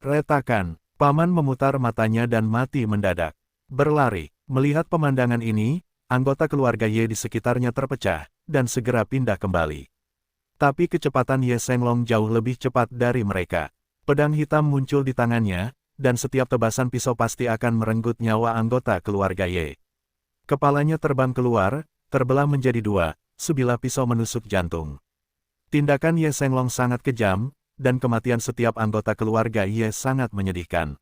Speaker 1: Retakan, paman memutar matanya dan mati mendadak. Berlari, melihat pemandangan ini, anggota keluarga Ye di sekitarnya terpecah, dan segera pindah kembali. Tapi kecepatan Ye Senglong jauh lebih cepat dari mereka. Pedang hitam muncul di tangannya, dan setiap tebasan pisau pasti akan merenggut nyawa anggota keluarga Ye. Kepalanya terbang keluar, terbelah menjadi 2, sebilah pisau menusuk jantung. Tindakan Ye Senglong sangat kejam, dan kematian setiap anggota keluarga Ye sangat menyedihkan.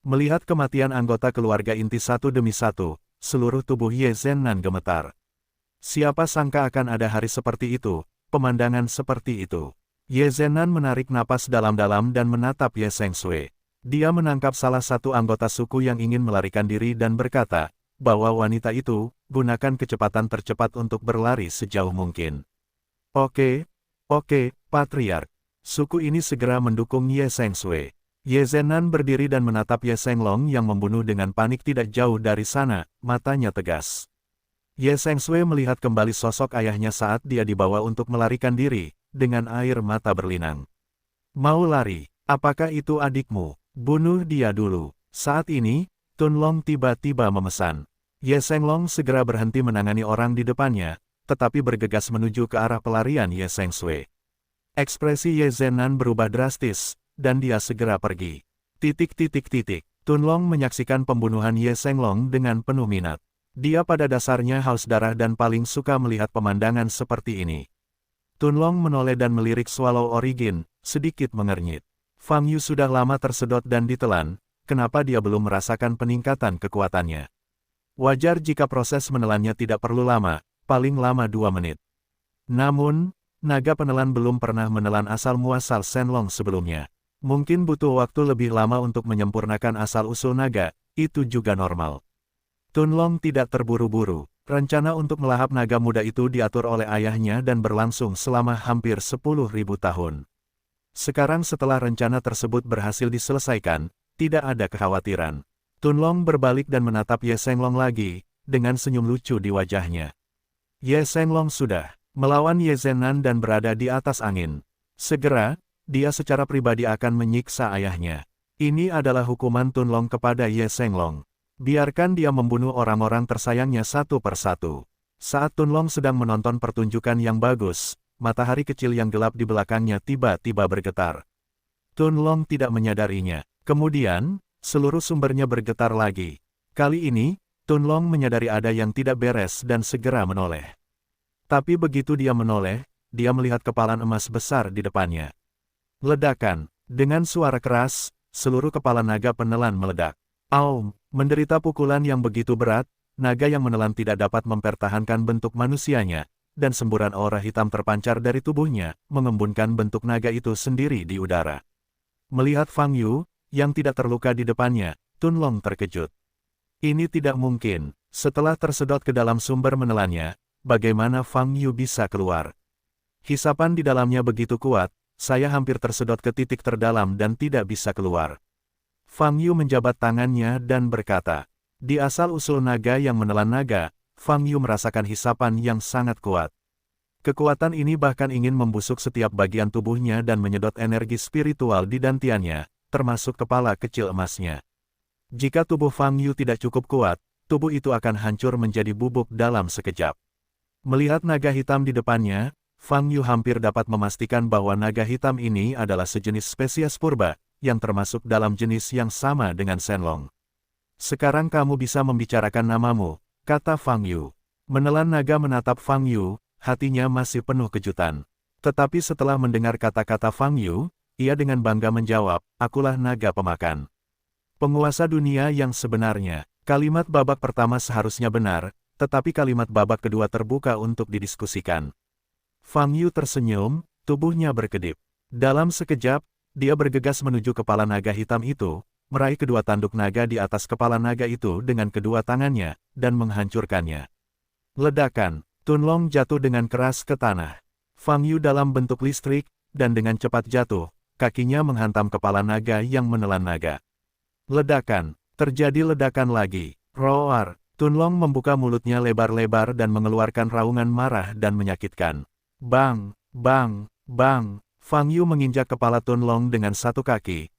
Speaker 1: Melihat kematian anggota keluarga inti satu demi satu, seluruh tubuh Ye Zenan gemetar. Siapa sangka akan ada hari seperti itu, pemandangan seperti itu. Ye Zenan menarik napas dalam-dalam dan menatap Ye Sengsui. Dia menangkap salah satu anggota suku yang ingin melarikan diri dan berkata, bahwa wanita itu, gunakan kecepatan tercepat untuk berlari sejauh mungkin. Oke, Patriark. Suku ini segera mendukung Ye Sengsui. Ye Zenan berdiri dan menatap Ye Senglong yang membunuh dengan panik tidak jauh dari sana, matanya tegas. Ye Sengsui melihat kembali sosok ayahnya saat dia dibawa untuk melarikan diri, dengan air mata berlinang. Mau lari? Apakah itu adikmu? Bunuh dia dulu. Saat ini, Tunlong tiba-tiba memesan. Ye Senglong segera berhenti menangani orang di depannya, tetapi bergegas menuju ke arah pelarian Ye Sengsui. Ekspresi Ye Zenan berubah drastis, dan dia segera pergi. Tunlong menyaksikan pembunuhan Ye Senglong dengan penuh minat. Dia pada dasarnya haus darah dan paling suka melihat pemandangan seperti ini. Tunlong menoleh dan melirik Swallow Origin, sedikit mengernyit. Fang Yu sudah lama tersedot dan ditelan, kenapa dia belum merasakan peningkatan kekuatannya? Wajar jika proses menelannya tidak perlu lama, paling lama 2 menit. Namun, naga penelan belum pernah menelan asal-muasal Senlong sebelumnya. Mungkin butuh waktu lebih lama untuk menyempurnakan asal-usul naga, itu juga normal. Tunlong tidak terburu-buru. Rencana untuk melahap naga muda itu diatur oleh ayahnya dan berlangsung selama hampir 10.000 tahun. Sekarang setelah rencana tersebut berhasil diselesaikan, tidak ada kekhawatiran. Tunlong berbalik dan menatap Ye Senglong lagi, dengan senyum lucu di wajahnya. Ye Senglong sudah melawan Ye Zenan dan berada di atas angin. Segera, dia secara pribadi akan menyiksa ayahnya. Ini adalah hukuman Tunlong kepada Ye Senglong. Biarkan dia membunuh orang-orang tersayangnya satu persatu. Saat Tunlong sedang menonton pertunjukan yang bagus, matahari kecil yang gelap di belakangnya tiba-tiba bergetar. Tunlong tidak menyadarinya. Kemudian, seluruh sumbernya bergetar lagi. Kali ini, Tunlong menyadari ada yang tidak beres dan segera menoleh. Tapi begitu dia menoleh, dia melihat kepalan emas besar di depannya. Ledakan. Dengan suara keras, seluruh kepala naga penelan meledak. Aum, menderita pukulan yang begitu berat, naga yang menelan tidak dapat mempertahankan bentuk manusianya, dan semburan aura hitam terpancar dari tubuhnya, mengembunkan bentuk naga itu sendiri di udara. Melihat Fang Yu, yang tidak terluka di depannya, Tunlong terkejut. Ini tidak mungkin. Setelah tersedot ke dalam sumber menelannya, bagaimana Fang Yu bisa keluar? Hisapan di dalamnya begitu kuat, saya hampir tersedot ke titik terdalam dan tidak bisa keluar. Fang Yu menjabat tangannya dan berkata, di asal-usul naga yang menelan naga, Fang Yu merasakan hisapan yang sangat kuat. Kekuatan ini bahkan ingin membusuk setiap bagian tubuhnya dan menyedot energi spiritual di dantiannya, termasuk kepala kecil emasnya. Jika tubuh Fang Yu tidak cukup kuat, tubuh itu akan hancur menjadi bubuk dalam sekejap. Melihat naga hitam di depannya, Fang Yu hampir dapat memastikan bahwa naga hitam ini adalah sejenis spesies purba, yang termasuk dalam jenis yang sama dengan Senlong. Sekarang kamu bisa membicarakan namamu, kata Fang Yu. Menelan naga menatap Fang Yu, hatinya masih penuh kejutan. Tetapi setelah mendengar kata-kata Fang Yu, ia dengan bangga menjawab, akulah naga pemakan. Penguasa dunia yang sebenarnya. Kalimat babak pertama seharusnya benar, tetapi kalimat babak kedua terbuka untuk didiskusikan. Fang Yu tersenyum, tubuhnya berkedip. Dalam sekejap, dia bergegas menuju kepala naga hitam itu, meraih kedua tanduk naga di atas kepala naga itu dengan kedua tangannya, dan menghancurkannya. Ledakan, Tunlong jatuh dengan keras ke tanah. Fang Yu dalam bentuk listrik, dan dengan cepat jatuh, kakinya menghantam kepala naga yang menelan naga. Ledakan, terjadi ledakan lagi. Roar, Tunlong membuka mulutnya lebar-lebar dan mengeluarkan raungan marah dan menyakitkan. Bang, bang, bang, Fang Yu menginjak kepala Tunlong dengan satu kaki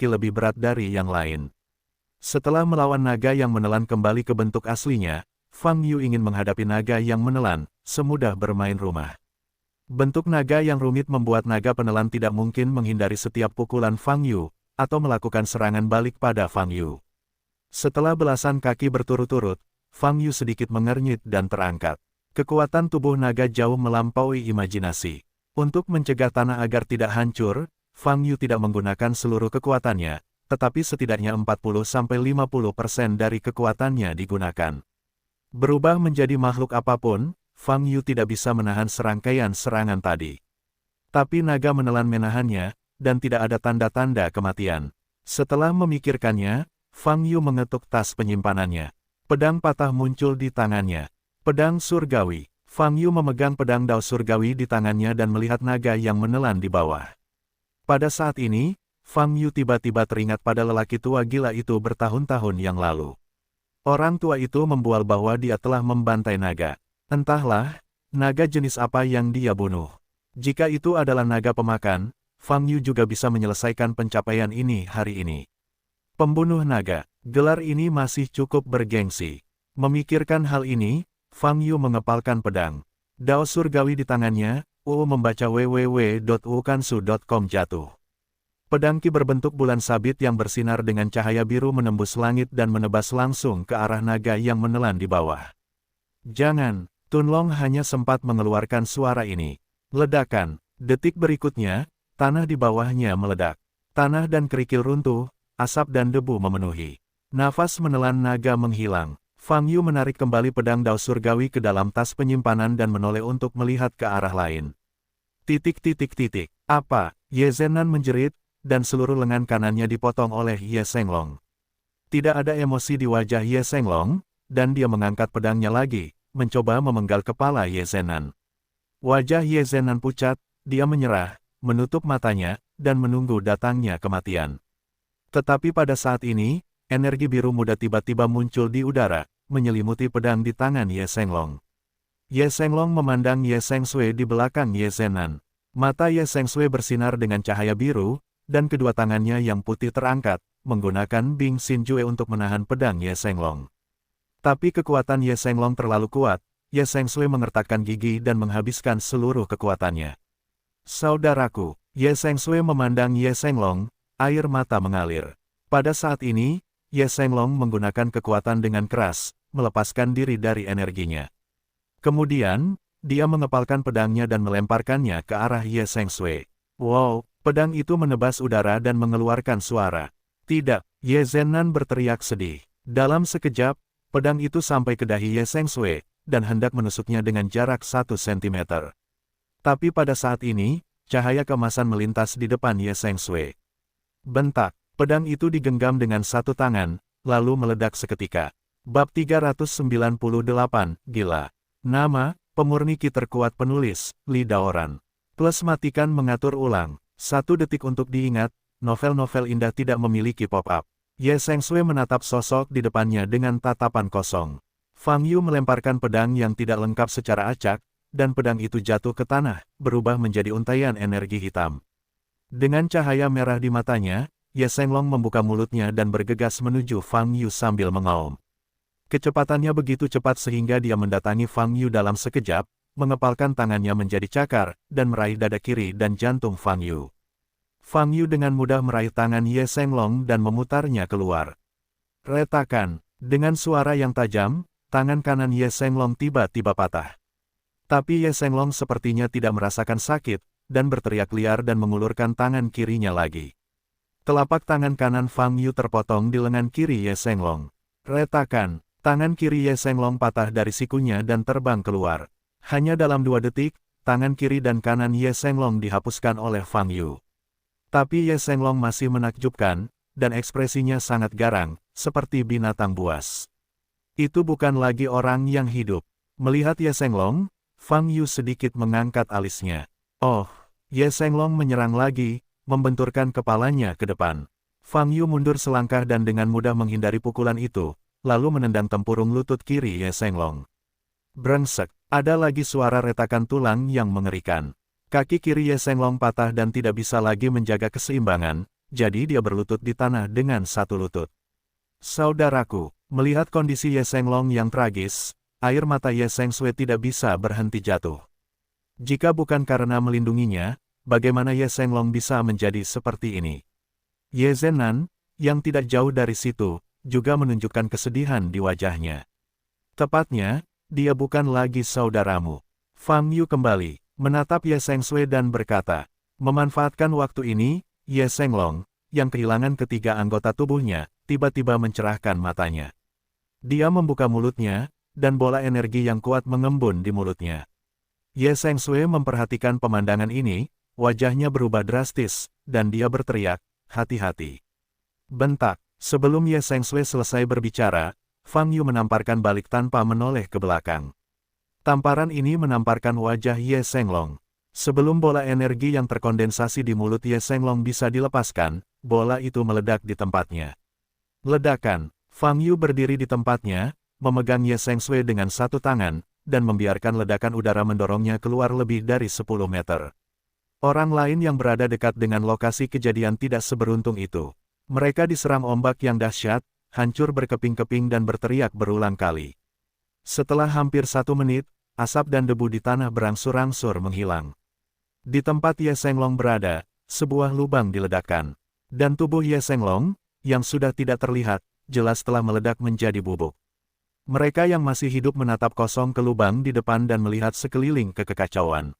Speaker 1: lebih berat dari yang lain. Setelah melawan naga yang menelan kembali ke bentuk aslinya, Fang Yu ingin menghadapi naga yang menelan, semudah bermain rumah. Bentuk naga yang rumit membuat naga penelan tidak mungkin menghindari setiap pukulan Fang Yu, atau melakukan serangan balik pada Fang Yu. Setelah belasan kaki berturut-turut, Fang Yu sedikit mengernyit dan terangkat. Kekuatan tubuh naga jauh melampaui imajinasi. Untuk mencegah tanah agar tidak hancur, Fang Yu tidak menggunakan seluruh kekuatannya, tetapi setidaknya 40-50% dari kekuatannya digunakan. Berubah menjadi makhluk apapun, Fang Yu tidak bisa menahan serangkaian serangan tadi. Tapi naga menelan menahannya, dan tidak ada tanda-tanda kematian. Setelah memikirkannya, Fang Yu mengetuk tas penyimpanannya. Pedang patah muncul di tangannya. Pedang surgawi. Fang Yu memegang pedang dao surgawi di tangannya dan melihat naga yang menelan di bawah. Pada saat ini, Fang Yu tiba-tiba teringat pada lelaki tua gila itu bertahun-tahun yang lalu. Orang tua itu membual bahwa dia telah membantai naga. Entahlah, naga jenis apa yang dia bunuh. Jika itu adalah naga pemakan, Fang Yu juga bisa menyelesaikan pencapaian ini hari ini. Pembunuh naga, gelar ini masih cukup bergengsi. Memikirkan hal ini, Fang Yu mengepalkan pedang. Dao surgawi di tangannya, membaca www.wukansu.com jatuh. Pedang Qi berbentuk bulan sabit yang bersinar dengan cahaya biru menembus langit dan menebas langsung ke arah naga yang menelan di bawah. Jangan, Tunlong hanya sempat mengeluarkan suara ini. Ledakan, detik berikutnya, tanah di bawahnya meledak. Tanah dan kerikil runtuh, asap dan debu memenuhi. Nafas menelan naga menghilang. Fang Yu menarik kembali pedang dao surgawi ke dalam tas penyimpanan dan menoleh untuk melihat ke arah lain. Apa? Ye Zhennan menjerit, dan seluruh lengan kanannya dipotong oleh Ye Senglong. Tidak ada emosi di wajah Ye Senglong, dan dia mengangkat pedangnya lagi, mencoba memenggal kepala Ye Zhennan. Wajah Ye Zhennan pucat, dia menyerah, menutup matanya, dan menunggu datangnya kematian. Tetapi pada saat ini, energi biru muda tiba-tiba muncul di udara, menyelimuti pedang di tangan Ye Senglong. Ye Senglong memandang Ye Sengsui di belakang Ye Zhennan. Mata Ye Sengsui bersinar dengan cahaya biru, dan kedua tangannya yang putih terangkat, menggunakan Bing Xinjue untuk menahan pedang Ye Senglong. Tapi kekuatan Ye Senglong terlalu kuat, Ye Sengsui mengertakkan gigi dan menghabiskan seluruh kekuatannya. Saudaraku, Ye Sengsui memandang Ye Senglong, air mata mengalir. Pada saat ini, Ye Senglong menggunakan kekuatan dengan keras, melepaskan diri dari energinya. Kemudian, dia mengepalkan pedangnya dan melemparkannya ke arah Ye Sengsui. Wow, pedang itu menebas udara dan mengeluarkan suara. Tidak, Ye Zhennan berteriak sedih. Dalam sekejap, pedang itu sampai ke dahi Ye Sengsui, dan hendak menusuknya dengan jarak 1 cm. Tapi pada saat ini, cahaya keemasan melintas di depan Ye Sengsui. Bentak, pedang itu digenggam dengan satu tangan, lalu meledak seketika. Bab 398, Gila. Nama, pemurni ki terkuat penulis, Li Daoran. Plus matikan mengatur ulang. 1 detik untuk diingat, novel-novel indah tidak memiliki pop-up. Ye Sengsui menatap sosok di depannya dengan tatapan kosong. Fang Yu melemparkan pedang yang tidak lengkap secara acak, dan pedang itu jatuh ke tanah, berubah menjadi untaian energi hitam. Dengan cahaya merah di matanya, Ye Senglong membuka mulutnya dan bergegas menuju Fang Yu sambil mengaum. Kecepatannya begitu cepat sehingga dia mendatangi Fang Yu dalam sekejap, mengepalkan tangannya menjadi cakar, dan meraih dada kiri dan jantung Fang Yu. Fang Yu dengan mudah meraih tangan Ye Senglong dan memutarnya keluar. Retakan, dengan suara yang tajam, tangan kanan Ye Senglong tiba-tiba patah. Tapi Ye Senglong sepertinya tidak merasakan sakit, dan berteriak liar dan mengulurkan tangan kirinya lagi. Telapak tangan kanan Fang Yu terpotong di lengan kiri Ye Senglong. Retakan, tangan kiri Ye Senglong patah dari sikunya dan terbang keluar. Hanya dalam 2 detik, tangan kiri dan kanan Ye Senglong dihapuskan oleh Fang Yu. Tapi Ye Senglong masih menakjubkan, dan ekspresinya sangat garang, seperti binatang buas. Itu bukan lagi orang yang hidup. Melihat Ye Senglong, Fang Yu sedikit mengangkat alisnya. Oh, Ye Senglong menyerang lagi, membenturkan kepalanya ke depan. Fang Yu mundur selangkah dan dengan mudah menghindari pukulan itu, lalu menendang tempurung lutut kiri Ye Senglong. Brengsek, ada lagi suara retakan tulang yang mengerikan. Kaki kiri Ye Senglong patah dan tidak bisa lagi menjaga keseimbangan, jadi dia berlutut di tanah dengan satu lutut. Saudaraku, melihat kondisi Ye Senglong yang tragis, air mata Ye Sengsui tidak bisa berhenti jatuh. Jika bukan karena melindunginya, bagaimana Ye Senglong bisa menjadi seperti ini? Ye Zhennan, yang tidak jauh dari situ, juga menunjukkan kesedihan di wajahnya. Tepatnya, dia bukan lagi saudaramu. Fang Yu kembali, menatap Ye Sengsui dan berkata, memanfaatkan waktu ini, Ye Senglong, yang kehilangan ketiga anggota tubuhnya, tiba-tiba mencerahkan matanya. Dia membuka mulutnya, dan bola energi yang kuat mengembun di mulutnya. Ye Sengsui memperhatikan pemandangan ini, wajahnya berubah drastis, dan dia berteriak, hati-hati. Bentak, sebelum Ye Sengsui selesai berbicara, Fang Yu menamparkan balik tanpa menoleh ke belakang. Tamparan ini menamparkan wajah Ye Senglong. Sebelum bola energi yang terkondensasi di mulut Ye Senglong bisa dilepaskan, bola itu meledak di tempatnya. Ledakan, Fang Yu berdiri di tempatnya, memegang Ye Sengsui dengan satu tangan, dan membiarkan ledakan udara mendorongnya keluar lebih dari 10 meter. Orang lain yang berada dekat dengan lokasi kejadian tidak seberuntung itu. Mereka diserang ombak yang dahsyat, hancur berkeping-keping dan berteriak berulang kali. Setelah hampir 1 menit, asap dan debu di tanah berangsur-angsur menghilang. Di tempat Ye Senglong berada, sebuah lubang diledakkan. Dan tubuh Ye Senglong, yang sudah tidak terlihat, jelas telah meledak menjadi bubuk. Mereka yang masih hidup menatap kosong ke lubang di depan dan melihat sekeliling ke kekacauan.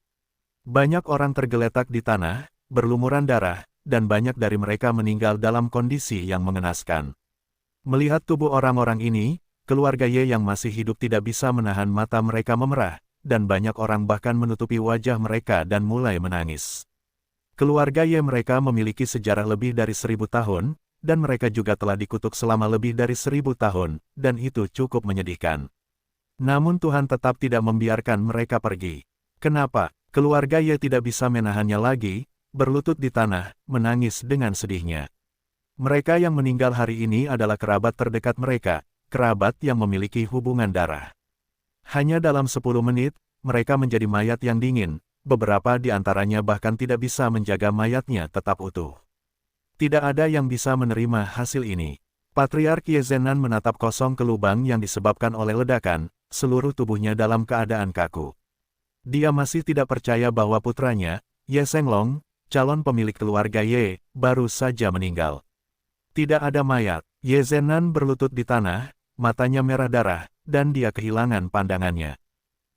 Speaker 1: Banyak orang tergeletak di tanah, berlumuran darah, dan banyak dari mereka meninggal dalam kondisi yang mengenaskan. Melihat tubuh orang-orang ini, keluarga Ye yang masih hidup tidak bisa menahan mata mereka memerah, dan banyak orang bahkan menutupi wajah mereka dan mulai menangis. Keluarga Ye mereka memiliki sejarah lebih dari 1000 tahun, dan mereka juga telah dikutuk selama lebih dari 1000 tahun, dan itu cukup menyedihkan. Namun Tuhan tetap tidak membiarkan mereka pergi. Kenapa? Keluarga Ye tidak bisa menahannya lagi, berlutut di tanah, menangis dengan sedihnya. Mereka yang meninggal hari ini adalah kerabat terdekat mereka, kerabat yang memiliki hubungan darah. Hanya dalam 10 menit, mereka menjadi mayat yang dingin, beberapa di antaranya bahkan tidak bisa menjaga mayatnya tetap utuh. Tidak ada yang bisa menerima hasil ini. Patriark Ye Zhennan menatap kosong ke lubang yang disebabkan oleh ledakan, seluruh tubuhnya dalam keadaan kaku. Dia masih tidak percaya bahwa putranya, Ye Shenglong, calon pemilik keluarga Ye, baru saja meninggal. Tidak ada mayat. Ye Zhennan berlutut di tanah, matanya merah darah, dan dia kehilangan pandangannya.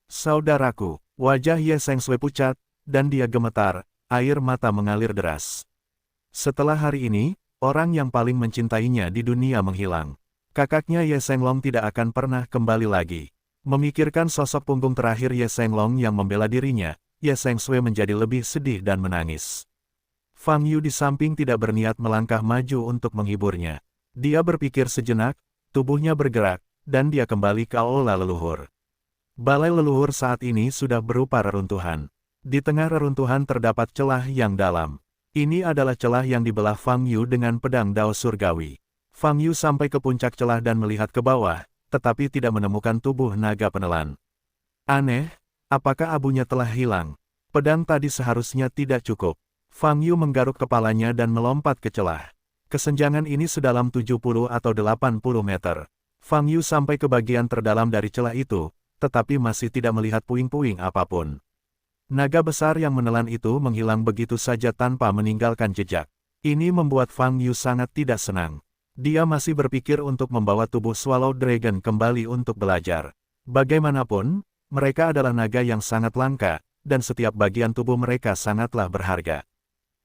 Speaker 1: Saudaraku, wajah Ye Sengsui pucat, dan dia gemetar, air mata mengalir deras. Setelah hari ini, orang yang paling mencintainya di dunia menghilang. Kakaknya Ye Shenglong tidak akan pernah kembali lagi. Memikirkan sosok punggung terakhir Ye Shenglong yang membela dirinya, Ye Sengsui menjadi lebih sedih dan menangis. Fang Yu di samping tidak berniat melangkah maju untuk menghiburnya. Dia berpikir sejenak, tubuhnya bergerak, dan dia kembali ke aula leluhur. Balai leluhur saat ini sudah berupa reruntuhan. Di tengah reruntuhan terdapat celah yang dalam. Ini adalah celah yang dibelah Fang Yu dengan pedang Dao Surgawi. Fang Yu sampai ke puncak celah dan melihat ke bawah, tetapi tidak menemukan tubuh naga penelan. Aneh, apakah abunya telah hilang? Pedang tadi seharusnya tidak cukup. Fang Yu menggaruk kepalanya dan melompat ke celah. Kesenjangan ini sedalam 70 atau 80 meter. Fang Yu sampai ke bagian terdalam dari celah itu, tetapi masih tidak melihat puing-puing apapun. Naga besar yang menelan itu menghilang begitu saja tanpa meninggalkan jejak. Ini membuat Fang Yu sangat tidak senang. Dia masih berpikir untuk membawa tubuh Swallow Dragon kembali untuk belajar. Bagaimanapun, mereka adalah naga yang sangat langka, dan setiap bagian tubuh mereka sangatlah berharga.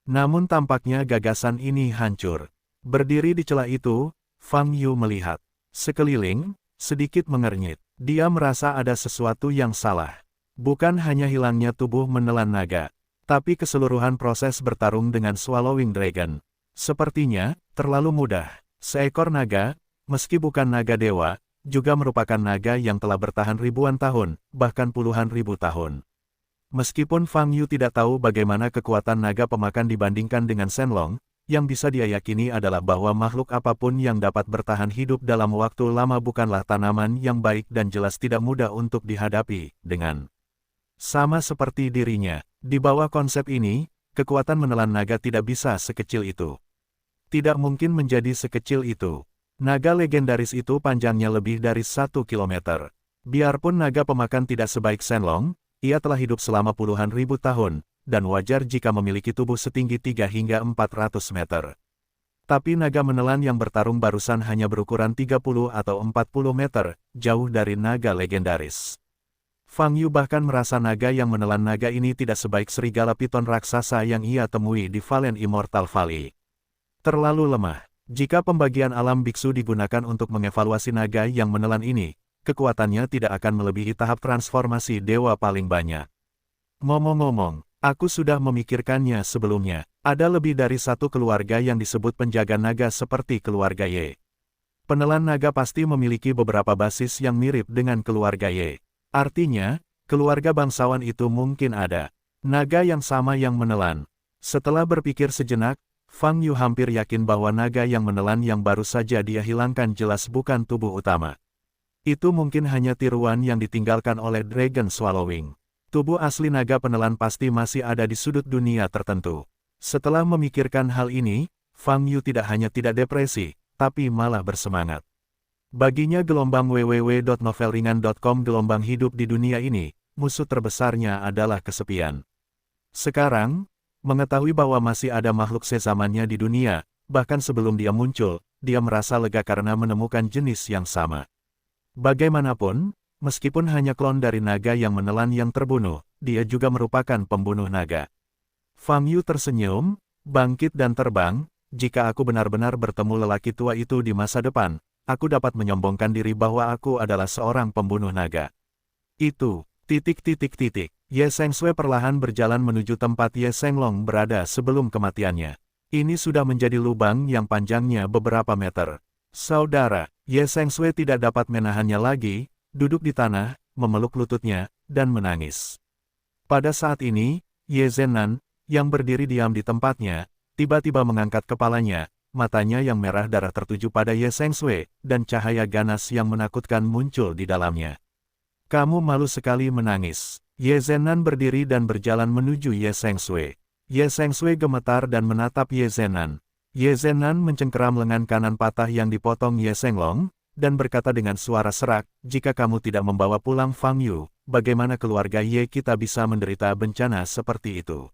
Speaker 1: Namun tampaknya gagasan ini hancur. Berdiri di celah itu, Fang Yu melihat sekeliling, sedikit mengernyit. Dia merasa ada sesuatu yang salah. Bukan hanya hilangnya tubuh menelan naga, tapi keseluruhan proses bertarung dengan Swallowing Dragon. Sepertinya, terlalu mudah. Seekor naga, meski bukan naga dewa, juga merupakan naga yang telah bertahan ribuan tahun, bahkan puluhan ribu tahun. Meskipun Fang Yu tidak tahu bagaimana kekuatan naga pemakan dibandingkan dengan Shenlong, yang bisa dia yakini adalah bahwa makhluk apapun yang dapat bertahan hidup dalam waktu lama bukanlah tanaman yang baik dan jelas tidak mudah untuk dihadapi, dengan sama seperti dirinya. Di bawah konsep ini, kekuatan menelan naga tidak bisa sekecil itu. Tidak mungkin menjadi sekecil itu. Naga legendaris itu panjangnya lebih dari 1 kilometer. Biarpun naga pemakan tidak sebaik Shenlong, ia telah hidup selama puluhan ribu tahun, dan wajar jika memiliki tubuh setinggi 3 hingga 400 meter. Tapi naga menelan yang bertarung barusan hanya berukuran 30 atau 40 meter, jauh dari naga legendaris. Fang Yu bahkan merasa naga yang menelan naga ini tidak sebaik serigala piton raksasa yang ia temui di Valen Immortal Valley. Terlalu lemah. Jika pembagian alam biksu digunakan untuk mengevaluasi naga yang menelan ini, kekuatannya tidak akan melebihi tahap transformasi dewa paling banyak. Ngomong-ngomong, aku sudah memikirkannya sebelumnya. Ada lebih dari satu keluarga yang disebut penjaga naga seperti keluarga Ye. Penelan naga pasti memiliki beberapa basis yang mirip dengan keluarga Ye. Artinya, keluarga bangsawan itu mungkin ada naga yang sama yang menelan. Setelah berpikir sejenak, Fang Yu hampir yakin bahwa naga yang menelan yang baru saja dia hilangkan jelas bukan tubuh utama. Itu mungkin hanya tiruan yang ditinggalkan oleh Dragon Swallowing. Tubuh asli naga penelan pasti masih ada di sudut dunia tertentu. Setelah memikirkan hal ini, Fang Yu tidak hanya tidak depresi, tapi malah bersemangat. Baginya gelombang www.novelringan.com gelombang hidup di dunia ini, musuh terbesarnya adalah kesepian. Sekarang, mengetahui bahwa masih ada makhluk sezamannya di dunia, bahkan sebelum dia muncul, dia merasa lega karena menemukan jenis yang sama. Bagaimanapun, meskipun hanya klon dari naga yang menelan yang terbunuh, dia juga merupakan pembunuh naga. Fang Yu tersenyum, bangkit dan terbang. Jika aku benar-benar bertemu lelaki tua itu di masa depan, aku dapat menyombongkan diri bahwa aku adalah seorang pembunuh naga. Itu, ... Ye Sengsui perlahan berjalan menuju tempat Ye Shenglong berada sebelum kematiannya. Ini sudah menjadi lubang yang panjangnya beberapa meter. Saudara, Ye Sengsui tidak dapat menahannya lagi, duduk di tanah, memeluk lututnya, dan menangis. Pada saat ini, Ye Zhennan, yang berdiri diam di tempatnya, tiba-tiba mengangkat kepalanya, matanya yang merah darah tertuju pada Ye Sengsui, dan cahaya ganas yang menakutkan muncul di dalamnya. Kamu malu sekali menangis. Ye Zhennan berdiri dan berjalan menuju Ye Sengsui. Ye Sengsui gemetar dan menatap Ye Zhennan. Ye Zhenan mencengkeram lengan kanan patah yang dipotong Ye Senglong, dan berkata dengan suara serak, jika kamu tidak membawa pulang Fang Yu, bagaimana keluarga Ye kita bisa menderita bencana seperti itu?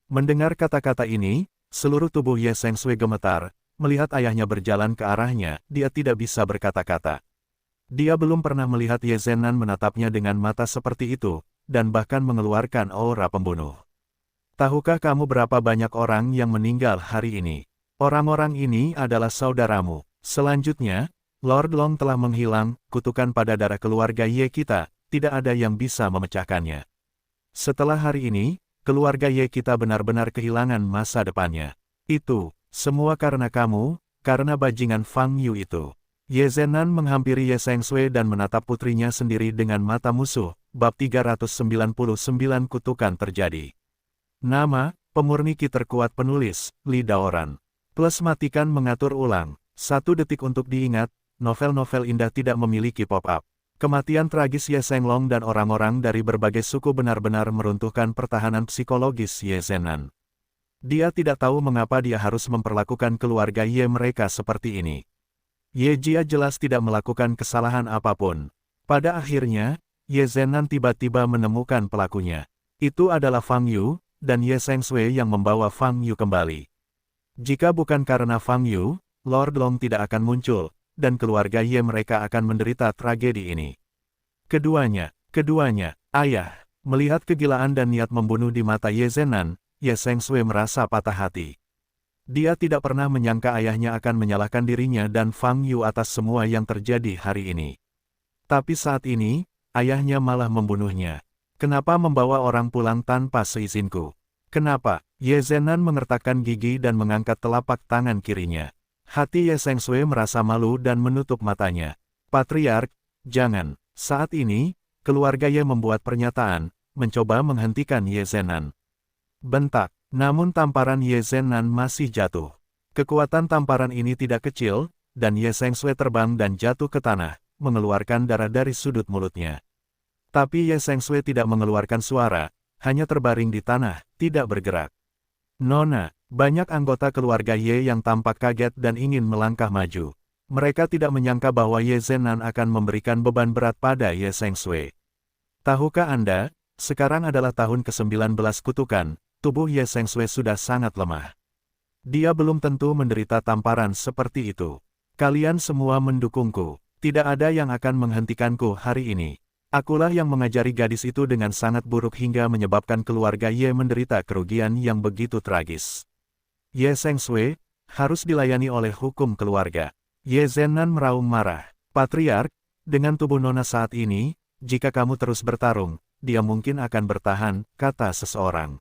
Speaker 1: Mendengar kata-kata ini, seluruh tubuh Ye Sengsui gemetar, melihat ayahnya berjalan ke arahnya, dia tidak bisa berkata-kata. Dia belum pernah melihat Ye Zhenan menatapnya dengan mata seperti itu, dan bahkan mengeluarkan aura pembunuh. Tahukah kamu berapa banyak orang yang meninggal hari ini? Orang-orang ini adalah saudaramu. Selanjutnya, Lord Long telah menghilang, kutukan pada darah keluarga Ye kita, tidak ada yang bisa memecahkannya. Setelah hari ini, keluarga Ye kita benar-benar kehilangan masa depannya. Itu, semua karena kamu, karena bajingan Fang Yu itu. Ye Zhenan menghampiri Ye Sengsui dan menatap putrinya sendiri dengan mata musuh. Bab 399 kutukan terjadi. Nama, pemurni ki terkuat penulis, Li Daoran. Plus matikan mengatur ulang. 1 detik untuk diingat, novel-novel indah tidak memiliki pop-up. Kematian tragis Ye Senglong dan orang-orang dari berbagai suku benar-benar meruntuhkan pertahanan psikologis Ye Zhenan. Dia tidak tahu mengapa dia harus memperlakukan keluarga Ye mereka seperti ini. Ye Jia jelas tidak melakukan kesalahan apapun. Pada akhirnya, Ye Zhenan tiba-tiba menemukan pelakunya. Itu adalah Fang Yu, dan Ye Sengsui yang membawa Fang Yu kembali. Jika bukan karena Fang Yu, Lord Long tidak akan muncul, dan keluarga Ye mereka akan menderita tragedi ini. Keduanya, ayah, melihat kegilaan dan niat membunuh di mata Ye Zhenan, Ye Sengsui merasa patah hati. Dia tidak pernah menyangka ayahnya akan menyalahkan dirinya dan Fang Yu atas semua yang terjadi hari ini. Tapi saat ini, ayahnya malah membunuhnya. Kenapa membawa orang pulang tanpa seizinku? Kenapa? Ye Zhenan mengertakkan gigi dan mengangkat telapak tangan kirinya. Hati Ye Sengsui merasa malu dan menutup matanya. Patriark, jangan. Saat ini, keluarga Ye membuat pernyataan, mencoba menghentikan Ye Zhenan. Bentak, namun tamparan Ye Zhenan masih jatuh. Kekuatan tamparan ini tidak kecil, dan Ye Sengsui terbang dan jatuh ke tanah, mengeluarkan darah dari sudut mulutnya. Tapi Ye Sengsui tidak mengeluarkan suara, hanya terbaring di tanah, tidak bergerak. Nona, banyak anggota keluarga Ye yang tampak kaget dan ingin melangkah maju. Mereka tidak menyangka bahwa Ye Zhenan akan memberikan beban berat pada Ye Sengsui. Tahukah Anda, sekarang adalah tahun ke-19 kutukan, tubuh Ye Sengsui sudah sangat lemah. Dia belum tentu menderita tamparan seperti itu. Kalian semua mendukungku. Tidak ada yang akan menghentikanku hari ini. Akulah yang mengajari gadis itu dengan sangat buruk hingga menyebabkan keluarga Ye menderita kerugian yang begitu tragis. Ye Sengsui harus dilayani oleh hukum keluarga. Ye Zhenan meraung marah. Patriark, dengan tubuh Nona saat ini, jika kamu terus bertarung, dia mungkin akan bertahan, kata seseorang.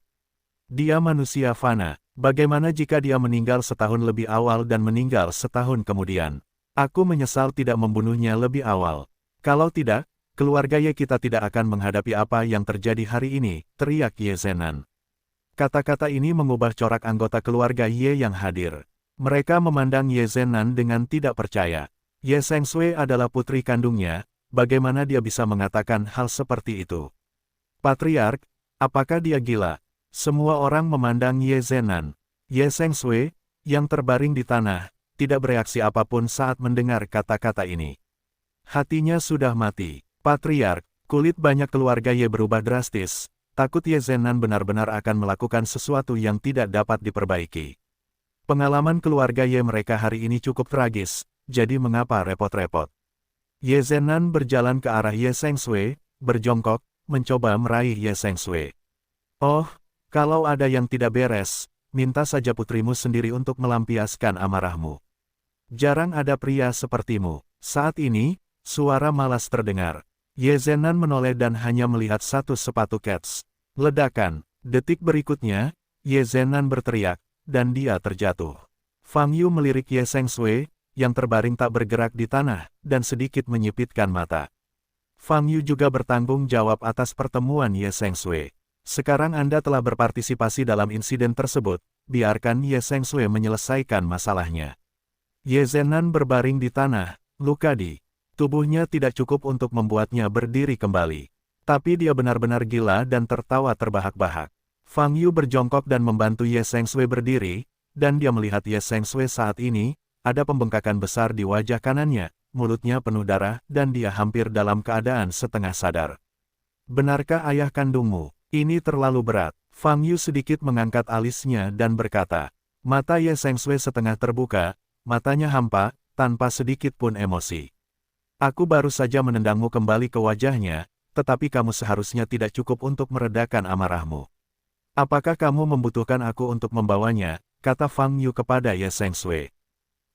Speaker 1: Dia manusia fana. Bagaimana jika dia meninggal setahun lebih awal dan meninggal setahun kemudian? Aku menyesal tidak membunuhnya lebih awal. Kalau tidak, keluarga Ye kita tidak akan menghadapi apa yang terjadi hari ini, teriak Ye Zhenan. Kata-kata ini mengubah corak anggota keluarga Ye yang hadir. Mereka memandang Ye Zhenan dengan tidak percaya. Ye Sengsui adalah putri kandungnya, bagaimana dia bisa mengatakan hal seperti itu? Patriark, apakah dia gila? Semua orang memandang Ye Zhenan. Ye Sengsui, yang terbaring di tanah, tidak bereaksi apapun saat mendengar kata-kata ini. Hatinya sudah mati. Patriark, kulit banyak keluarga Ye berubah drastis, takut Ye Zhenan benar-benar akan melakukan sesuatu yang tidak dapat diperbaiki. Pengalaman keluarga Ye mereka hari ini cukup tragis, jadi mengapa repot-repot? Ye Zhenan berjalan ke arah Ye Sengsui, berjongkok, mencoba meraih Ye Sengsui. Oh, kalau ada yang tidak beres, minta saja putrimu sendiri untuk melampiaskan amarahmu. Jarang ada pria sepertimu. Saat ini, suara malas terdengar. Ye Zhenan menoleh dan hanya melihat satu sepatu kets. Ledakan. Detik berikutnya, Ye Zhenan berteriak, dan dia terjatuh. Fang Yu melirik Ye Sengsui, yang terbaring tak bergerak di tanah, dan sedikit menyipitkan mata. Fang Yu juga bertanggung jawab atas pertemuan Ye Sengsui. Sekarang Anda telah berpartisipasi dalam insiden tersebut, biarkan Ye Sengsui menyelesaikan masalahnya. Ye Zhenan berbaring di tanah, luka di tubuhnya tidak cukup untuk membuatnya berdiri kembali. Tapi dia benar-benar gila dan tertawa terbahak-bahak. Fang Yu berjongkok dan membantu Ye Sengsui berdiri, dan dia melihat Ye Sengsui saat ini, ada pembengkakan besar di wajah kanannya, mulutnya penuh darah, dan dia hampir dalam keadaan setengah sadar. Benarkah ayah kandungmu? Ini terlalu berat. Fang Yu sedikit mengangkat alisnya dan berkata. Mata Ye Sengsui setengah terbuka, matanya hampa, tanpa sedikit pun emosi. Aku baru saja menendangmu kembali ke wajahnya, tetapi kamu seharusnya tidak cukup untuk meredakan amarahmu. Apakah kamu membutuhkan aku untuk membawanya? Kata Fang Yu kepada Ye Sengsui.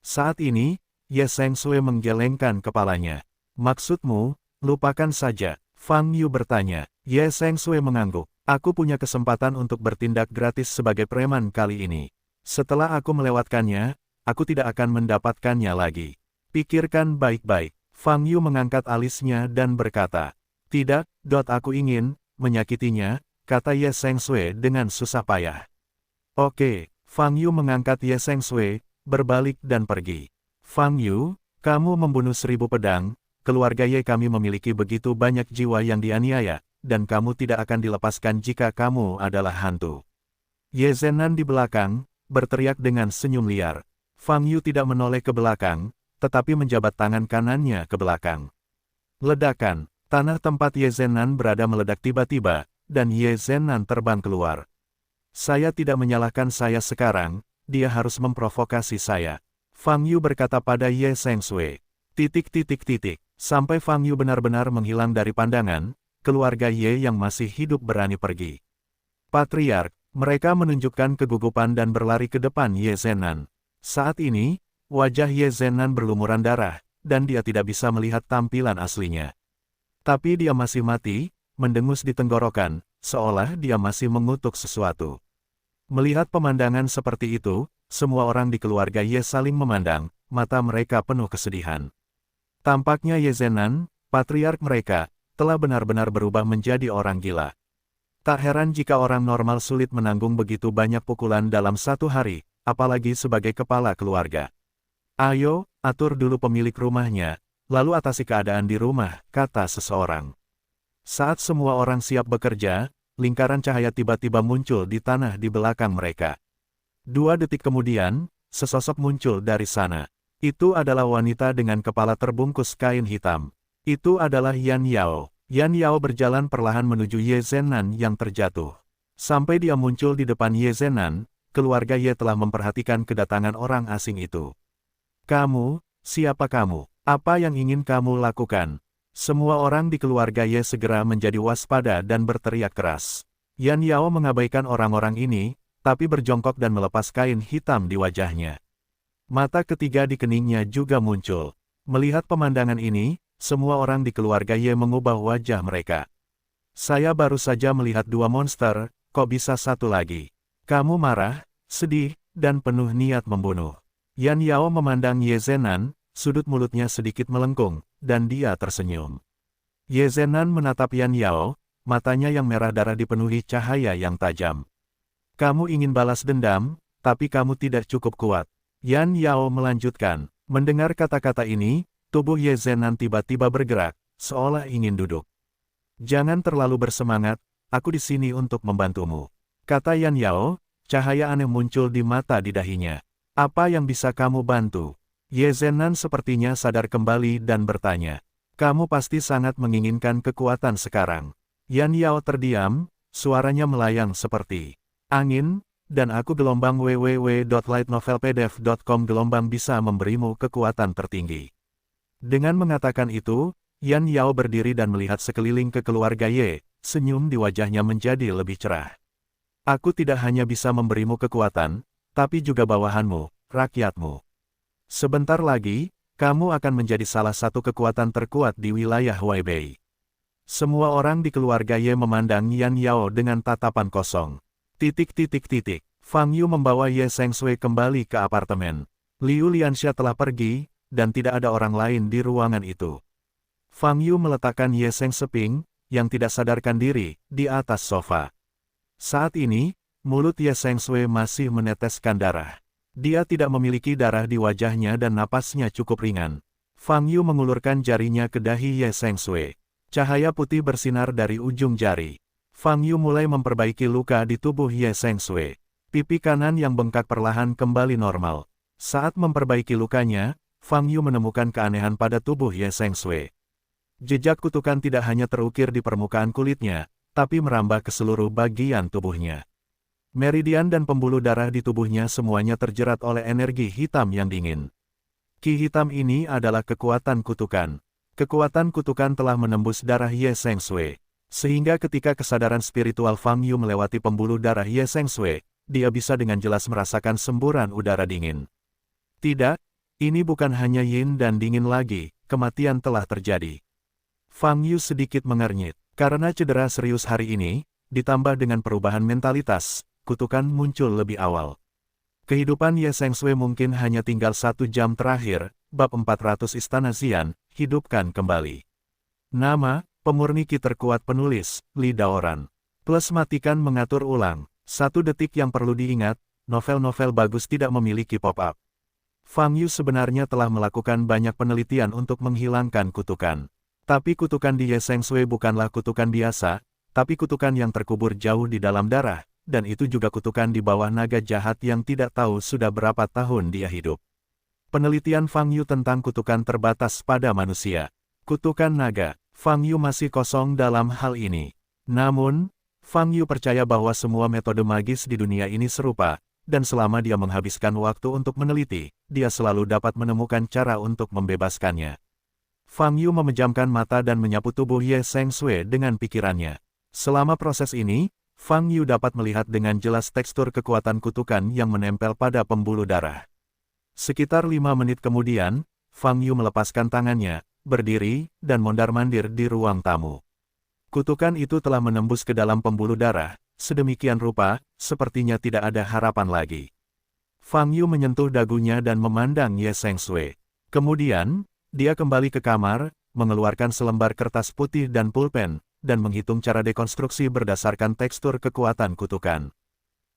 Speaker 1: Saat ini, Ye Sengsui menggelengkan kepalanya. Maksudmu, lupakan saja. Fang Yu bertanya. Ye Sengsui mengangguk. Aku punya kesempatan untuk bertindak gratis sebagai preman kali ini. Setelah aku melewatkannya, aku tidak akan mendapatkannya lagi. Pikirkan baik-baik. Fang Yu mengangkat alisnya dan berkata. Tidak, aku ingin menyakitinya, kata Ye Sengsui dengan susah payah. Oke, Fang Yu mengangkat Ye Sengsui, berbalik dan pergi. Fang Yu, kamu membunuh 1000 pedang, keluarga Ye kami memiliki begitu banyak jiwa yang dianiaya, dan kamu tidak akan dilepaskan jika kamu adalah hantu. Ye Zenan di belakang, berteriak dengan senyum liar. Fang Yu tidak menoleh ke belakang, tetapi menjabat tangan kanannya ke belakang. Ledakan, tanah tempat Ye Zenan berada meledak tiba-tiba, dan Ye Zenan terbang keluar. Saya tidak menyalahkan saya sekarang, dia harus memprovokasi saya. Fang Yu berkata pada Ye Sengsui. Sampai Fang Yu benar-benar menghilang dari pandangan, keluarga Ye yang masih hidup berani pergi. Patriark, mereka menunjukkan kegugupan dan berlari ke depan Ye Zenan. Saat ini, wajah Ye Zenan berlumuran darah, dan dia tidak bisa melihat tampilan aslinya. Tapi dia masih mati, mendengus di tenggorokan, seolah dia masih mengutuk sesuatu. Melihat pemandangan seperti itu, semua orang di keluarga Ye saling memandang, mata mereka penuh kesedihan. Tampaknya Ye Zenan, patriark mereka, telah benar-benar berubah menjadi orang gila. Tak heran jika orang normal sulit menanggung begitu banyak pukulan dalam satu hari, apalagi sebagai kepala keluarga. Ayo, atur dulu pemilik rumahnya, lalu atasi keadaan di rumah, kata seseorang. Saat semua orang siap bekerja, lingkaran cahaya tiba-tiba muncul di tanah di belakang mereka. 2 detik kemudian, sesosok muncul dari sana. Itu adalah wanita dengan kepala terbungkus kain hitam. Itu adalah Yan Yao. Yan Yao berjalan perlahan menuju Ye Zenan yang terjatuh. Sampai dia muncul di depan Ye Zenan, keluarga Ye telah memperhatikan kedatangan orang asing itu. Kamu, siapa kamu? Apa yang ingin kamu lakukan? Semua orang di keluarga Ye segera menjadi waspada dan berteriak keras. Yan Yao mengabaikan orang-orang ini, tapi berjongkok dan melepas kain hitam di wajahnya. Mata ketiga di keningnya juga muncul. Melihat pemandangan ini, semua orang di keluarga Ye mengubah wajah mereka. Saya baru saja melihat 2 monster, kok bisa satu lagi? Kamu marah, sedih, dan penuh niat membunuh. Yan Yao memandang Ye Zenan, sudut mulutnya sedikit melengkung, dan dia tersenyum. Ye Zenan menatap Yan Yao, matanya yang merah darah dipenuhi cahaya yang tajam. Kamu ingin balas dendam, tapi kamu tidak cukup kuat. Yan Yao melanjutkan. Mendengar kata-kata ini, tubuh Ye Zenan tiba-tiba bergerak, seolah ingin duduk. Jangan terlalu bersemangat, aku di sini untuk membantumu. Kata Yan Yao, cahaya aneh muncul di mata di dahinya. Apa yang bisa kamu bantu? Ye Zenan sepertinya sadar kembali dan bertanya. Kamu pasti sangat menginginkan kekuatan sekarang. Yan Yao terdiam, suaranya melayang seperti angin, dan aku gelombang www.lightnovelpdf.com gelombang bisa memberimu kekuatan tertinggi. Dengan mengatakan itu, Yan Yao berdiri dan melihat sekeliling ke keluarga Ye, senyum di wajahnya menjadi lebih cerah. Aku tidak hanya bisa memberimu kekuatan, tapi juga bawahanmu, rakyatmu. Sebentar lagi, kamu akan menjadi salah satu kekuatan terkuat di wilayah Huaibei. Semua orang di keluarga Ye memandang Yan Yao dengan tatapan kosong. Fang Yu membawa Ye Sengsui kembali ke apartemen. Liu Lianxia telah pergi, dan tidak ada orang lain di ruangan itu. Fang Yu meletakkan Ye Sengseping, yang tidak sadarkan diri, di atas sofa. Saat ini, mulut Ye Sengsui masih meneteskan darah. Dia tidak memiliki darah di wajahnya dan napasnya cukup ringan. Fang Yu mengulurkan jarinya ke dahi Ye Sengsui. Cahaya putih bersinar dari ujung jari. Fang Yu mulai memperbaiki luka di tubuh Ye Sengsui. Pipi kanan yang bengkak perlahan kembali normal. Saat memperbaiki lukanya, Fang Yu menemukan keanehan pada tubuh Ye Sengshui. Jejak kutukan tidak hanya terukir di permukaan kulitnya, tapi merambah ke seluruh bagian tubuhnya. Meridian dan pembuluh darah di tubuhnya semuanya terjerat oleh energi hitam yang dingin. Ki hitam ini adalah kekuatan kutukan. Kekuatan kutukan telah menembus darah Ye Sengshui. Sehingga ketika kesadaran spiritual Fang Yu melewati pembuluh darah Ye Sengshui, dia bisa dengan jelas merasakan semburan udara dingin. Tidak, ini bukan hanya yin dan dingin lagi, kematian telah terjadi. Fang Yu sedikit mengernyit. Karena cedera serius hari ini, ditambah dengan perubahan mentalitas, kutukan muncul lebih awal. Kehidupan Ye Sengshui mungkin hanya tinggal 1 jam terakhir, bab 400 Istana Xian, hidupkan kembali. Nama, pemurni ki terkuat penulis, Li Daoran. Plus matikan mengatur ulang. 1 detik yang perlu diingat, novel-novel bagus tidak memiliki pop-up. Fang Yu sebenarnya telah melakukan banyak penelitian untuk menghilangkan kutukan. Tapi kutukan di Ye Sengshui bukanlah kutukan biasa, tapi kutukan yang terkubur jauh di dalam darah, dan itu juga kutukan di bawah naga jahat yang tidak tahu sudah berapa tahun dia hidup. Penelitian Fang Yu tentang kutukan terbatas pada manusia. Kutukan naga, Fang Yu masih kosong dalam hal ini. Namun, Fang Yu percaya bahwa semua metode magis di dunia ini serupa, dan selama dia menghabiskan waktu untuk meneliti, dia selalu dapat menemukan cara untuk membebaskannya. Fang Yu memejamkan mata dan menyapu tubuh Ye Sengshui dengan pikirannya. Selama proses ini, Fang Yu dapat melihat dengan jelas tekstur kekuatan kutukan yang menempel pada pembuluh darah. Sekitar 5 menit kemudian, Fang Yu melepaskan tangannya, berdiri, dan mondar-mandir di ruang tamu. Kutukan itu telah menembus ke dalam pembuluh darah, sedemikian rupa, sepertinya tidak ada harapan lagi. Fang Yu menyentuh dagunya dan memandang Ye Sengshui. Kemudian, dia kembali ke kamar, mengeluarkan selembar kertas putih dan pulpen, dan menghitung cara dekonstruksi berdasarkan tekstur kekuatan kutukan.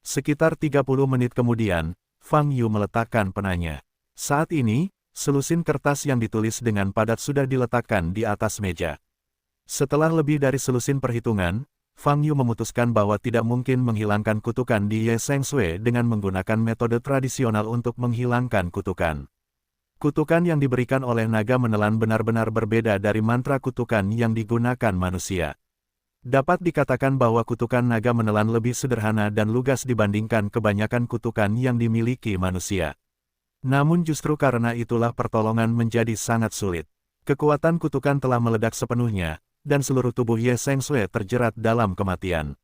Speaker 1: Sekitar 30 menit kemudian, Fang Yu meletakkan penanya. Saat ini, selusin kertas yang ditulis dengan padat sudah diletakkan di atas meja. Setelah lebih dari selusin perhitungan, Fang Yu memutuskan bahwa tidak mungkin menghilangkan kutukan di Ye Sengshui dengan menggunakan metode tradisional untuk menghilangkan kutukan. Kutukan yang diberikan oleh naga menelan benar-benar berbeda dari mantra kutukan yang digunakan manusia. Dapat dikatakan bahwa kutukan naga menelan lebih sederhana dan lugas dibandingkan kebanyakan kutukan yang dimiliki manusia. Namun justru karena itulah pertolongan menjadi sangat sulit. Kekuatan kutukan telah meledak sepenuhnya, dan seluruh tubuh Ye Sengshui terjerat dalam kematian.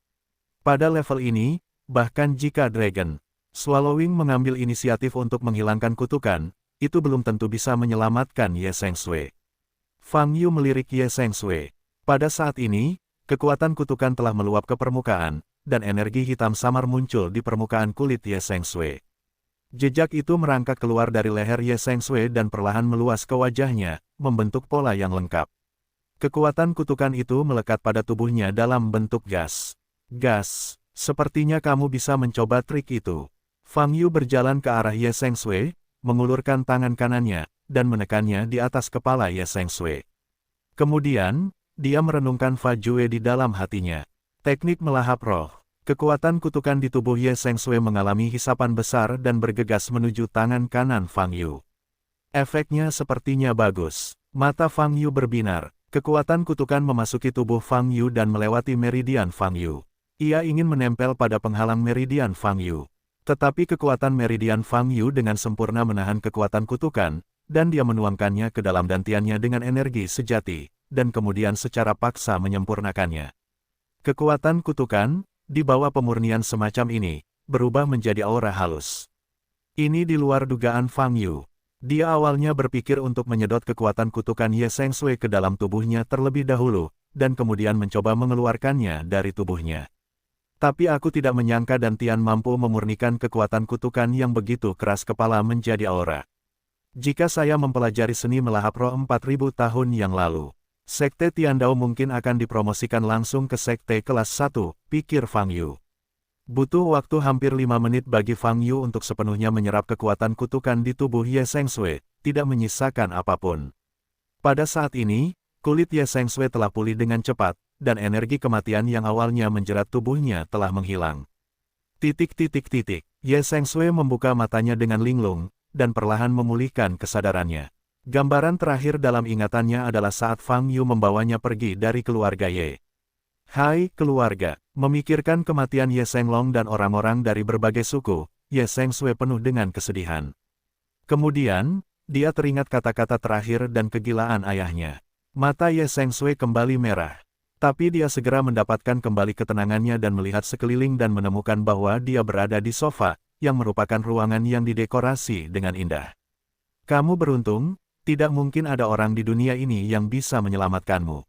Speaker 1: Pada level ini, bahkan jika Dragon Swallowing mengambil inisiatif untuk menghilangkan kutukan, itu belum tentu bisa menyelamatkan Ye Sengshui. Fang Yu melirik Ye Sengshui. Pada saat ini, kekuatan kutukan telah meluap ke permukaan, dan energi hitam samar muncul di permukaan kulit Ye Sengshui. Jejak itu merangkak keluar dari leher Ye Sengshui dan perlahan meluas ke wajahnya, membentuk pola yang lengkap. Kekuatan kutukan itu melekat pada tubuhnya dalam bentuk gas. Gas, sepertinya kamu bisa mencoba trik itu. Fang Yu berjalan ke arah Ye Sengshui, mengulurkan tangan kanannya, dan menekannya di atas kepala Ye Sengshui. Kemudian, dia merenungkan Fa Jue di dalam hatinya. Teknik melahap roh. Kekuatan kutukan di tubuh Ye Sengshui mengalami hisapan besar dan bergegas menuju tangan kanan Fang Yu. Efeknya sepertinya bagus. Mata Fang Yu berbinar. Kekuatan kutukan memasuki tubuh Fang Yu dan melewati meridian Fang Yu. Ia ingin menempel pada penghalang meridian Fang Yu. Tetapi kekuatan meridian Fang Yu dengan sempurna menahan kekuatan kutukan, dan dia menuangkannya ke dalam dantiannya dengan energi sejati, dan kemudian secara paksa menyempurnakannya. Kekuatan kutukan, di bawah pemurnian semacam ini, berubah menjadi aura halus. Ini di luar dugaan Fang Yu. Dia awalnya berpikir untuk menyedot kekuatan kutukan Ye Sengshui ke dalam tubuhnya terlebih dahulu, dan kemudian mencoba mengeluarkannya dari tubuhnya. Tapi aku tidak menyangka dantian mampu memurnikan kekuatan kutukan yang begitu keras kepala menjadi aura. Jika saya mempelajari seni melahap roh 4000 tahun yang lalu, Sekte Tiandao mungkin akan dipromosikan langsung ke Sekte kelas 1, pikir Fang Yu. Butuh waktu hampir 5 menit bagi Fang Yu untuk sepenuhnya menyerap kekuatan kutukan di tubuh Ye Sengshui, tidak menyisakan apapun. Pada saat ini, kulit Ye Sengshui telah pulih dengan cepat, dan energi kematian yang awalnya menjerat tubuhnya telah menghilang. Ye Sengsue membuka matanya dengan linglung, dan perlahan memulihkan kesadarannya. Gambaran terakhir dalam ingatannya adalah saat Fang Yu membawanya pergi dari keluarga Ye. Hai keluarga, memikirkan kematian Ye Senglong dan orang-orang dari berbagai suku, Ye Sengsue penuh dengan kesedihan. Kemudian, dia teringat kata-kata terakhir dan kegilaan ayahnya. Mata Ye Sengsue kembali merah. Tapi dia segera mendapatkan kembali ketenangannya dan melihat sekeliling dan menemukan bahwa dia berada di sofa, yang merupakan ruangan yang didekorasi dengan indah. Kamu beruntung, tidak mungkin ada orang di dunia ini yang bisa menyelamatkanmu.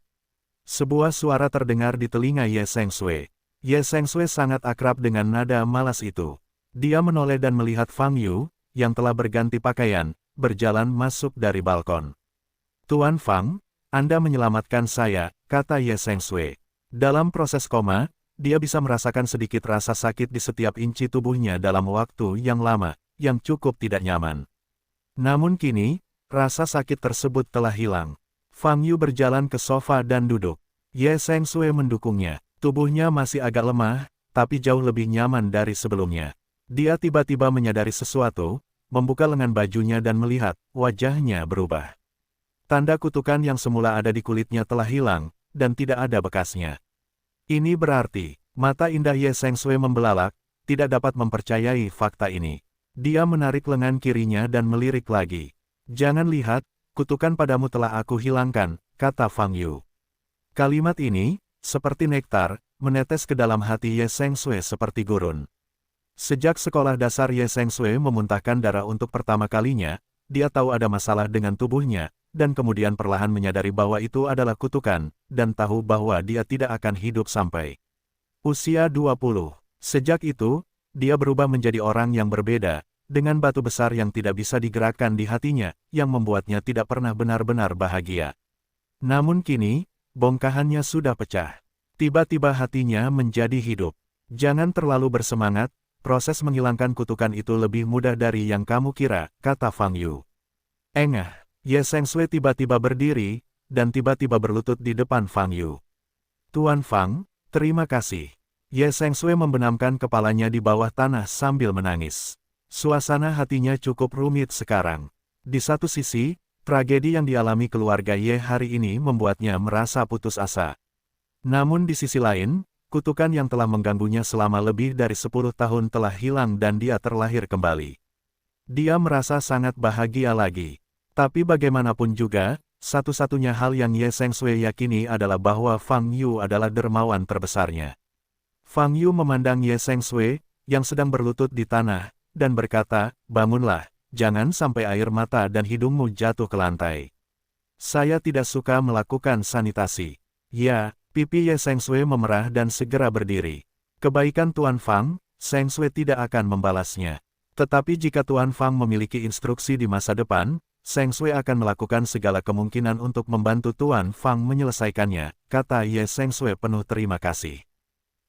Speaker 1: Sebuah suara terdengar di telinga Ye Sengsue. Ye Sengsue sangat akrab dengan nada malas itu. Dia menoleh dan melihat Fang Yu, yang telah berganti pakaian, berjalan masuk dari balkon. Tuan Fang, Anda menyelamatkan saya, kata Ye Sengsue. Dalam proses koma, dia bisa merasakan sedikit rasa sakit di setiap inci tubuhnya dalam waktu yang lama, yang cukup tidak nyaman. Namun kini, rasa sakit tersebut telah hilang. Fang Yu berjalan ke sofa dan duduk. Ye Sengsue mendukungnya. Tubuhnya masih agak lemah, tapi jauh lebih nyaman dari sebelumnya. Dia tiba-tiba menyadari sesuatu, membuka lengan bajunya dan melihat, wajahnya berubah. Tanda kutukan yang semula ada di kulitnya telah hilang, dan tidak ada bekasnya. Ini berarti, mata indah Ye Sengsue membelalak, tidak dapat mempercayai fakta ini. Dia menarik lengan kirinya dan melirik lagi. Jangan lihat, kutukan padamu telah aku hilangkan, kata Fang Yu. Kalimat ini, seperti nektar, menetes ke dalam hati Ye Sengsue seperti gurun. Sejak sekolah dasar Ye Sengsue memuntahkan darah untuk pertama kalinya, dia tahu ada masalah dengan tubuhnya, dan kemudian perlahan menyadari bahwa itu adalah kutukan, dan tahu bahwa dia tidak akan hidup sampai usia 20. Sejak itu, dia berubah menjadi orang yang berbeda, dengan batu besar yang tidak bisa digerakkan di hatinya, yang membuatnya tidak pernah benar-benar bahagia. Namun kini, bongkahannya sudah pecah. Tiba-tiba hatinya menjadi hidup. Jangan terlalu bersemangat, proses menghilangkan kutukan itu lebih mudah dari yang kamu kira, kata Fang Yu. Engah. Ye Sengsue tiba-tiba berdiri, dan tiba-tiba berlutut di depan Fang Yu. Tuan Fang, terima kasih. Ye Sengsue membenamkan kepalanya di bawah tanah sambil menangis. Suasana hatinya cukup rumit sekarang. Di satu sisi, tragedi yang dialami keluarga Ye hari ini membuatnya merasa putus asa. Namun di sisi lain, kutukan yang telah mengganggunya selama lebih dari 10 tahun telah hilang dan dia terlahir kembali. Dia merasa sangat bahagia lagi. Tapi bagaimanapun juga, satu-satunya hal yang Ye Sengsue yakini adalah bahwa Fang Yu adalah dermawan terbesarnya. Fang Yu memandang Ye Sengsue, yang sedang berlutut di tanah, dan berkata, bangunlah, jangan sampai air mata dan hidungmu jatuh ke lantai. Saya tidak suka melakukan sanitasi. Ya, pipi Ye Sengsue memerah dan segera berdiri. Kebaikan Tuan Fang, Sengsue tidak akan membalasnya. Tetapi jika Tuan Fang memiliki instruksi di masa depan, Sengsue akan melakukan segala kemungkinan untuk membantu Tuan Fang menyelesaikannya, kata Ye Sengsue penuh terima kasih.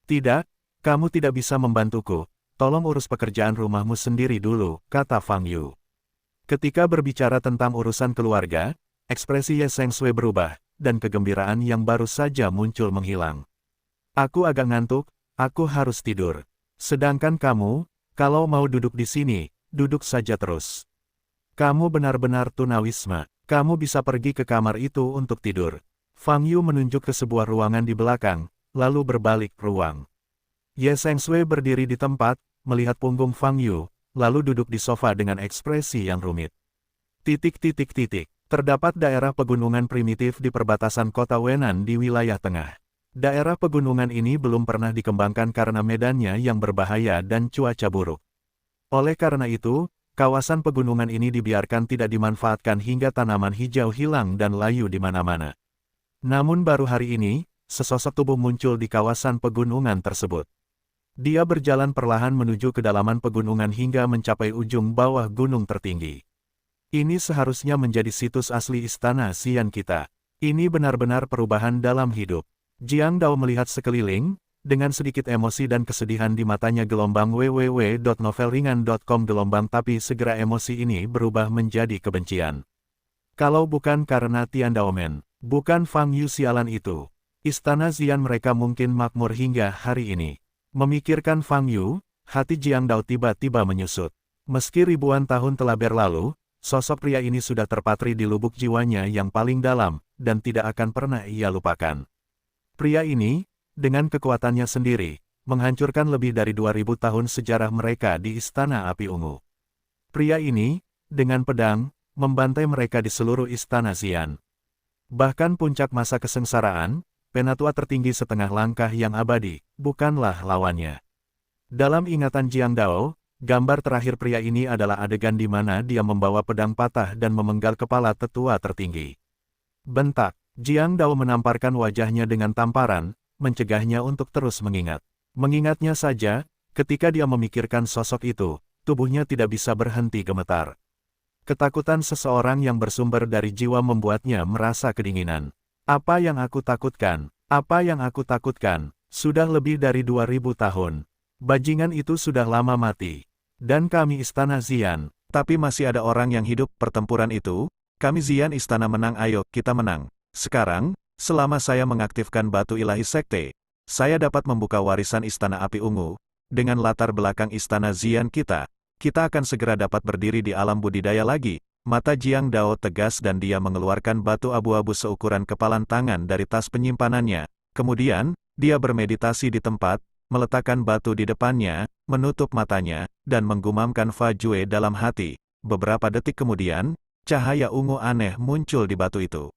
Speaker 1: Tidak, kamu tidak bisa membantuku, tolong urus pekerjaan rumahmu sendiri dulu, kata Fang Yu. Ketika berbicara tentang urusan keluarga, ekspresi Ye Sengsue berubah, dan kegembiraan yang baru saja muncul menghilang. Aku agak ngantuk, aku harus tidur. Sedangkan kamu, kalau mau duduk di sini, duduk saja terus. Kamu benar-benar tunawisma, kamu bisa pergi ke kamar itu untuk tidur. Fang Yu menunjuk ke sebuah ruangan di belakang, lalu berbalik ruang. Ye Sengsue berdiri di tempat, melihat punggung Fang Yu, lalu duduk di sofa dengan ekspresi yang rumit. Terdapat daerah pegunungan primitif di perbatasan kota Wenan di wilayah tengah. Daerah pegunungan ini belum pernah dikembangkan karena medannya yang berbahaya dan cuaca buruk. Oleh karena itu, kawasan pegunungan ini dibiarkan tidak dimanfaatkan hingga tanaman hijau hilang dan layu di mana-mana. Namun baru hari ini, sesosok tubuh muncul di kawasan pegunungan tersebut. Dia berjalan perlahan menuju kedalaman pegunungan hingga mencapai ujung bawah gunung tertinggi. Ini seharusnya menjadi situs asli istana Xian kita. Ini benar-benar perubahan dalam hidup. Jiang Dao melihat sekeliling, dengan sedikit emosi dan kesedihan di matanya gelombang www.novelringan.com gelombang tapi segera emosi ini berubah menjadi kebencian. Kalau bukan karena Tian Daomen, bukan Fang Yu sialan itu, istana Xian mereka mungkin makmur hingga hari ini. Memikirkan Fang Yu, hati Jiang Dao tiba-tiba menyusut. Meski ribuan tahun telah berlalu, sosok pria ini sudah terpatri di lubuk jiwanya yang paling dalam, dan tidak akan pernah ia lupakan. Pria ini, dengan kekuatannya sendiri, menghancurkan lebih dari 2000 tahun sejarah mereka di Istana Api Ungu. Pria ini, dengan pedang, membantai mereka di seluruh Istana Xian. Bahkan puncak masa kesengsaraan, penatua tertinggi setengah langkah yang abadi, bukanlah lawannya. Dalam ingatan Jiang Dao, gambar terakhir pria ini adalah adegan di mana dia membawa pedang patah dan memenggal kepala tetua tertinggi. Bentak, Jiang Dao menamparkan wajahnya dengan tamparan, mencegahnya untuk terus mengingat. Mengingatnya saja, ketika dia memikirkan sosok itu, tubuhnya tidak bisa berhenti gemetar. Ketakutan seseorang yang bersumber dari jiwa membuatnya merasa kedinginan. Apa yang aku takutkan? Apa yang aku takutkan? Sudah lebih dari 2000 tahun. Bajingan itu sudah lama mati. Dan kami Istana Xian, tapi masih ada orang yang hidup pertempuran itu. Kami Xian Istana menang, ayo kita menang. Sekarang, selama saya mengaktifkan batu ilahi sekte, saya dapat membuka warisan Istana Api Ungu. Dengan latar belakang Istana Xian kita akan segera dapat berdiri di alam budidaya lagi. Mata Jiang Dao tegas dan dia mengeluarkan batu abu-abu seukuran kepalan tangan dari tas penyimpanannya. Kemudian, dia bermeditasi di tempat, meletakkan batu di depannya, menutup matanya, dan menggumamkan Fa Jue dalam hati. Beberapa detik kemudian, cahaya ungu aneh muncul di batu itu.